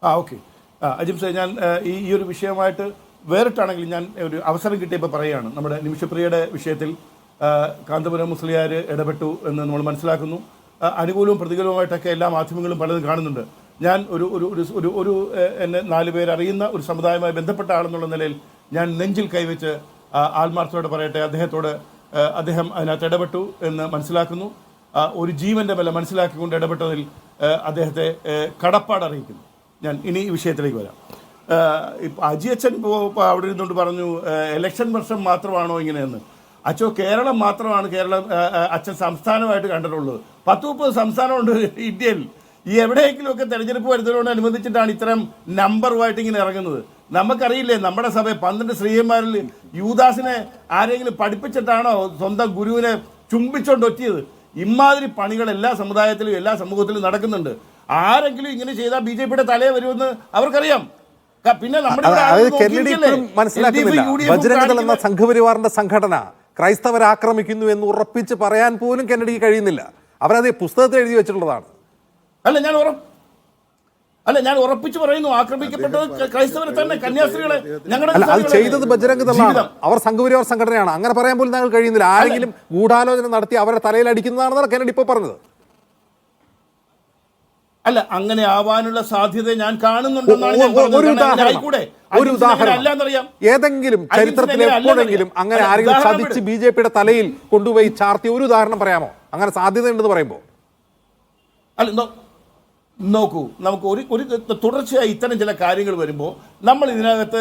Okay. Ajim sir, ഞാൻ ഈ ഒരു വിഷയമായിട്ട് വേറിട്ടാണെങ്കിൽ ഞാൻ ഒരു അവസരം കിട്ടിയപ്പോൾ പറയുകയാണ്. നമ്മുടെ നിമിഷപ്രിയയുടെ വിഷയത്തിൽ കാന്തപുരം മുസ്ലിയാർ ഇടപെട്ടു എന്ന് നമ്മൾ മനസ്സിലാക്കുന്നു. അനുകൂലവും പ്രതികൂലവുമായിട്ടൊക്കെ എല്ലാ മാധ്യമങ്ങളും പലതും കാണുന്നുണ്ട്. ഞാൻ ഒരു എന്നെ 4 പേർ അറിയുന്ന ഒരു സമുദായവുമായി ബന്ധപ്പെട്ട ആളെന്നുള്ള നിലയിൽ ഞാൻ നെഞ്ചിൽ കൈവച്ച് ആത്മാർത്ഥത്തോടെ പറയട്ടെ, അദ്ദേഹം അതിനകത്ത് ഇടപെട്ടു എന്ന് മനസ്സിലാക്കുന്നു. ഒരു ജീവന്റെ വില മനസ്സിലാക്കിക്കൊണ്ട് ഇടപെട്ടതിൽ അദ്ദേഹത്തെ കടപ്പാട് അറിയിക്കുന്നു. ഞാൻ ഇനി ഈ വിഷയത്തിലേക്ക് വരാം. ഇപ്പം അജിയച്ഛൻ അവിടെ ഇരുന്നുകൊണ്ട് പറഞ്ഞു ഇലക്ഷൻ വർഷം മാത്രമാണോ ഇങ്ങനെയെന്ന്. അച്ഛോ, കേരളം മാത്രമാണ് അച്ഛൻ സംസ്ഥാനമായിട്ട് കണ്ടിട്ടുള്ളത്. 10-30 സംസ്ഥാനമുണ്ട് ഇന്ത്യയിൽ. ഈ എവിടെയെങ്കിലുമൊക്കെ തെരഞ്ഞെടുപ്പ് വരുന്നതിനോടനുബന്ധിച്ചിട്ടാണ് ഇത്തരം നമ്പറുമായിട്ട് ഇങ്ങനെ ഇറങ്ങുന്നത്. നമുക്കറിയില്ലേ, നമ്മുടെ സഭ 12 സ്ത്രീയന്മാരിൽ യൂദാസിനെ ആരെങ്കിലും പഠിപ്പിച്ചിട്ടാണോ സ്വന്തം ഗുരുവിനെ ചുംബിച്ചോണ്ടൊറ്റിയത്? ഇമാതിരി പണികൾ എല്ലാ സമുദായത്തിലും എല്ലാ സമൂഹത്തിലും നടക്കുന്നുണ്ട്. ആരെങ്കിലും ഇങ്ങനെ ചെയ്താൽ BJPയുടെ തലയെ വരുമെന്ന് അവർക്കറിയാം. പിന്നെ മനസ്സിലാക്കുന്നില്ല. ബജ്രംഗ് ദൾ എന്ന സംഘപരിവാറിന്റെ സംഘടന ക്രൈസ്തവരെ ആക്രമിക്കുന്നു എന്ന് ഉറപ്പിച്ച് പറയാൻ പോലും കെന്നഡിക്ക് കഴിയുന്നില്ല. അവരത് പുസ്തകത്തിൽ എഴുതി വെച്ചിട്ടുള്ളതാണ്. ഞാൻ ഉറപ്പിച്ചു പറയുന്നു, ആക്രമിക്കപ്പെട്ടത് ക്രൈസ്തവരെ തന്നെ, കന്യാസ്ത്രീകളെ. അത് ചെയ്തത് ബജ്രംഗ് ദളാണ്. അവർ സംഘപരിവാർ സംഘടനയാണ്. അങ്ങനെ പറയാൻ പോലും ഞങ്ങൾ കഴിയുന്നില്ല. ആരെങ്കിലും ഗൂഢാലോചന നടത്തി അവരെ തലയിൽ അടിക്കുന്നതാണെന്നാണ് കെന്നഡി ഇപ്പോൾ പറഞ്ഞത്. അങ്ങനെ ആവാനുള്ള സാധ്യത ഞാൻ കാണുന്നുണ്ടെന്നാണ് ഞാൻ പറഞ്ഞത്. ഒരു ഉദാഹരണം, ഏതെങ്കിലും ചരിത്രത്തിൽ എപ്പോഴെങ്കിലും അങ്ങനെ ആരെങ്കിലും ചതിച്ച് BJPയുടെ തലയിൽ കൊണ്ടുപോയി ചാർത്തിയ ഒരു ഉദാഹരണം പറയാമോ? അങ്ങനെ സാധ്യതയുണ്ടെന്ന് പറയുമ്പോൾ നോക്കൂ, നമുക്ക് ഒരു തുടർച്ചയായി ഇത്തരം ചില കാര്യങ്ങൾ വരുമ്പോൾ നമ്മൾ ഇതിനകത്ത്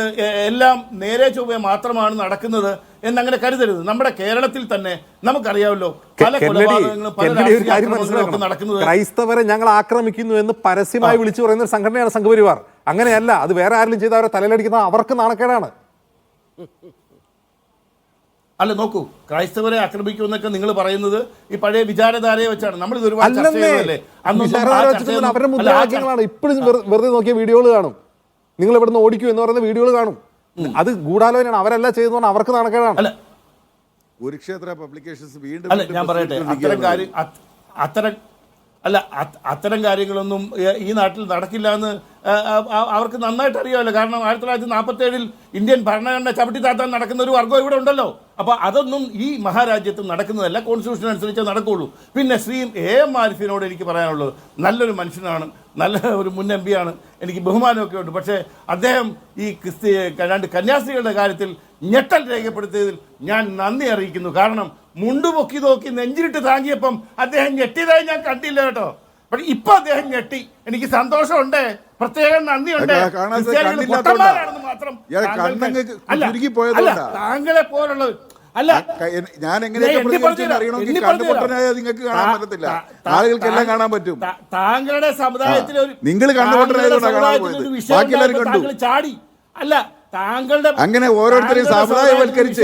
എല്ലാം നേരെ ചൊവ്വേ മാത്രമാണ് നടക്കുന്നത് എന്നങ്ങനെ കരുതരുത്. നമ്മുടെ കേരളത്തിൽ തന്നെ നമുക്കറിയാമല്ലോ പല കൊലപാതകങ്ങളും പല രാഷ്ട്രീയ നടക്കുന്നത്. ക്രൈസ്തവരെ ഞങ്ങൾ ആക്രമിക്കുന്നു എന്ന് പരസ്യമായി വിളിച്ചു പറയുന്ന ഒരു സംഘടനയാണ് സംഘപരിവാർ. അങ്ങനെയല്ല, അത് വേറെ ആരെങ്കിലും ചെയ്ത് അവരെ തലയിലടിക്കുന്ന അവർക്ക് നാണക്കേടാണ്. നോക്കൂ, ക്രൈസ്തവരെ ആക്രമിക്കുമെന്നൊക്കെ നിങ്ങൾ പറയുന്നത് ഈ പഴയ വിചാരധാരയെ വെച്ചാണ്. നമ്മൾ ഇത് ഒരുപാട് അവരുടെ മുദ്രാവാക്യങ്ങളാണ്. ഇപ്പോഴും വെറുതെ നോക്കിയ വീഡിയോകൾ കാണും. നിങ്ങൾ ഇവിടുന്ന് ഓടിക്കൂ എന്ന് പറയുന്ന വീഡിയോകൾ കാണും. അത് ഗൂഢാലോചനയാണ്. അവരല്ല ചെയ്തെന്ന് അവർക്ക് നാണക്കേടാണ്. കുരുക്ഷേത്ര പബ്ലിക്കേഷൻസ് വീണ്ടും ഞാൻ പറയട്ടെ, അത്തരം കാര്യങ്ങളൊന്നും ഈ നാട്ടിൽ നടക്കില്ല എന്ന് അവർക്ക് നന്നായിട്ട് അറിയാമല്ലോ. കാരണം 1947 ഇന്ത്യൻ ഭരണഘടന ചവിട്ടി താത്താൻ നടക്കുന്ന ഒരു വർഗം ഇവിടെ ഉണ്ടല്ലോ. അപ്പോൾ അതൊന്നും ഈ മഹാരാജ്യത്ത് നടക്കുന്നതല്ല. കോൺസ്റ്റിറ്റ്യൂഷൻ അനുസരിച്ച് നടക്കുള്ളൂ. പിന്നെ ശ്രീ AM ആരിഫിനോട് എനിക്ക് പറയാനുള്ളത്, നല്ലൊരു മനുഷ്യനാണ്, നല്ല ഒരു മുൻ MP ആണ്, എനിക്ക് ബഹുമാനമൊക്കെ ഉണ്ട്. പക്ഷേ അദ്ദേഹം ഈ കന്യാസ്ത്രീകളുടെ കാര്യത്തിൽ ഞെട്ടൽ രേഖപ്പെടുത്തിയതിൽ ഞാൻ നന്ദി അറിയിക്കുന്നു. കാരണം മുണ്ടുപൊക്കി നോക്കി നെഞ്ചിലിട്ട് താങ്ങിയപ്പം അദ്ദേഹം ഞെട്ടിയതായി ഞാൻ കണ്ടില്ല കേട്ടോ. പക്ഷെ ഇപ്പൊ അദ്ദേഹം ഞെട്ടി. എനിക്ക് സന്തോഷമുണ്ട്, പ്രത്യേകം നന്ദിയുണ്ട്. മാത്രം താങ്കളെ പോലുള്ള ഞാൻ നിങ്ങൾക്ക് കാണാൻ പറ്റത്തില്ല, ആളുകൾക്കെല്ലാം കാണാൻ പറ്റും. താങ്കളുടെ സമുദായത്തിലെ നിങ്ങൾ കണ്ടു ചാടി താങ്കളുടെ അങ്ങനെ ഓരോരുത്തരെയും സമുദായവൽക്കരിച്ച്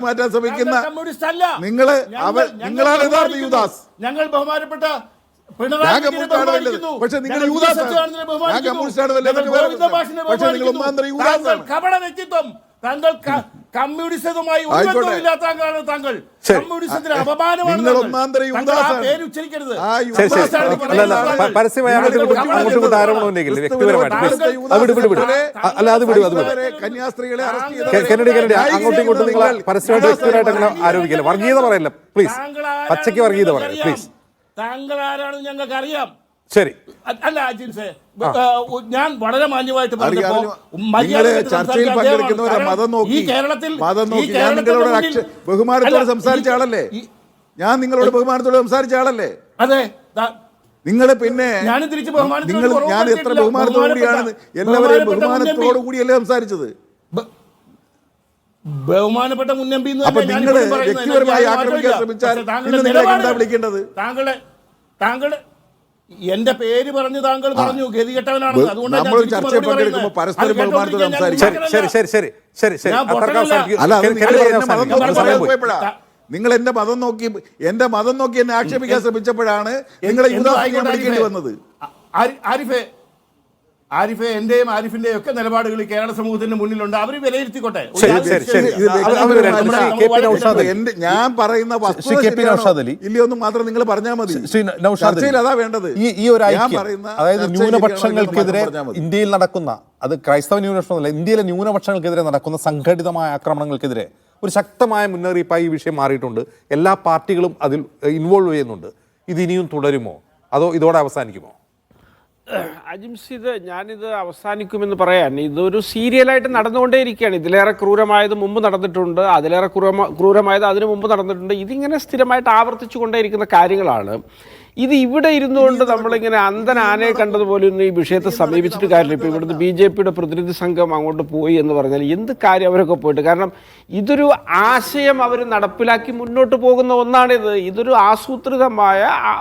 മാറ്റാൻ ശ്രമിക്കുന്ന നിങ്ങളാണ് യഥാർത്ഥ യുദാസ്. ഞങ്ങൾ ബഹുമാനപ്പെട്ട ഞാൻ കമ്മ്യൂണിസ്റ്റാണ് വല്ലത്, പക്ഷെ നിങ്ങൾ യൂദാസാണ്. ഞാൻ കമ്മ്യൂണിസ്റ്റാണ് വല്ലത്, പക്ഷെ നിങ്ങൾ ഒന്നാന്തരം യൂദാസാണ്. കപട വ്യക്തിത്വം. താങ്കൾ കമ്മ്യൂണിസവുമായി ഇല്ലാത്ത താങ്കളാണ്. താങ്കൾ കമ്മ്യൂണിസത്തിന് അപമാനമാണ്. നിങ്ങൾ ഒന്നാന്തരം യൂദാസാണ്. പേര് ഉച്ചരിക്കരുത്. പരസ്യമായി അങ്ങോട്ടും ആരോപണം ഉണ്ടെങ്കിൽ കന്യാസ്ത്രീകളെ അങ്ങോട്ടും ഇങ്ങോട്ടും നിങ്ങൾ പരസ്യമായിട്ട് വ്യക്തിപരമായിട്ട് അങ്ങനെ ആരോപിക്കില്ല. വർഗീയത പറയല്ല പ്ലീസ്, പച്ചയ്ക്ക് വർഗീയത പറയല്ല പ്ലീസ്. താങ്കൾ ആരാണെന്ന് ഞങ്ങൾക്ക് അറിയാം. ശരി, അല്ല അജിൻസേ, ഞാൻ വളരെ മാന്യമായിട്ട് ചർച്ചയിൽ പങ്കെടുക്കുന്നവരെ മതം നോക്കി ഞാൻ നിങ്ങളോട് ബഹുമാനത്തോടെ സംസാരിച്ച ആളല്ലേ? ഞാൻ നിങ്ങളോട് ബഹുമാനത്തോടെ സംസാരിച്ച ആളല്ലേ? അതെ. നിങ്ങൾ പിന്നെ ഞാനും തിരിച്ച് ഞാൻ എത്ര ബഹുമാനത്തോടു കൂടിയാണ് എല്ലാവരെയും ബഹുമാനത്തോടു കൂടിയല്ലേ സംസാരിച്ചത്? ബഹുമാനപ്പെട്ട മുൻ എം പി അപ്പൊ നിങ്ങൾ വ്യക്തിപരമായി ആക്രമിക്കാൻ ശ്രമിച്ചാൽ എന്താ വിളിക്കേണ്ടത്? താങ്കളുടെ എന്റെ പേര് പറഞ്ഞു താങ്കൾ പറഞ്ഞു ഗതികെട്ടവനാണ്. നമ്മൾ ചർച്ചയിൽ പങ്കെടുക്കുമ്പോൾ പരസ്പരം ബഹുമാനത്തോടെ സംസാരിക്കും. നിങ്ങൾ എന്റെ മതം നോക്കി എന്നെ ആക്ഷേപിക്കാൻ ശ്രമിച്ചപ്പോഴാണ് നിങ്ങളെ വിളിക്കേണ്ടി വന്നത്. ആരിഫെ, എന്റെയും ആരിഫിന്റെയും ഒക്കെ നിലപാടുകൾ കേരള സമൂഹത്തിന്റെ മുന്നിലുണ്ട്. അവർ വിലയിരുത്തിക്കോട്ടെ. ഞാൻ പറയുന്ന ഇല്ലയൊന്നും മാത്രം നിങ്ങൾ പറഞ്ഞാൽ മതി. ചർച്ചയിൽ അതാ വേണ്ടത്. ഈ ഒരു അതായത് ന്യൂനപക്ഷങ്ങൾക്കെതിരെ ഇന്ത്യയിൽ നടക്കുന്ന, അത് ക്രൈസ്തവ ന്യൂനപക്ഷമല്ല, ഇന്ത്യയിലെ ന്യൂനപക്ഷങ്ങൾക്കെതിരെ നടക്കുന്ന സംഘടിതമായ ആക്രമണങ്ങൾക്കെതിരെ ഒരു ശക്തമായ മുന്നറിയിപ്പായി ഈ വിഷയം മാറിയിട്ടുണ്ട്. എല്ലാ പാർട്ടികളും അതിൽ ഇൻവോൾവ് ചെയ്യുന്നുണ്ട്. ഇത് ഇനിയും തുടരുമോ അതോ ഇതോടെ അവസാനിക്കുമോ? അജിംസിത് ഞാനിത് അവസാനിക്കുമെന്ന് പറയാൻ, ഇതൊരു സീരിയലായിട്ട് നടന്നുകൊണ്ടേയിരിക്കുകയാണ്. ഇതിലേറെ ക്രൂരമായത് മുമ്പ് നടന്നിട്ടുണ്ട്, അതിലേറെ ക്രൂരമായത് അതിനു മുമ്പ് നടന്നിട്ടുണ്ട്. ഇതിങ്ങനെ സ്ഥിരമായിട്ട് ആവർത്തിച്ചു കൊണ്ടേയിരിക്കുന്ന കാര്യങ്ങളാണ്. ഇത് ഇവിടെ ഇരുന്നുകൊണ്ട് നമ്മളിങ്ങനെ ആനയെ കണ്ടതുപോലെ ഒന്നും ഈ വിഷയത്തെ സമീപിച്ചിട്ട് കാര്യമില്ല. ഇപ്പോൾ ഇവിടുന്ന് BJPയുടെ പ്രതിനിധി സംഘം അങ്ങോട്ട് പോയി എന്ന് പറഞ്ഞാൽ എന്ത് കാര്യം അവരൊക്കെ പോയിട്ട്. കാരണം ഇതൊരു ആശയം അവർ നടപ്പിലാക്കി മുന്നോട്ട് പോകുന്ന ഒന്നാണിത്. ഇതൊരു ആസൂത്രിതമായ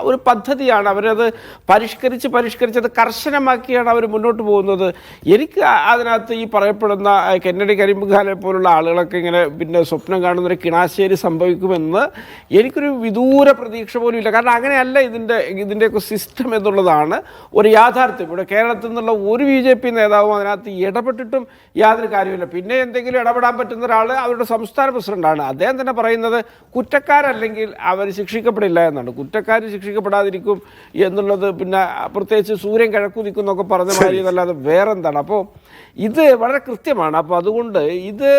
ഒരു പദ്ധതിയാണ്. അവരത് പരിഷ്കരിച്ചത് കർശനമാക്കിയാണ് അവർ മുന്നോട്ട് പോകുന്നത്. എനിക്ക് അതിനകത്ത് ഈ പറയപ്പെടുന്ന കെന്നഡി കരിമ്പുകാലെ പോലുള്ള ആളുകളൊക്കെ ഇങ്ങനെ പിന്നെ സ്വപ്നം കാണുന്നൊരു കിണാശ്ശേരി സംഭവിക്കുമെന്ന് എനിക്കൊരു വിദൂര പ്രതീക്ഷ പോലും ഇല്ല. കാരണം അങ്ങനെയല്ല ഇതിൻ്റെയൊക്കെ സിസ്റ്റം എന്നുള്ളതാണ് ഒരു യാഥാർത്ഥ്യം. ഇവിടെ കേരളത്തിൽ നിന്നുള്ള ഒരു BJP നേതാവും അതിനകത്ത് ഇടപെട്ടിട്ടും യാതൊരു കാര്യമില്ല. പിന്നെ എന്തെങ്കിലും ഇടപെടാൻ പറ്റുന്ന ഒരാൾ അവരുടെ സംസ്ഥാന പ്രസിഡന്റാണ്. അദ്ദേഹം തന്നെ പറയുന്നത് കുറ്റക്കാരല്ലെങ്കിൽ അവർ ശിക്ഷിക്കപ്പെടില്ല എന്നാണ്. കുറ്റക്കാർ ശിക്ഷിക്കപ്പെടാതിരിക്കും എന്നുള്ളത് പിന്നെ പ്രത്യേകിച്ച് സൂര്യൻ കിഴക്കുദിക്കും എന്നൊക്കെ പറഞ്ഞ മാതിരി എന്നല്ലാതെ വേറെന്താണ്. അപ്പോൾ ഇത് വളരെ കൃത്യമാണ്. അപ്പോൾ അതുകൊണ്ട് ഇത്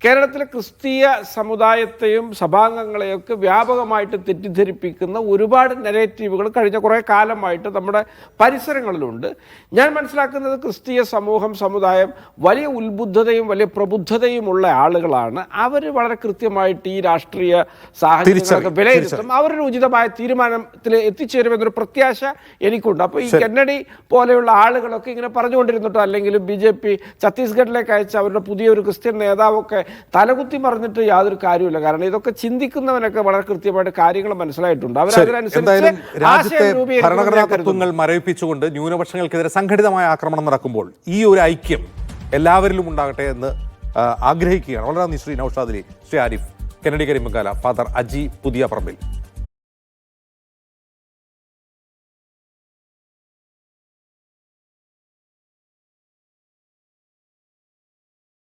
കേരളത്തിലെ ക്രിസ്തീയ സമുദായത്തെയും സഭാംഗങ്ങളെയൊക്കെ വ്യാപകമായിട്ട് തെറ്റിദ്ധരിപ്പിക്കുന്ന ഒരുപാട് നെഗറ്റീവുകൾ കഴിഞ്ഞ കുറേ കാലമായിട്ട് നമ്മുടെ പരിസരങ്ങളിലുണ്ട്. ഞാൻ മനസ്സിലാക്കുന്നത് ക്രിസ്തീയ സമുദായം വലിയ ഉത്ബുദ്ധതയും വലിയ പ്രബുദ്ധതയുമുള്ള ആളുകളാണ്. അവർ വളരെ കൃത്യമായിട്ട് ഈ രാഷ്ട്രീയ സാഹചര്യങ്ങളൊക്കെ വിലയിരുത്തും. അവരൊരു ഉചിതമായ തീരുമാനത്തിൽ എത്തിച്ചേരുമെന്നൊരു പ്രത്യാശ എനിക്കുണ്ട്. അപ്പോൾ ഈ കെന്നഡി പോലെയുള്ള ആളുകളൊക്കെ ഇങ്ങനെ പറഞ്ഞുകൊണ്ടിരുന്നിട്ടോ അല്ലെങ്കിൽ BJP ഛത്തീസ്ഗഡിലേക്ക് അയച്ച അവരുടെ പുതിയൊരു ക്രിസ്ത്യൻ നേതാവൊക്കെ തലകുത്തി മറിഞ്ഞിട്ട് യാതൊരു കാര്യമില്ല. കാരണം ഇതൊക്കെ ചിന്തിക്കുന്നവനൊക്കെ വളരെ കൃത്യമായിട്ട് കാര്യങ്ങൾ മനസ്സിലായിട്ടുണ്ട്. അവരതിനനുസരിച്ച് രാജ്യത്തെ ഭരണഘടനാ തത്വങ്ങൾ മരവിപ്പിച്ചുകൊണ്ട് ന്യൂനപക്ഷങ്ങൾക്കെതിരെ സംഘടിതമായ ആക്രമണം നടക്കുമ്പോൾ ഈ ഒരു ഐക്യം എല്ലാവരിലും ഉണ്ടാകട്ടെ എന്ന് ആഗ്രഹിക്കുകയാണ്. വളരെ നന്ദി ശ്രീ നൗഷാദ് അലി, ശ്രീ ആരിഫ്, കെന്നഡി കരിമ്പുകാല, ഫാദർ അജി പുതിയ പറമ്പിൽ.